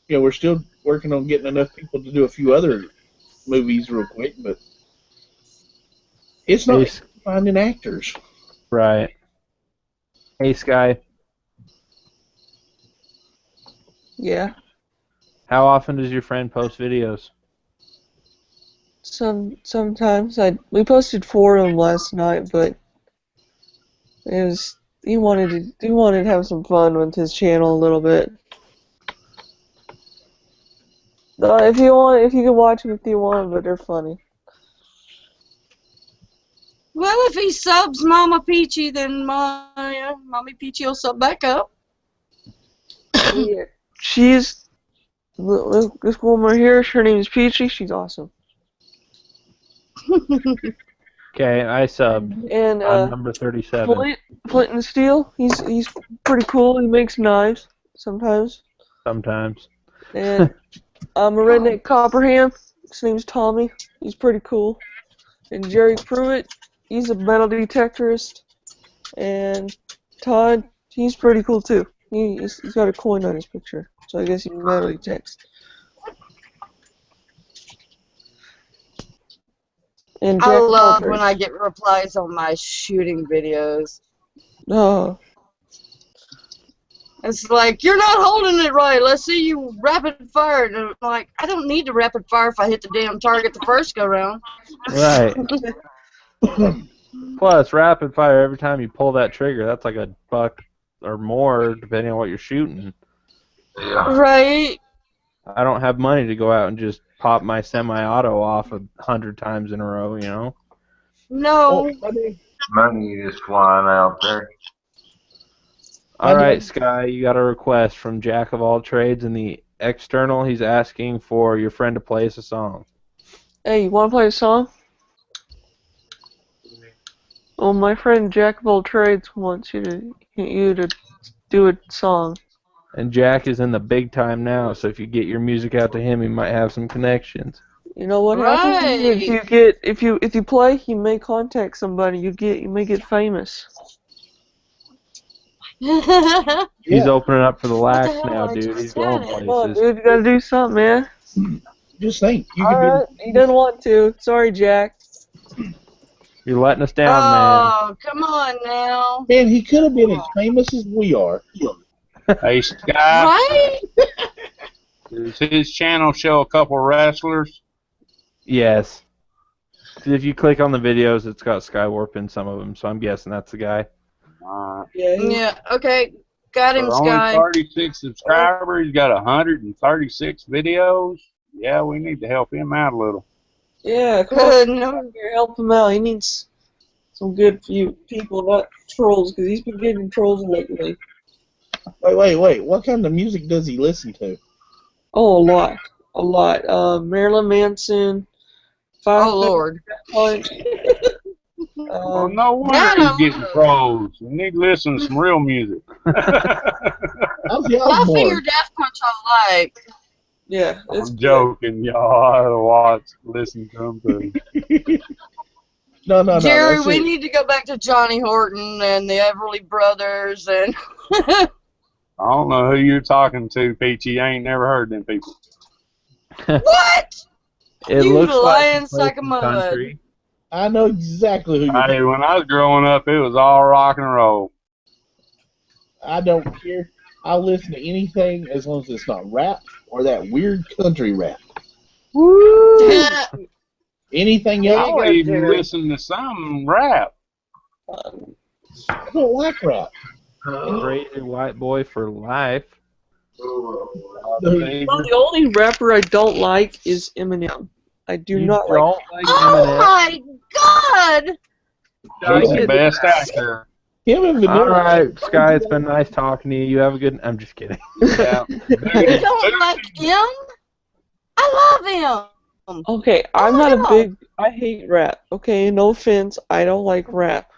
we're still working on getting enough people to do a few other movies real quick, but it's not easy finding actors. Right. Hey, Sky. Yeah. How often does your friend post videos? Sometimes we posted 4 of them last night, but he wanted to have some fun with his channel a little bit. If you can watch them if you want, but they're funny. Well, if he subs Mama Peachy, then Mommy Peachy will sub back up. Yeah. She's this woman right here. Her name is Peachy. She's awesome. Okay, I subbed. And I'm number 37. Flint and Steel. He's pretty cool. He makes knives sometimes. Sometimes. And I'm a redneck Copperham. His name's Tommy. He's pretty cool. And Jerry Pruitt. He's a metal detectorist. And Todd. He's pretty cool too. He's got a coin on his picture, so I guess he metal detects. And I Jack love Walters. when I get replies on my shooting videos. Oh. It's like, you're not holding it right. Let's see you rapid fire. And I'm like, I don't need to rapid fire if I hit the damn target the first go round. Right. Plus, rapid fire, every time you pull that trigger, that's like $1 or more, depending on what you're shooting. Yeah. Right. I don't have money to go out and just pop my semi-auto off 100 times in a row, No. Money is flying out there. All right, Sky, you got a request from Jack of all trades in the external. He's asking for your friend to play us a song. Hey, you want to play a song? Well, my friend Jack of all trades wants you to do a song. And Jack is in the big time now, so if you get your music out to him, he might have some connections. You know what happens if you play, you may contact somebody. You may get famous. He's opening up for the lax now, dude. He's going places. Come on, dude, you gotta do something, man. Just think, Alright, he doesn't want to. Sorry, Jack. You're letting us down, man. Oh, come on now. Man, he could have been as famous as we are. Hey, Sky, Right? does his channel show a couple wrestlers? Yes. If you click on the videos, it's got Skywarp in some of them, so I'm guessing that's the guy. Yeah, Yeah, okay. Got him, For only Sky. 36 subscribers, he's got 136 videos. Yeah, we need to help him out a little. yeah. Come on, No. here, help him out. He needs some good few people, not trolls, because he's been getting trolls lately. Wait. What kind of music does he listen to? Oh, a lot. Marilyn Manson, Five Oh, Lord. Punch. Well, no wonder That he's I'm- getting trolls. We need to listen to some real music. Ozzy Five Finger Osbourne. Death Punch I like. Yeah, it's I'm good. joking, y'all. Listen to him too. No. Jerry, That's we it. need to go back to Johnny Horton and the Everly Brothers and I don't know who you're talking to, Peachy. I ain't never heard them people. what? It You looks lying like some sack of mud. country. I know exactly who you're. Hey, when I was growing up, it was all rock and roll. I don't care. I'll listen to anything as long as it's not rap or that weird country rap. Woo! Anything There else, you I'll go, even Jerry. listen to some rap. I don't like rap. Crazy white boy for life. They Well, the only rapper I don't like is Eminem. I do You not like. don't like Oh Eminem? my God! He's the best actor. Him and All Vanilla. right, Sky, it's been nice talking to you. You have a good. I'm just kidding. Yeah. You don't like him? I love him. Okay, Oh I'm my not a God. big. I hate rap. Okay, no offense. I don't like rap.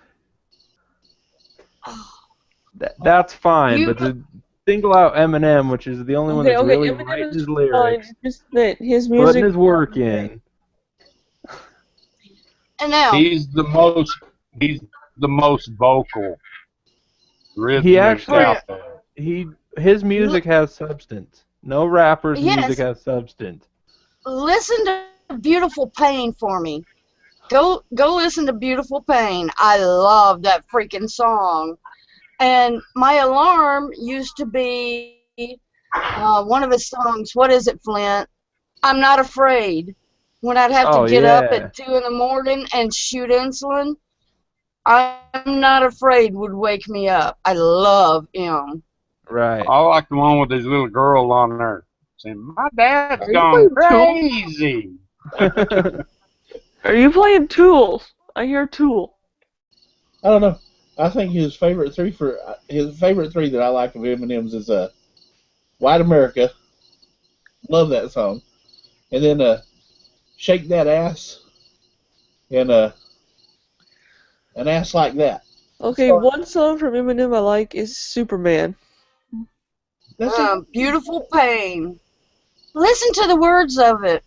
That's fine, You- but to single out Eminem, which is the only one Okay, that's okay. really Eminem writing is his fine. lyrics, Just that his putting music. his work in. And now, He's the most vocal rhythmic He actually, out there. his music has substance. No rapper's Yes. music has substance. listen to Beautiful Pain for me. Go listen to Beautiful Pain. I love that freaking song. And my alarm used to be one of his songs. What is it, Flint? I'm Not Afraid. When I'd have Oh, to get up yeah. at 2 in the morning and shoot insulin, I'm Not Afraid would wake me up. I love him. Right. I like the one with his little girl on there saying, "My dad's Are you gone playing crazy." Are you playing Tool? I hear Tool. I don't know. I think his favorite three that I like of Eminem's is "White America." Love that song, and then "Shake That Ass" and "An Ass Like That." Okay, one song from Eminem I like is Superman. That's it. Beautiful Pain. Listen to the words of it.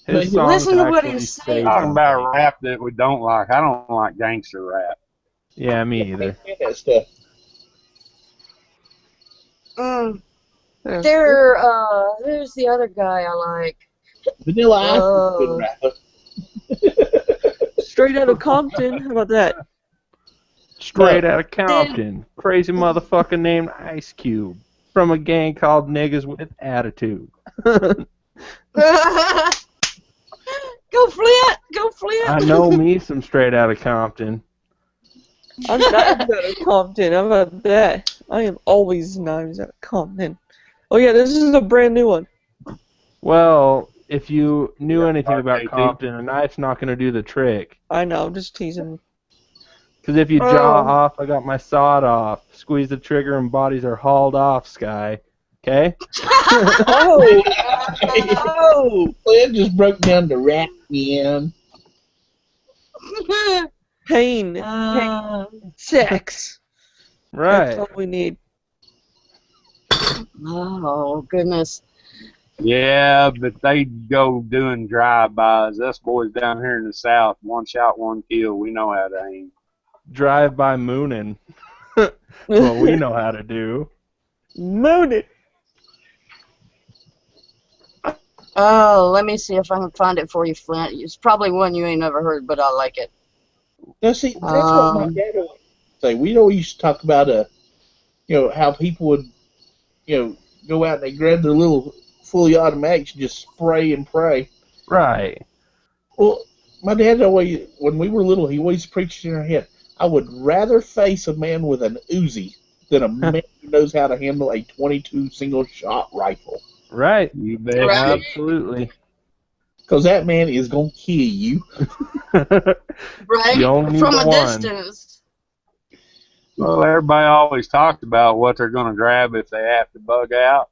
His Listen songs to what actually he's say saying. Talking something. about rap that we don't like. I don't like gangster rap. Yeah, me either. That stuff. Yeah. There's the other guy I like. Vanilla Ice is a good rapper. Straight out of Compton. How about that? Straight out of Compton. Crazy motherfucker named Ice Cube. From a gang called Niggas with Attitude. Go Flint! Go Flint! I know me some straight out of Compton. I'm knives out of Compton. How about that? I am always knives out of Compton. Oh yeah, this is a brand new one. Well, if you knew anything about RKT. Compton, a knife's not going to do the trick. I know, I'm just teasing. Because if you jaw off, I got my sawed off. Squeeze the trigger and bodies are hauled off, Sky. Okay? Oh! Oh! It just broke down to rap again. Pain. Sex. That's Right. all we need. Oh, goodness. Yeah, but they go doing drive-bys. Us boys down here in the South, one shot, one kill. We know how to aim. Drive-by mooning. That's what we know how to do. Moon it. Oh, let me see if I can find it for you, Flint. It's probably one you ain't never heard, but I like it. Now, see, that's what my dad always say. We always used to talk about, how people would, go out and they grab their little fully automatics and just spray and pray. Right. Well, my dad always, when we were little, he always preached in our head, I would rather face a man with an Uzi than a man who knows how to handle a 22 single-shot rifle. Right. You bet. Right. Absolutely. Because that man is going to kill you. Right? You only need From the a one. distance. Well, everybody always talks about what they're going to grab if they have to bug out.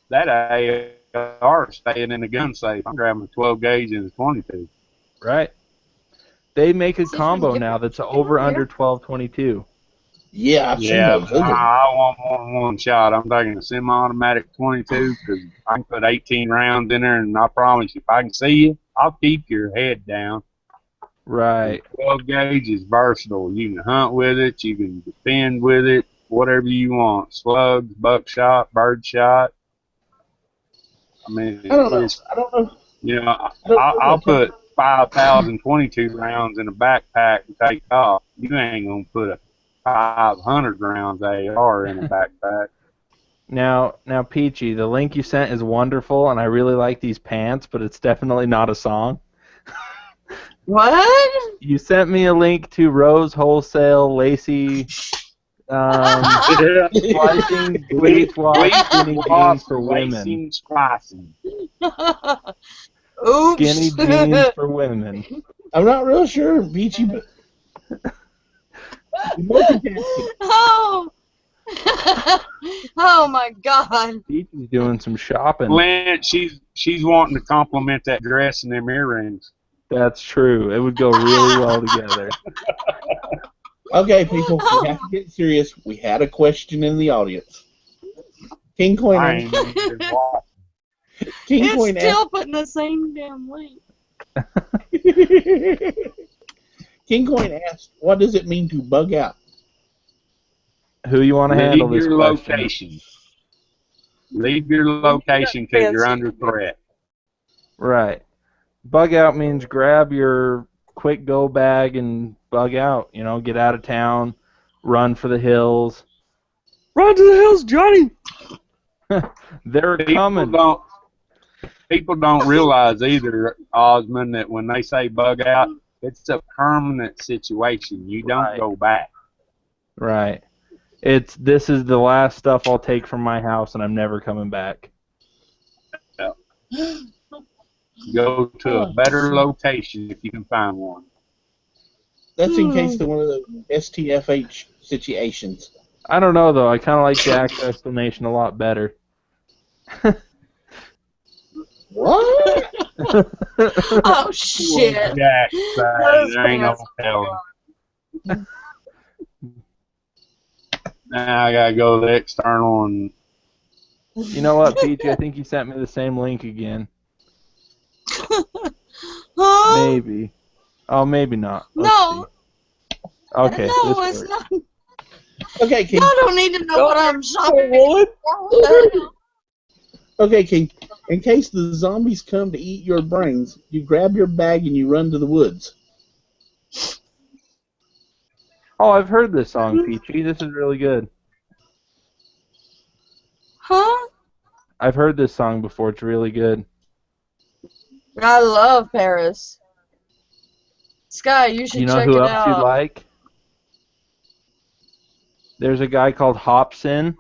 That AR is staying in the gun safe. I'm grabbing a 12 gauge and a 22. Right. They make a See if I can combo get now my that's camera over here. under 12.22. Yeah, I've seen Yeah, those. but I want more than one shot. I'm taking a semi-automatic 22 because I can put 18 rounds in there, and I promise you, if I can see you, I'll keep your head down. Right. 12 gauge is versatile. You can hunt with it. You can defend with it. Whatever you want. Slugs, buckshot, birdshot. I mean, I don't know. it's, I don't know. I'll put 5,022 rounds in a backpack and take off. You ain't going to put a 500 rounds AR in a backpack. Now, Peachy, the link you sent is wonderful, and I really like these pants, but it's definitely not a song. What? You sent me a link to Rose Wholesale Lacy splicing bleach wash skinny jeans for women. Splicing. Oops. Skinny jeans for women. I'm not real sure, Beachy, but multitasking. Oh. Oh my God. Peachy's doing some shopping. Lynn, she's wanting to compliment that dress and them earrings. That's true. It would go really well together. Okay, people, we have to get serious. We had a question in the audience. King Coin I asked, ain't even watching. King It's Coin still putting the same damn link. King Coin asked, what does it mean to bug out? Who you want to handle Leave this your question? location. Leave your location because you're under threat. Right. Bug out means grab your quick go bag and bug out. You know, get out of town, run for the hills. Run to the hills, Johnny! They're coming. People don't realize either, Osmond, that when they say bug out, it's a permanent situation. You don't go back. Right. This is the last stuff I'll take from my house, and I'm never coming back. Go to a better location if you can find one. That's in case of one of the STFH situations. I don't know, though. I kind of like Jack's explanation a lot better. What? Oh, shit. Jack, there ain't no telling. Now I gotta go to the external and. You know what, Peachy? I think you sent me the same link again. Huh? Maybe. Oh, maybe not. Let's No. see. Okay. No, this it's works. not. Okay, King. Y'all don't need to know what I'm shopping for. Okay, King. In case the zombies come to eat your brains, you grab your bag and you run to the woods. Oh, I've heard this song, Peachy. This is really good. Huh? I've heard this song before. It's really good. I love Paris. Sky, you should You know check who it else out. you'd like? There's a guy called Hobson,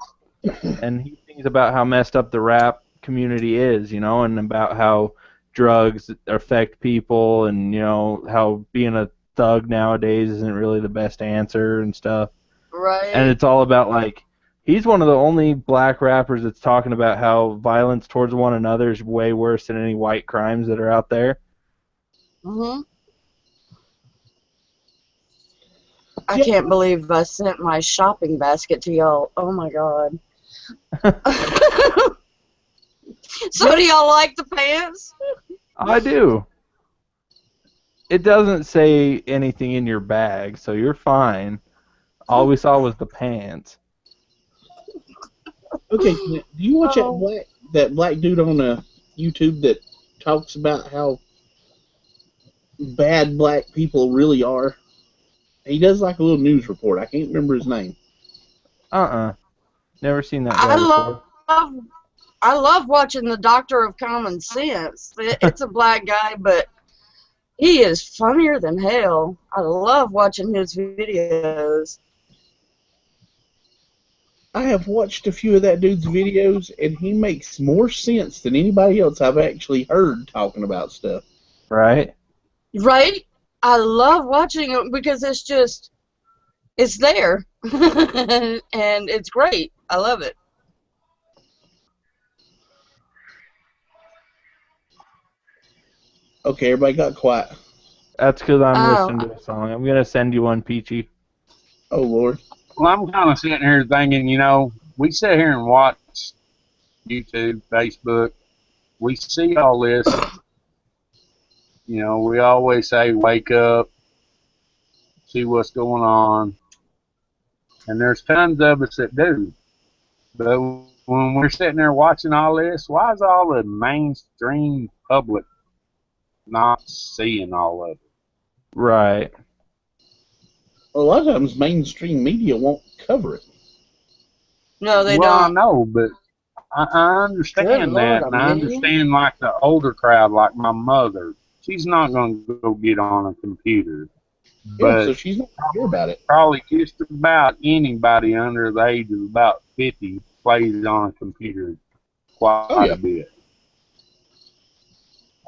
and he sings about how messed up the rap community is, you know, and about how drugs affect people, and, you know, how being a thug nowadays isn't really the best answer and stuff. Right. And it's all about, like, he's one of the only black rappers that's talking about how violence towards one another is way worse than any white crimes that are out there. Mm-hmm. I can't believe I sent my shopping basket to y'all. Oh my God. So do y'all like the pants? I do. It doesn't say anything in your bag, so you're fine. All we saw was the pants. Okay, do you watch that black dude on YouTube that talks about how bad black people really are? He does like a little news report. I can't remember his name. Never seen that I guy before. I love watching the Doctor of Common Sense. It's a black guy, but he is funnier than hell. I love watching his videos. I have watched a few of that dude's videos, and he makes more sense than anybody else I've actually heard talking about stuff. Right? Right? I love watching it because it's there. And it's great. I love it. Okay, everybody got quiet. That's because I'm Oh, listening to a song. I'm going to send you one, Peachy. Oh, Lord. Well, I'm kind of sitting here thinking, we sit here and watch YouTube, Facebook. We see all this. We always say, wake up, see what's going on. And there's tons of us that do. But when we're sitting there watching all this, why is all the mainstream public not seeing all of it? Right. A lot of times, mainstream media won't cover it. no, they Well, I don't. know, but I Good understand Lord, that, and I Amelia. understand like the older crowd, like my mother. She's not going to go get on a computer, Yeah, so but she's not going to hear about it. probably just about anybody under the age of about 50 plays on a computer quite Oh, yeah. a bit.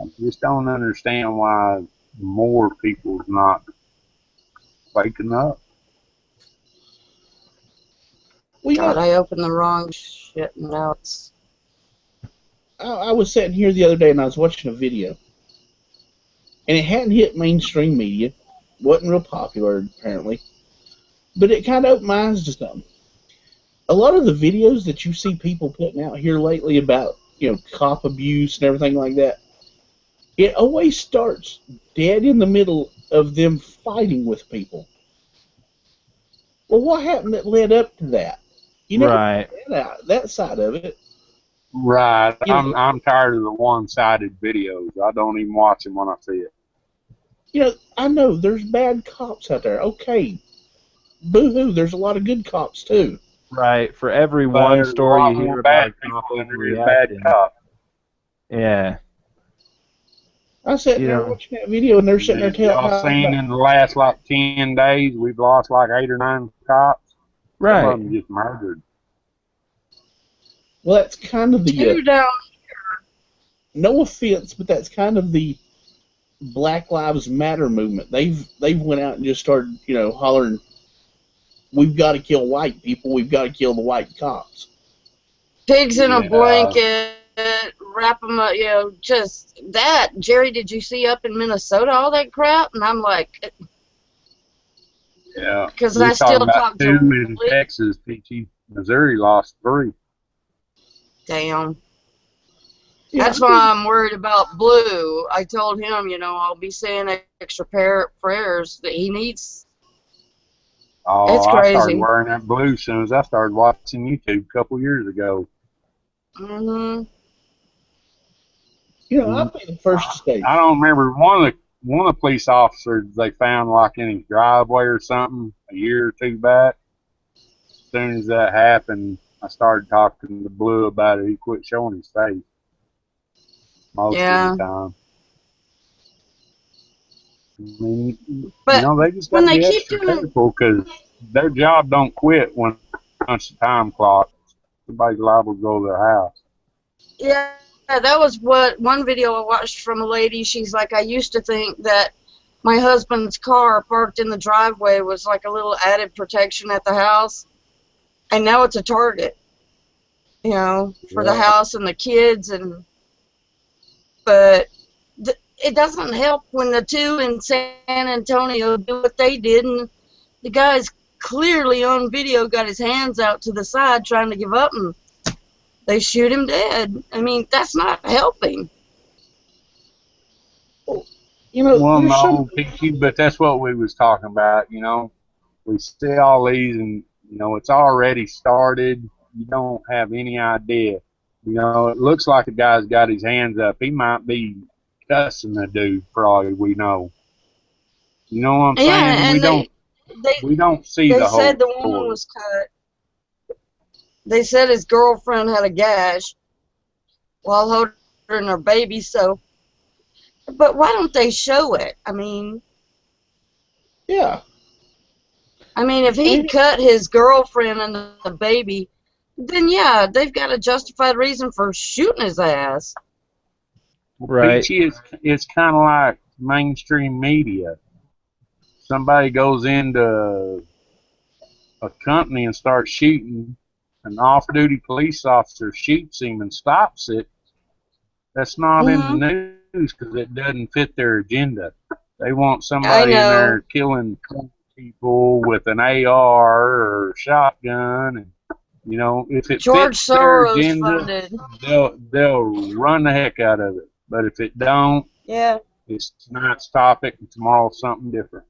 I just don't understand why more people's not waking up. Well, God, I opened the wrong shit and now it's. I was sitting here the other day and I was watching a video, and it hadn't hit mainstream media. Wasn't real popular, apparently. But it kind of opened my eyes to something. A lot of the videos that you see people putting out here lately about, cop abuse and everything like that, it always starts dead in the middle of them fighting with people. Well, what happened that led up to that? You never Right. find that side of it. Right. You know, I'm tired of the one-sided videos. I don't even watch them when I see it. I know there's bad cops out there. Okay, boo-hoo, there's a lot of good cops too. Right. For every But one there's a story lot you more hear about bad a people cop than there is bad overreacting. cops. Yeah. I was sitting You there know. watching that video, and they're sitting there Have telling y'all how seen about, in the last like 10 days, we've lost like 8 or 9 cops? Some of Right. them just murdered. well, that's kind of the Two down. no offense, but that's kind of the Black Lives Matter movement. They've went out and just started, hollering, "We've got to kill white people. We've got to kill the white cops." Pigs in a Yeah, blanket, wrap them up, just that. Jerry, did you see up in Minnesota all that crap? And I'm like, yeah. because We're I talking still about talk 2 to in Lee. Texas. Peachy, Missouri lost 3. Damn. Yeah, That's why I'm worried about Blue. I told him, I'll be saying extra prayers that he needs. Oh, It's I started crazy. wearing that blue as soon as I started watching YouTube a couple years ago. Mhm. I'll be the first to say, I don't remember one of the police officers they found like in his driveway or something a year or two back. As soon as that happened, I started talking to Blue about it. He quit showing his face most of the Yeah. time. I mean, But they just got when to they be keep extra doing, careful because their job don't quit when punch the time clock. Somebody's liable to go to their house. yeah, that was what one video I watched from a lady. She's like, I used to think that my husband's car parked in the driveway was like a little added protection at the house, and now it's a target, for the Yeah. house and the kids. But it doesn't help when the two in San Antonio do what they did, and the guy's clearly on video got his hands out to the side trying to give up, and they shoot him dead. I mean, that's not helping. Well, there's some. no, Peachy, but that's what we was talking about. We see all these, and it's already started. You don't have any idea. You know, it looks like the guy's got his hands up. He might be cussing the dude for all we know. You know what I'm Yeah, saying? and they We don't see they the said whole the woman story. was cut. They said his girlfriend had a gash while holding her baby. So, but why don't they show it? Yeah. If I he mean, cut his girlfriend and the baby, then yeah, they've got a justified reason for shooting his ass. Well, Right. Peachy, it's kind of like mainstream media. Somebody goes into a company and starts shooting, an off-duty police officer shoots him and stops it. That's not in Hmm. the news because it doesn't fit their agenda. They want I somebody in there know. killing people with an AR or shotgun, and you know, if it George fits their Soros agenda, funded. they'll run the heck out of it. But if it don't, Yeah, it's tonight's topic and tomorrow something different.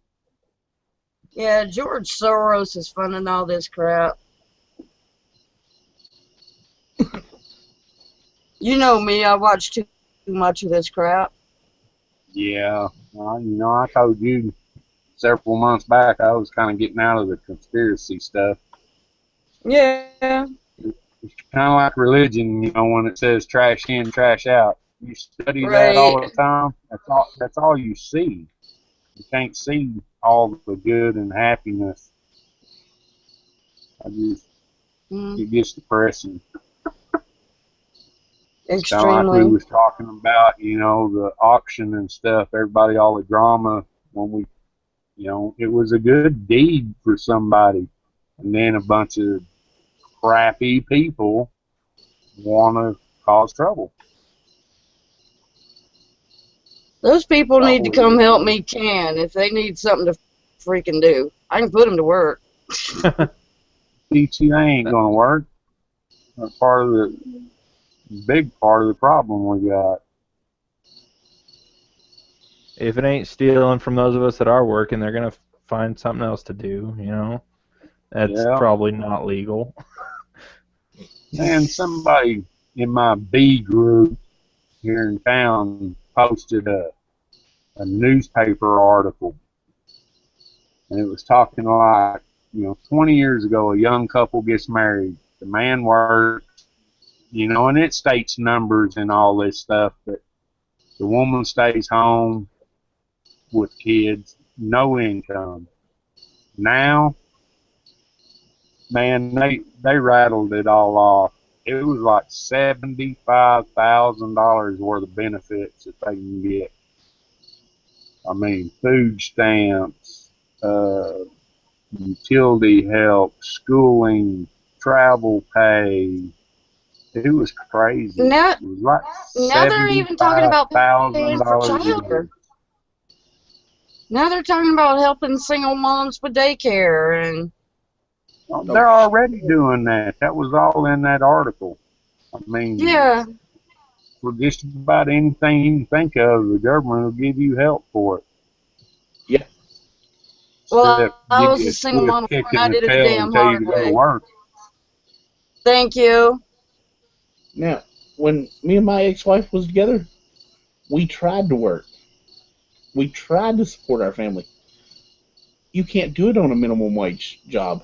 yeah. George Soros is funding all this crap. You know me. I watch too much of this crap. Yeah, you know, I told you several months back I was kind of getting out of the conspiracy stuff. Yeah. It's kind of like religion, you know, when it says trash in, trash out. You study that Right. all the time. That's all you see. You can't see all the good and happiness. I just Mm, it gets depressing. It's kind of like we extremely. was talking about, you know, the auction and stuff. Everybody, all the drama when we, you know, it was a good deed for somebody, and then a bunch of crappy people want to cause trouble. Those people That's need to what it come help is. me can if they need something to freaking do. I can put them to work. PTA ain't gonna work. That's part of the big part of the problem we got. If it ain't stealing from those of us that are working, they're gonna find something else to do. You know, that's Yeah, probably not legal. and somebody in my B group here in town posted a newspaper article, and it was talking like, you know, 20 years ago, a young couple gets married. The man works, you know, and it states numbers and all this stuff, but the woman stays home with kids, no income. Now, man, they rattled it all off. It was like $75,000 worth of benefits that they can get. I mean, food stamps, uh, utility help, schooling, travel pay. It was crazy. Now, It was like now they're even talking seventy-five about thousand paying for dollars a childcare. year. Now they're talking about helping single moms with daycare and Well, oh, they're already doing that. That was all in that article. I mean, yeah. for just about anything you can think of, the government will give you help for it. yeah. Except Well, I give was you a a single swift mom kick before, and in I the did it the tail and damn tell you hard to go to way. work. Thank you. Now, when me and my ex-wife was together, we tried to work. We tried to support our family. You can't do it on a minimum wage job.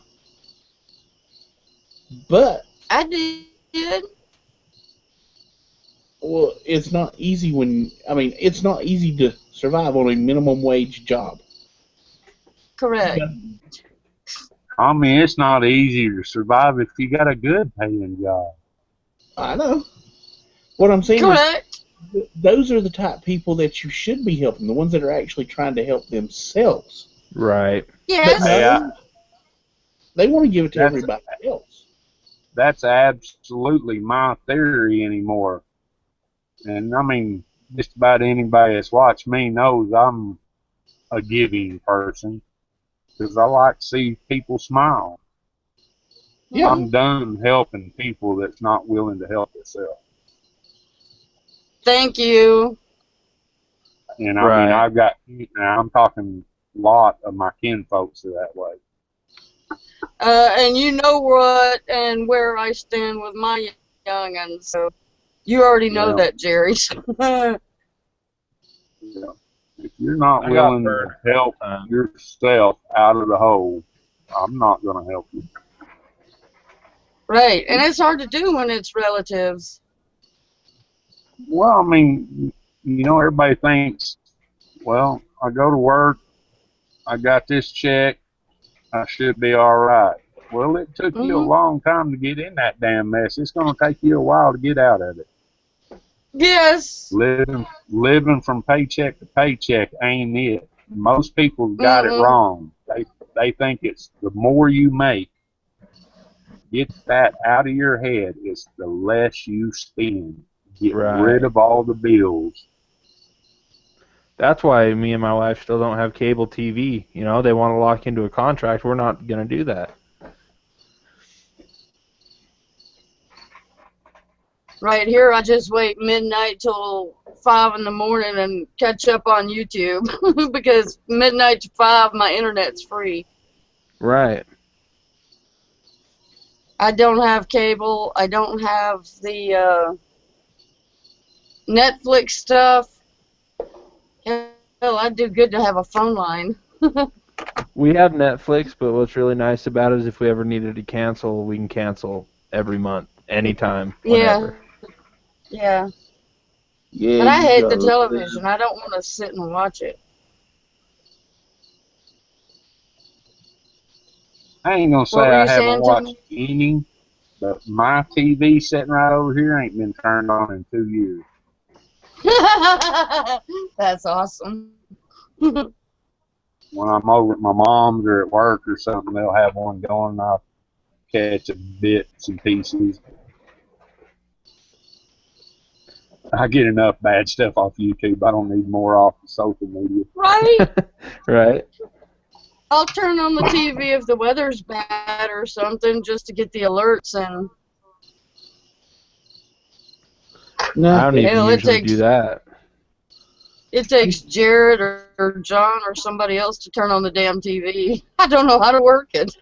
But, I did. well, it's not easy it's not easy to survive on a minimum wage job. You Correct. got, I mean, it's not easy to survive if you got a good paying job. I know. What I'm saying is, Correct. those are the type of people that you should be helping, the ones that are actually trying to help themselves. Right. But Yes. Hey, no, they want to give it to that's everybody else. that's absolutely my theory anymore. And I mean, just about anybody that's watched me knows I'm a giving person because I like to see people smile. Yeah, Hmm. I'm done helping people that's not willing to help themselves. Thank you. And I mean, Right. I've got, now I'm talking a lot of my kin folks are that way. And you know what and where I stand with my young, and so you already know Yeah. that, Jerry. Yeah. If you're not I got willing burned to help a time. yourself out of the hole, I'm not going to help you. Right, and it's hard to do when it's relatives. Well, I mean, everybody thinks, well, I go to work, I got this check, I should be all right. Well, it took you a Hmm. long time to get in that damn mess. It's going to take you a while to get out of it. Yes. Living from paycheck to paycheck ain't it. Most people got it Mm-mm. wrong. They think it's the more you make, get that out of your head. It's the less you spend. Get rid Right. of all the bills. That's why me and my wife still don't have cable TV. You know, they want to lock into a contract. We're not going to do that. Right here, I just wait midnight till 5 in the morning and catch up on YouTube because midnight to 5, my internet's free. Right. I don't have cable. I don't have the Netflix stuff. Hell, I'd do good to have a phone line. We have Netflix, but what's really nice about it is if we ever needed to cancel, we can cancel every month, anytime, Yeah, whenever. yeah. Yeah, But I you hate the gotta live. television. I don't want to sit and watch it. I ain't gonna What say were I you haven't saying, watched Tony? any, but my TV sitting right over here ain't been turned on in 2 years. That's awesome. When I'm over at my mom's or at work or something, they'll have one going, and I'll catch a bits and pieces. I get enough bad stuff off YouTube. I don't need more off of social media. Right? Right. I'll turn on the TV if the weather's bad or something just to get the alerts, and I No, don't even hell, usually do that. it takes Jared or John or somebody else to turn on the damn TV. I don't know how to work it.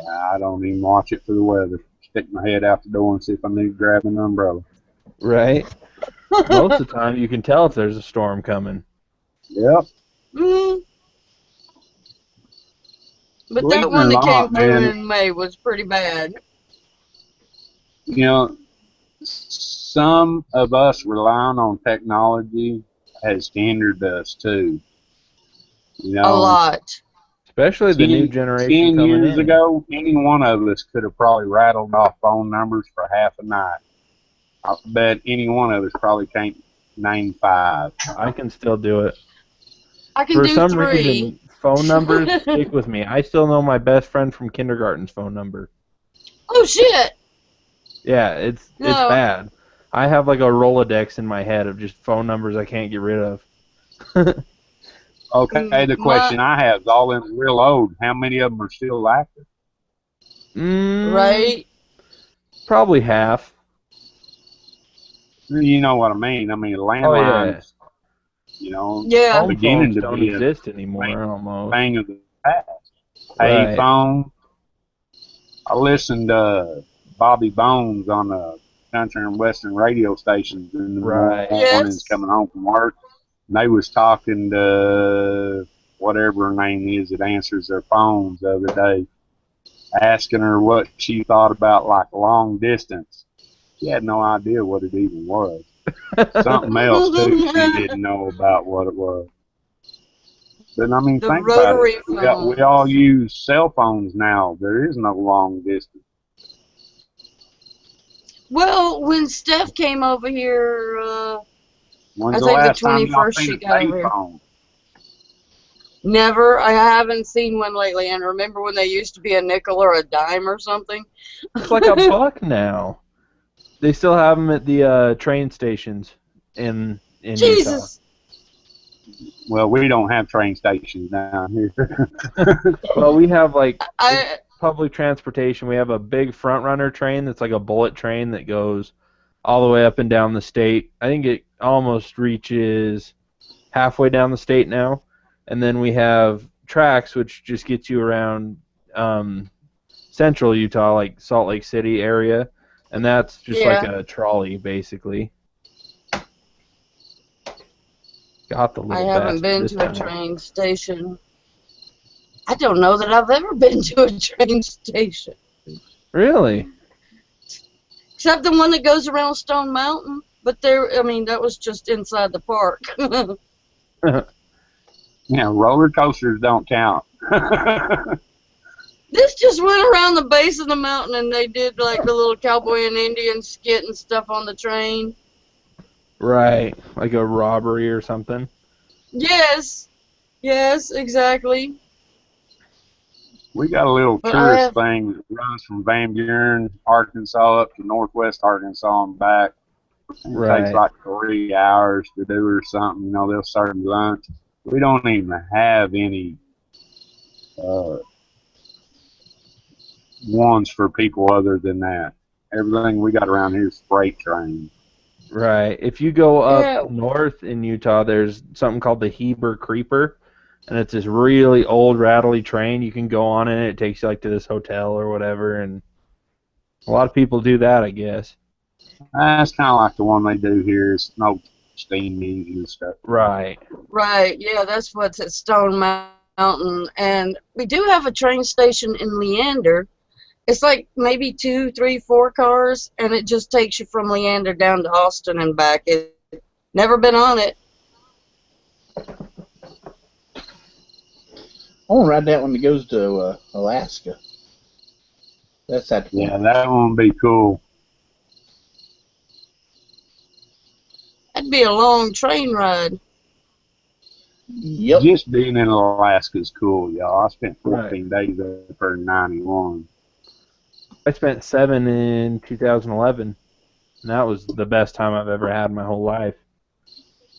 I don't even watch it for the weather. Stick my head out the door and see if I need to grab an umbrella. Right. Most of the time, you can tell if there's a storm coming. Yep. Mm, but Believe that it or one that came not, through man, in May was pretty bad. you know, some of us relying on technology has hindered us too. You A know, lot. Especially the new 10, generation 10 coming years in. ago, any one of us could have probably rattled off phone numbers for half a night. I bet any one of us probably can't name 5. I can still do it. I can For do some 3. reason, phone numbers stick with me. I still know my best friend from kindergarten's phone number. Oh shit! Yeah, it's No, bad. I have like a Rolodex in my head of just phone numbers I can't get rid of. Okay, the my question I have is all them real old. How many of them are still active? right. Probably half. You know what I mean. I mean, Oh yeah. landlines, Yeah. Home beginning phones to don't be a exist anymore almost. thing of the past. Right. Payphone. I listened to Bobby Bones on the country and western radio stations in the Right. mornings Yes. coming home from work. And they was talking to whatever her name is that answers their phones the other day, asking her what she thought about like long distance. She had no idea what it even was. Something else too she didn't know about what it was. But I mean, The think about it. rotary We all phones. use cell phones now. There is no long distance. Well, when Steph came over here, When's I the think the last time y'all 21st seen she a got over here. payphone? Never. I haven't seen one lately. And remember when they used to be a nickel or a dime or something? It's like a buck now. They still have them at the train stations in Utah. Jesus. Well, we don't have train stations down here. Well, we have like I public transportation. We have a big front runner train that's like a bullet train that goes all the way up and down the state. I think it almost reaches halfway down the state now. And then we have tracks, which just gets you around central Utah, like Salt Lake City area. and that's just like Yeah. a trolley, basically. Got the I little haven't bastard been this to a time. train station. I don't know that I've ever been to a train station. Really? Except the one that goes around Stone Mountain. But that was just inside the park. Roller coasters don't count. This just went around the base of the mountain and they did like the little cowboy and Indian skit and stuff on the train. Right, like a robbery or something. Yes, exactly. We got a little But I tourist have, thing that runs from Van Buren, Arkansas, up to Northwest Arkansas and back. And it takes Right. like 3 hours to do or something. They'll serve you lunch. We don't even have any uh, ones for people other than that. Everything we got around here is freight train. Right. If you go up yeah, north in Utah, there's something called the Heber Creeper, and it's this really old rattly train. You can go on it. It takes you like to this hotel or whatever, and a lot of people do that, I guess. That's kind of like the one they do here. It's no steam engine and stuff. Right. right. Yeah, that's what's at Stone Mountain. And we do have a train station in Leander. It's like maybe 2, 3, 4 cars, and it just takes you from Leander down to Austin and back. Never been on it. I want to ride that one that goes to Alaska. That's that one. Yeah, that one would be cool. That'd be a long train ride. Yep. Just being in Alaska is cool, y'all. I spent 14 days up there in 91. I spent 7 in 2011, and that was the best time I've ever had in my whole life.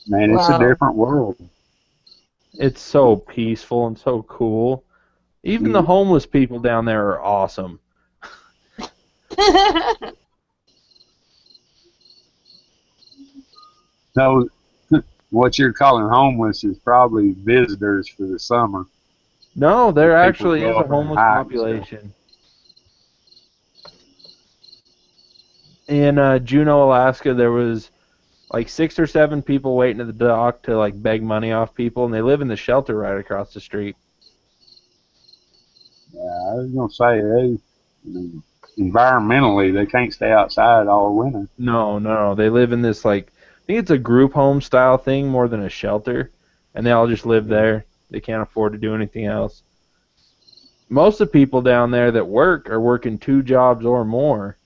Man, it's a different world. It's so peaceful and so cool. Even the homeless people down there are awesome. No, what you're calling homeless is probably visitors for the summer. No, there People actually go is a up and homeless hike and population. In Juneau, Alaska, there was like 6 or 7 people waiting at the dock to like beg money off people, and they live in the shelter right across the street. Yeah, I was gonna say environmentally they can't stay outside all winter. No, they live in this like I think it's a group home style thing more than a shelter, and they all just live there. They can't afford to do anything else. Most of the people down there that work are working 2 jobs or more.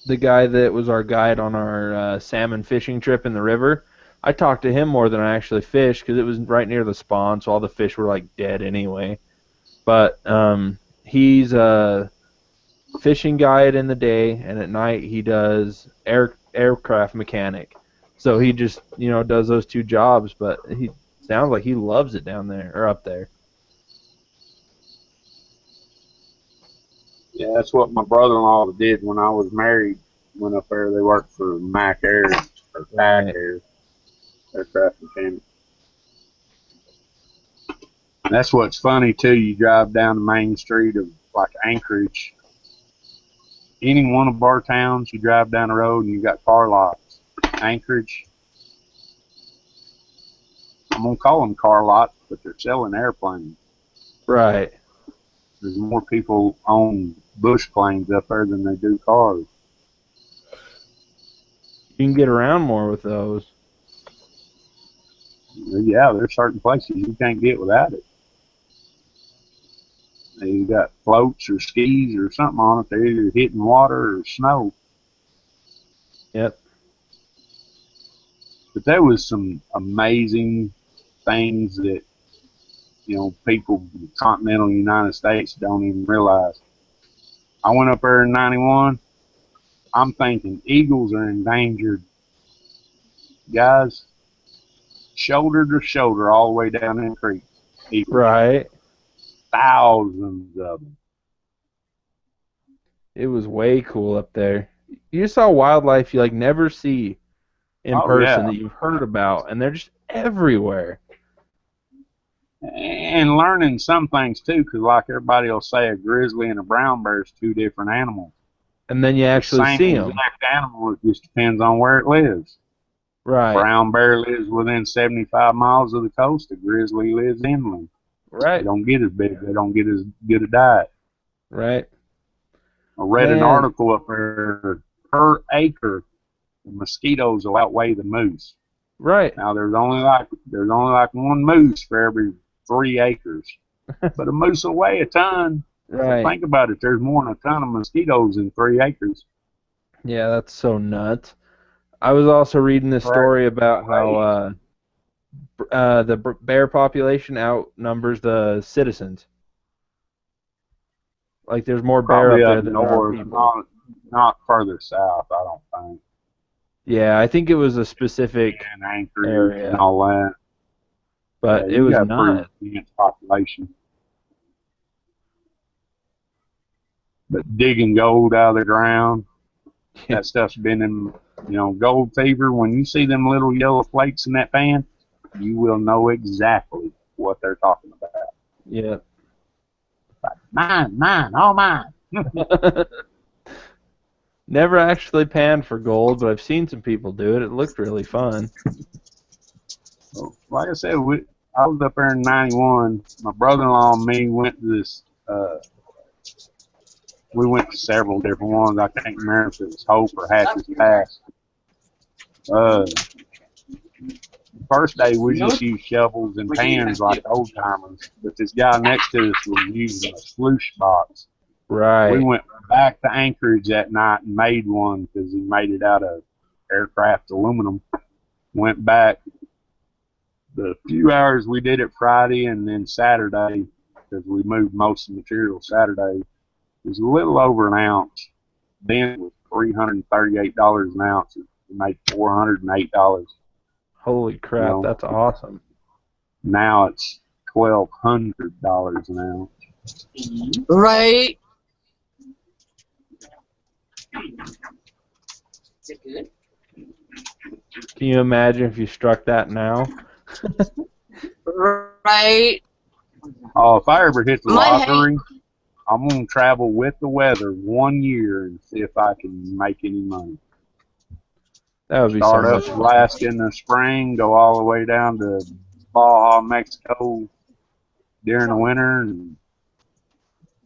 The guy that was our guide on our salmon fishing trip in the river, I talked to him more than I actually fished because it was right near the spawn, so all the fish were like dead anyway. But he's a fishing guide in the day, and at night he does aircraft mechanic. So he just does those 2 jobs, but he sounds like he loves it down there or up there. Yeah, that's what my brother-in-law did when I was married. Went up there. They worked for Mac Air or PAC Air, aircraft mechanic. And that's what's funny too. You drive down the main street of like Anchorage, any one of our towns. You drive down the road and you got car lots. Anchorage, I'm gonna call them car lots, but they're selling airplanes. Right. There's more people own bush planes up there than they do cars. You can get around more with those. Yeah, there's certain places you can't get without it. You got floats or skis or something on it. They're either hitting water or snow. Yep. But there was some amazing things that people in the continental United States don't even realize. I went up there in 91. I'm thinking eagles are endangered. Guys, shoulder to shoulder all the way down in the creek. Eagles. Right. Thousands of them. It was way cool up there. You saw wildlife you like never see in person that you've heard about, and they're just everywhere. And learning some things too, because like everybody will say, a grizzly and a brown bear is two different animals. And then you The actually same see them. exact animal, it just depends on where it lives. Right. Brown bear lives within 75 miles of the coast. A grizzly lives inland. Right. They don't get as big. They don't get as good a diet. Right. I read an Man. article up there. Per acre, the mosquitoes will outweigh the moose. Right. Now there's only like one moose for every 3 acres, but a moose will weigh a ton. Right. So think about it. There's more than a ton of mosquitoes in 3 acres. Yeah, that's so nuts. I was also reading this story about how the bear population outnumbers the citizens. Like there's more bear Probably up there up than there are north, people. not further south. I don't think. Yeah, I think it was a specific And Anchorage area, and all that. but Yeah, it you was got a pretty nuts. dense population. But digging gold out of the ground, that stuff's been in, gold fever. When you see them little yellow flakes in that pan, you will know exactly what they're talking about. Yeah. Mine, all mine. Never actually panned for gold, but I've seen some people do it. It looked really fun. So, like I said, I was up there in '91. My brother-in-law and me went to this. We went to several different ones. I can't remember if it was Hope or Hatcher's Pass. First day we just used shovels and pans like old timers, but this guy next to us was using a sluice box. Right. We went back to Anchorage that night and made one because he made it out of aircraft aluminum. Went back the few hours we did it Friday and then Saturday, because we moved most of the material Saturday. It was a little over an ounce. Then it was $338 an ounce. We made $408. Holy crap, that's awesome. Now it's $1,200 an ounce. Right. Is it good? Can you imagine if you struck that now? Right. Oh, if I ever hit the My lottery, I'm going to travel with the weather 1 year and see if I can make any money. That would be Start so up much fun. Alaska in the spring, go all the way down to Baja, Mexico during the winter, and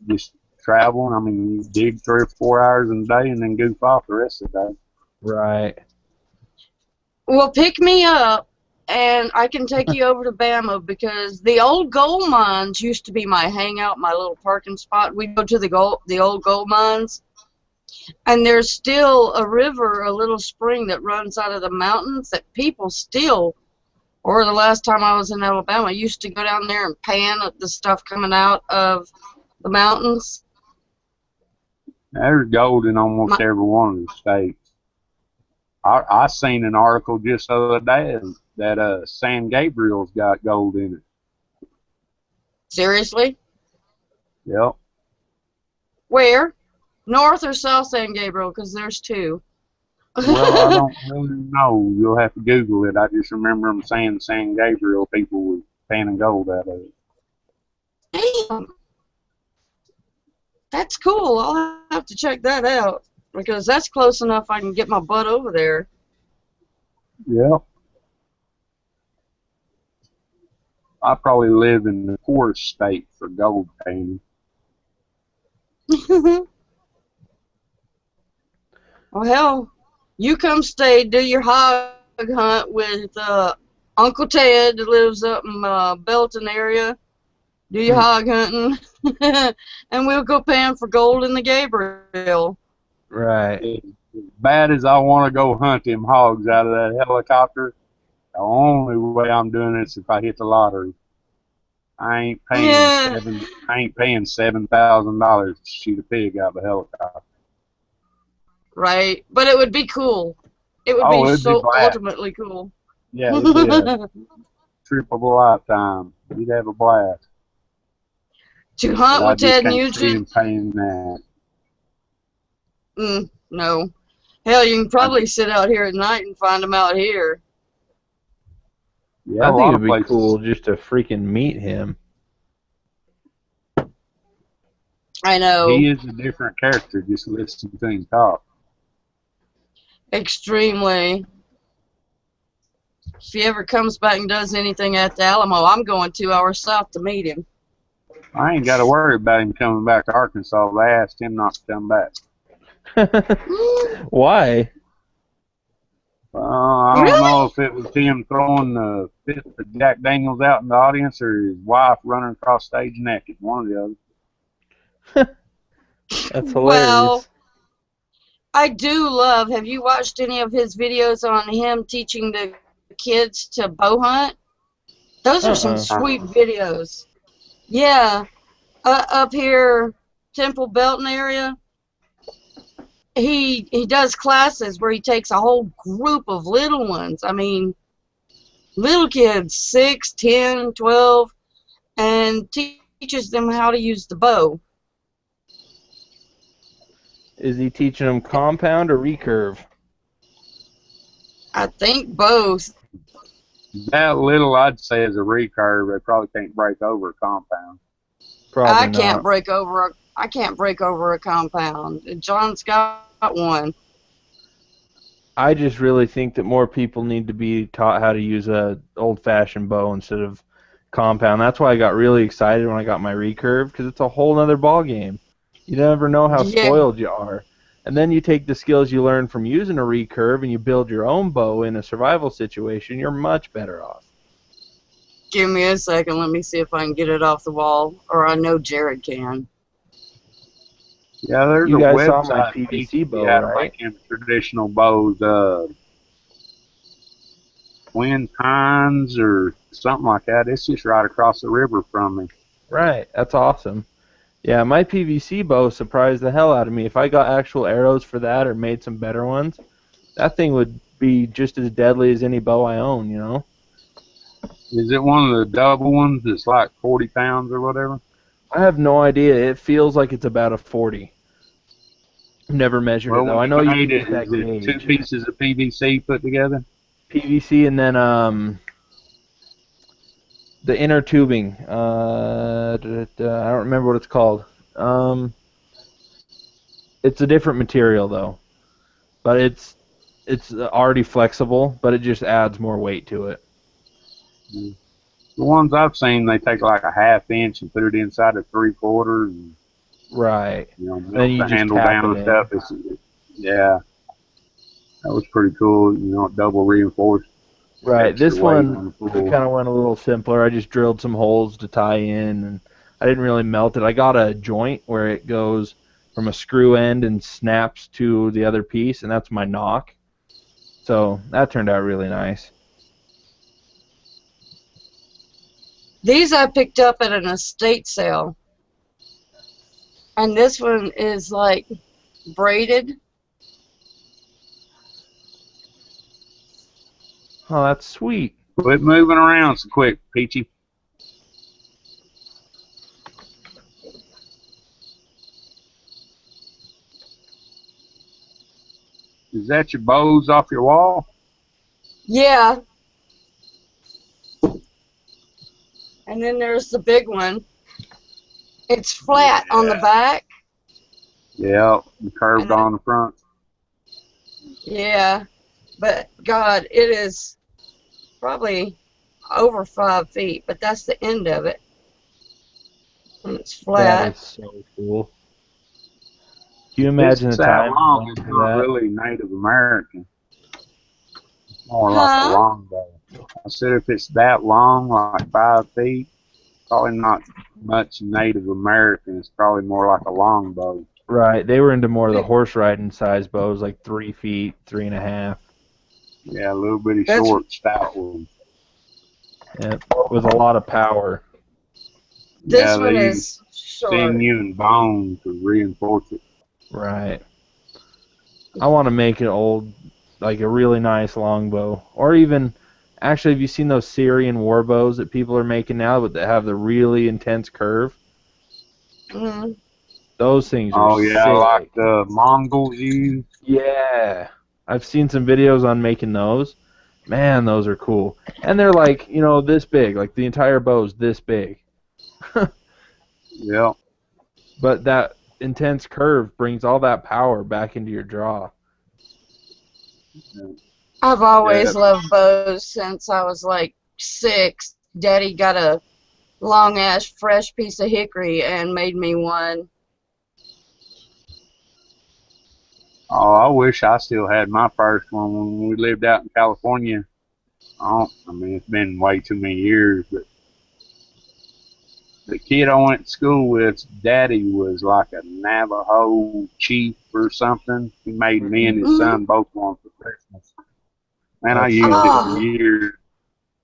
just traveling. I mean, you dig 3 or 4 hours in a day and then goof off the rest of the day. Right. Well, pick me up, and I can take you over to Bama, because the old gold mines used to be my hangout, my little parking spot. We go to the old gold mines, and there's still a river, a little spring that runs out of the mountains that people still, or the last time I was in Alabama, used to go down there and pan at the stuff coming out of the mountains. There's gold in almost every one of the states. I seen an article just the other day that San Gabriel's got gold in it. Seriously? Yep. Where? North or South San Gabriel? Because there's two. Well, I don't really know. You'll have to Google it. I just remember them saying San Gabriel people were panning gold out of it. Damn. That's cool. I'll have to check that out, because that's close enough I can get my butt over there. Yep. I probably live in the poorest state for gold panning. Well, hell, you come stay, do your hog hunt with Uncle Ted that lives up in Belton area. Do your hog hunting, and we'll go pan for gold in the Gabriel. Right. As bad as I want to go hunt them hogs out of that helicopter, the only way I'm doing it is if I hit the lottery. I ain't paying $7,000 to shoot a pig out of a helicopter. Right, but it would be cool. It would be so ultimately cool. Yeah, it'd be a trip of a lifetime. You'd have a blast. To hunt with Ted See Nugent? him paying that. No. Hell, you can probably sit out here at night and find them out here. Yeah, I a think lot it'd of be places. cool just to freaking meet him. I know. He is a different character. Just listen to him talk. Extremely. If he ever comes back and does anything at the Alamo, I'm going 2 hours south to meet him. I ain't got to worry about him coming back to Arkansas. They asked him not to come back. Why? I don't Really? know if it was him throwing the fifth of Jack Daniels out in the audience or his wife running across stage naked. One or the other. That's Well, hilarious. I do love. Have you watched any of his videos on him teaching the kids to bow hunt? Those are some sweet videos. Yeah, up here, Temple Belton area. He does classes where he takes a whole group of little ones. I mean, little kids, 6, 10, 12, and teaches them how to use the bow. Is he teaching them compound or recurve? I think both. That little, I'd say, is a recurve. They probably can't break over a compound. Probably I can't not. break over a compound. John's got one. I just really think that more people need to be taught how to use a old-fashioned bow instead of compound. That's why I got really excited when I got my recurve, because it's a whole other ball game. You never know how Yeah, spoiled you are. And then you take the skills you learn from using a recurve and you build your own bow in a survival situation, you're much better off. give me a second. Let me see if I can get it off the wall, or I know Jared can. Yeah, there's a You guys saw my website PVC teaching you bow, how to right? make him traditional bows, Twin Pines or something like that. It's just right across the river from me. Right, that's awesome. Yeah, my PVC bow surprised the hell out of me. If I got actual arrows for that or made some better ones, that thing would be just as deadly as any bow I own, you know? Is it one of the double ones that's like 40 pounds or whatever? I have no idea. It feels like it's about a 40. Never measured it, Well, though. when I you know you made can it, get is that it two gauge. pieces of PVC put together? PVC and then the inner tubing. I don't remember what it's called. It's a different material, though. But it's already flexible, but it just adds more weight to it. Mm. The ones I've seen, they take like a half inch and put it inside a 3/4 and, Right. And then melt you the just handle tap down it and in. stuff. Yeah, that was pretty cool. Double reinforced, Right. extra This weight one, on the I pull. kind of went a little simpler. I just drilled some holes to tie in, and I didn't really melt it. I got a joint where it goes from a screw end and snaps to the other piece, and that's my knock. So that turned out really nice. These I picked up at an estate sale, and this one is like braided. Oh, that's sweet. Quit moving around so quick, Peachy. Is that your bows off your wall? Yeah, and then there's the big one. It's flat on the Yeah. back. Yeah, curved And then, on the front. yeah, but God, it is probably over 5 feet, but that's the end of it. And it's That flat. is so cool. Can you If imagine it's the that time long, going it's for not that? really Native American. It's more like a Huh? longbow. I said if it's that long, like 5 feet, probably not much Native American. It's probably more like a longbow. Right. They were into more of the horse riding size bows, like 3 feet, 3.5. Yeah, a little bitty That's short, stout one. Yep. With a lot of power. Yeah, This they one use is short. sinew and bone to reinforce it. Right. I want to make an old, like a really nice longbow, or even, actually, have you seen those Syrian war bows that people are making now, but that have the really intense curve? Mm. Those things are Oh yeah, like sick. the Mongols use. Yeah, I've seen some videos on making those. Man, those are cool. And they're like, this big. Like the entire bow's this big. Yeah. But that intense curve brings all that power back into your draw. I've always loved bows since I was like 6. Daddy got a long ass fresh piece of hickory and made me one. Oh, I wish I still had my first one when we lived out in California. It's been way too many years, but the kid I went to school with, daddy was like a Navajo chief or something. He made me and his son both one for Christmas. Man, I used it for years.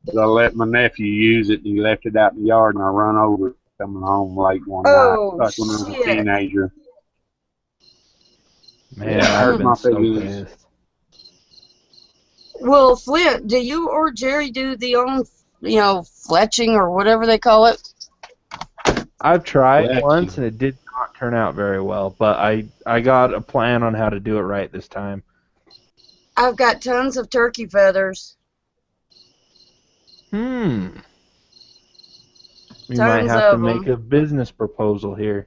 But I let my nephew use it, and he left it out in the yard, and I run over it coming home late one night, like when I was a teenager. Man, I would have been so pissed. Well, Flint, do you or Jerry do the own, fletching or whatever they call it? I've tried once, and it did not turn out very well, but I got a plan on how to do it right this time. I've got tons of turkey feathers. We might have to make a business proposal here.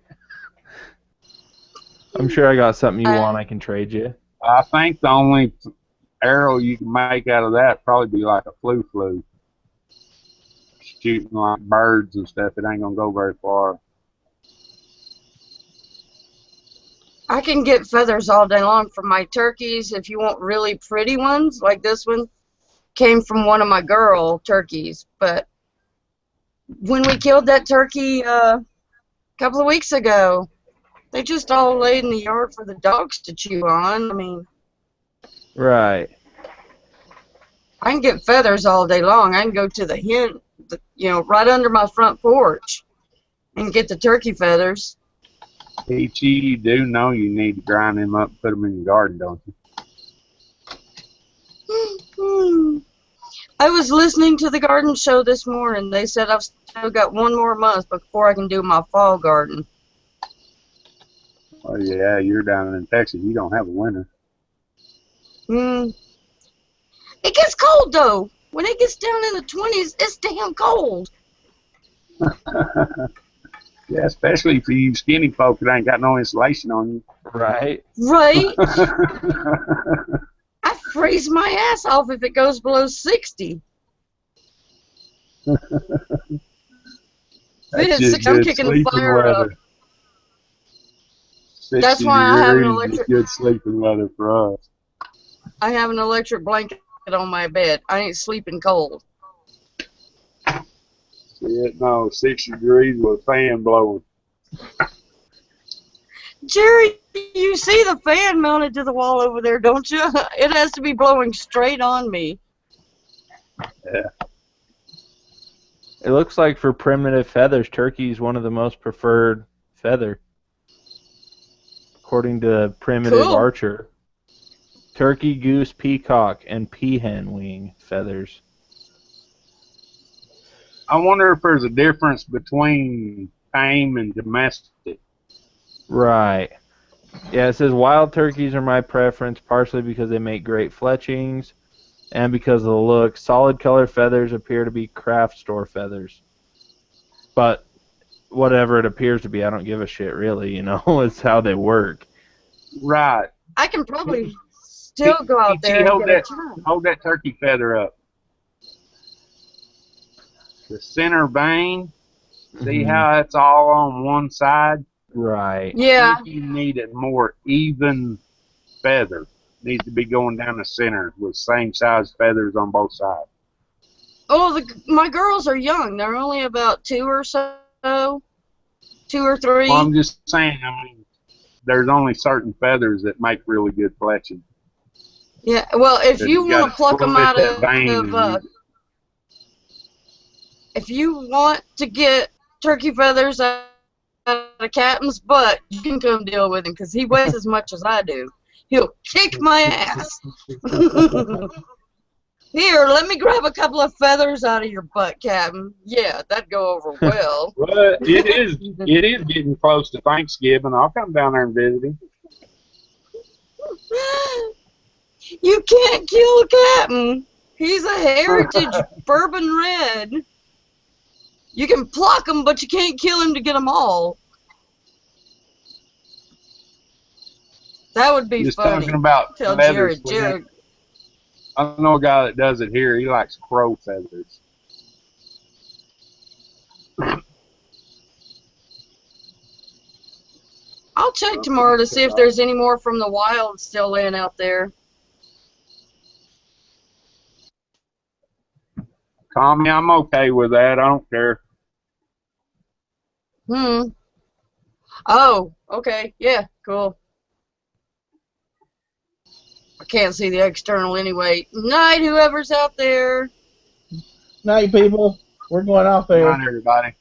I'm sure I got something you want I can trade you. I think the only arrow you can make out of that probably be like a flu. Shooting like birds and stuff, it ain't gonna go very far. I can get feathers all day long for my turkeys. If you want really pretty ones, like this one, came from one of my girl turkeys. But when we killed that turkey a couple of weeks ago, they just all laid in the yard for the dogs to chew on. Right. I can get feathers all day long. I can go to the hen, right under my front porch and get the turkey feathers. Peachy, you do know you need to grind them up and put them in your garden, don't you? I was listening to the garden show this morning. They said I've still got 1 more month before I can do my fall garden. Oh, yeah, you're down in Texas. You don't have a winter. It gets cold, though. When it gets down in the 20s, it's damn cold. Yeah, especially for you skinny folk that ain't got no insulation on you. Right. Right. I freeze my ass off if it goes below 60. I'm kicking the fire up. That's why I have an electric. Good sleeping weather for us. I have an electric blanket on my bed. I ain't sleeping cold. Yeah, no, 60 degrees with a fan blowing. Jerry, you see the fan mounted to the wall over there, don't you? It has to be blowing straight on me. Yeah. It looks like for primitive feathers, turkey is one of the most preferred feather. According to Primitive Archer. Turkey, goose, peacock, and peahen wing feathers. I wonder if there's a difference between tame and domestic. Right. Yeah, it says wild turkeys are my preference, partially because they make great fletchings and because of the look. Solid color feathers appear to be craft store feathers. But whatever it appears to be, I don't give a shit, really, It's how they work. Right. I can probably still go out there and get a turn. Hold that turkey feather up. The center vein, see how it's all on one side? Right. Yeah. You need a more even feather. Needs to be going down the center with same size feathers on both sides. Oh, my girls are young. They're only about 2 or so. 2 or 3. Well, I'm just saying, there's only certain feathers that make really good fletching. Yeah, well, if you want to pluck them out of if you want to get turkey feathers out of Captain's butt, you can come deal with him because he weighs as much as I do. He'll kick my ass. Here, let me grab a couple of feathers out of your butt, Captain. Yeah, that'd go over well. Well, it is getting close to Thanksgiving. I'll come down there and visit him. You can't kill Captain. He's a heritage bourbon red. You can pluck him, but you can't kill him to get them all. That would be Just funny. talking about Tell feathers. Jared. I know a guy that does it here. He likes crow feathers. I'll check tomorrow to see if there's any more from the wild still laying out there. Tommy, I'm okay with that. I don't care. Oh, okay. Yeah, cool. I can't see the external anyway. Night, whoever's out there. Night, people. We're going off Good there. night, everybody.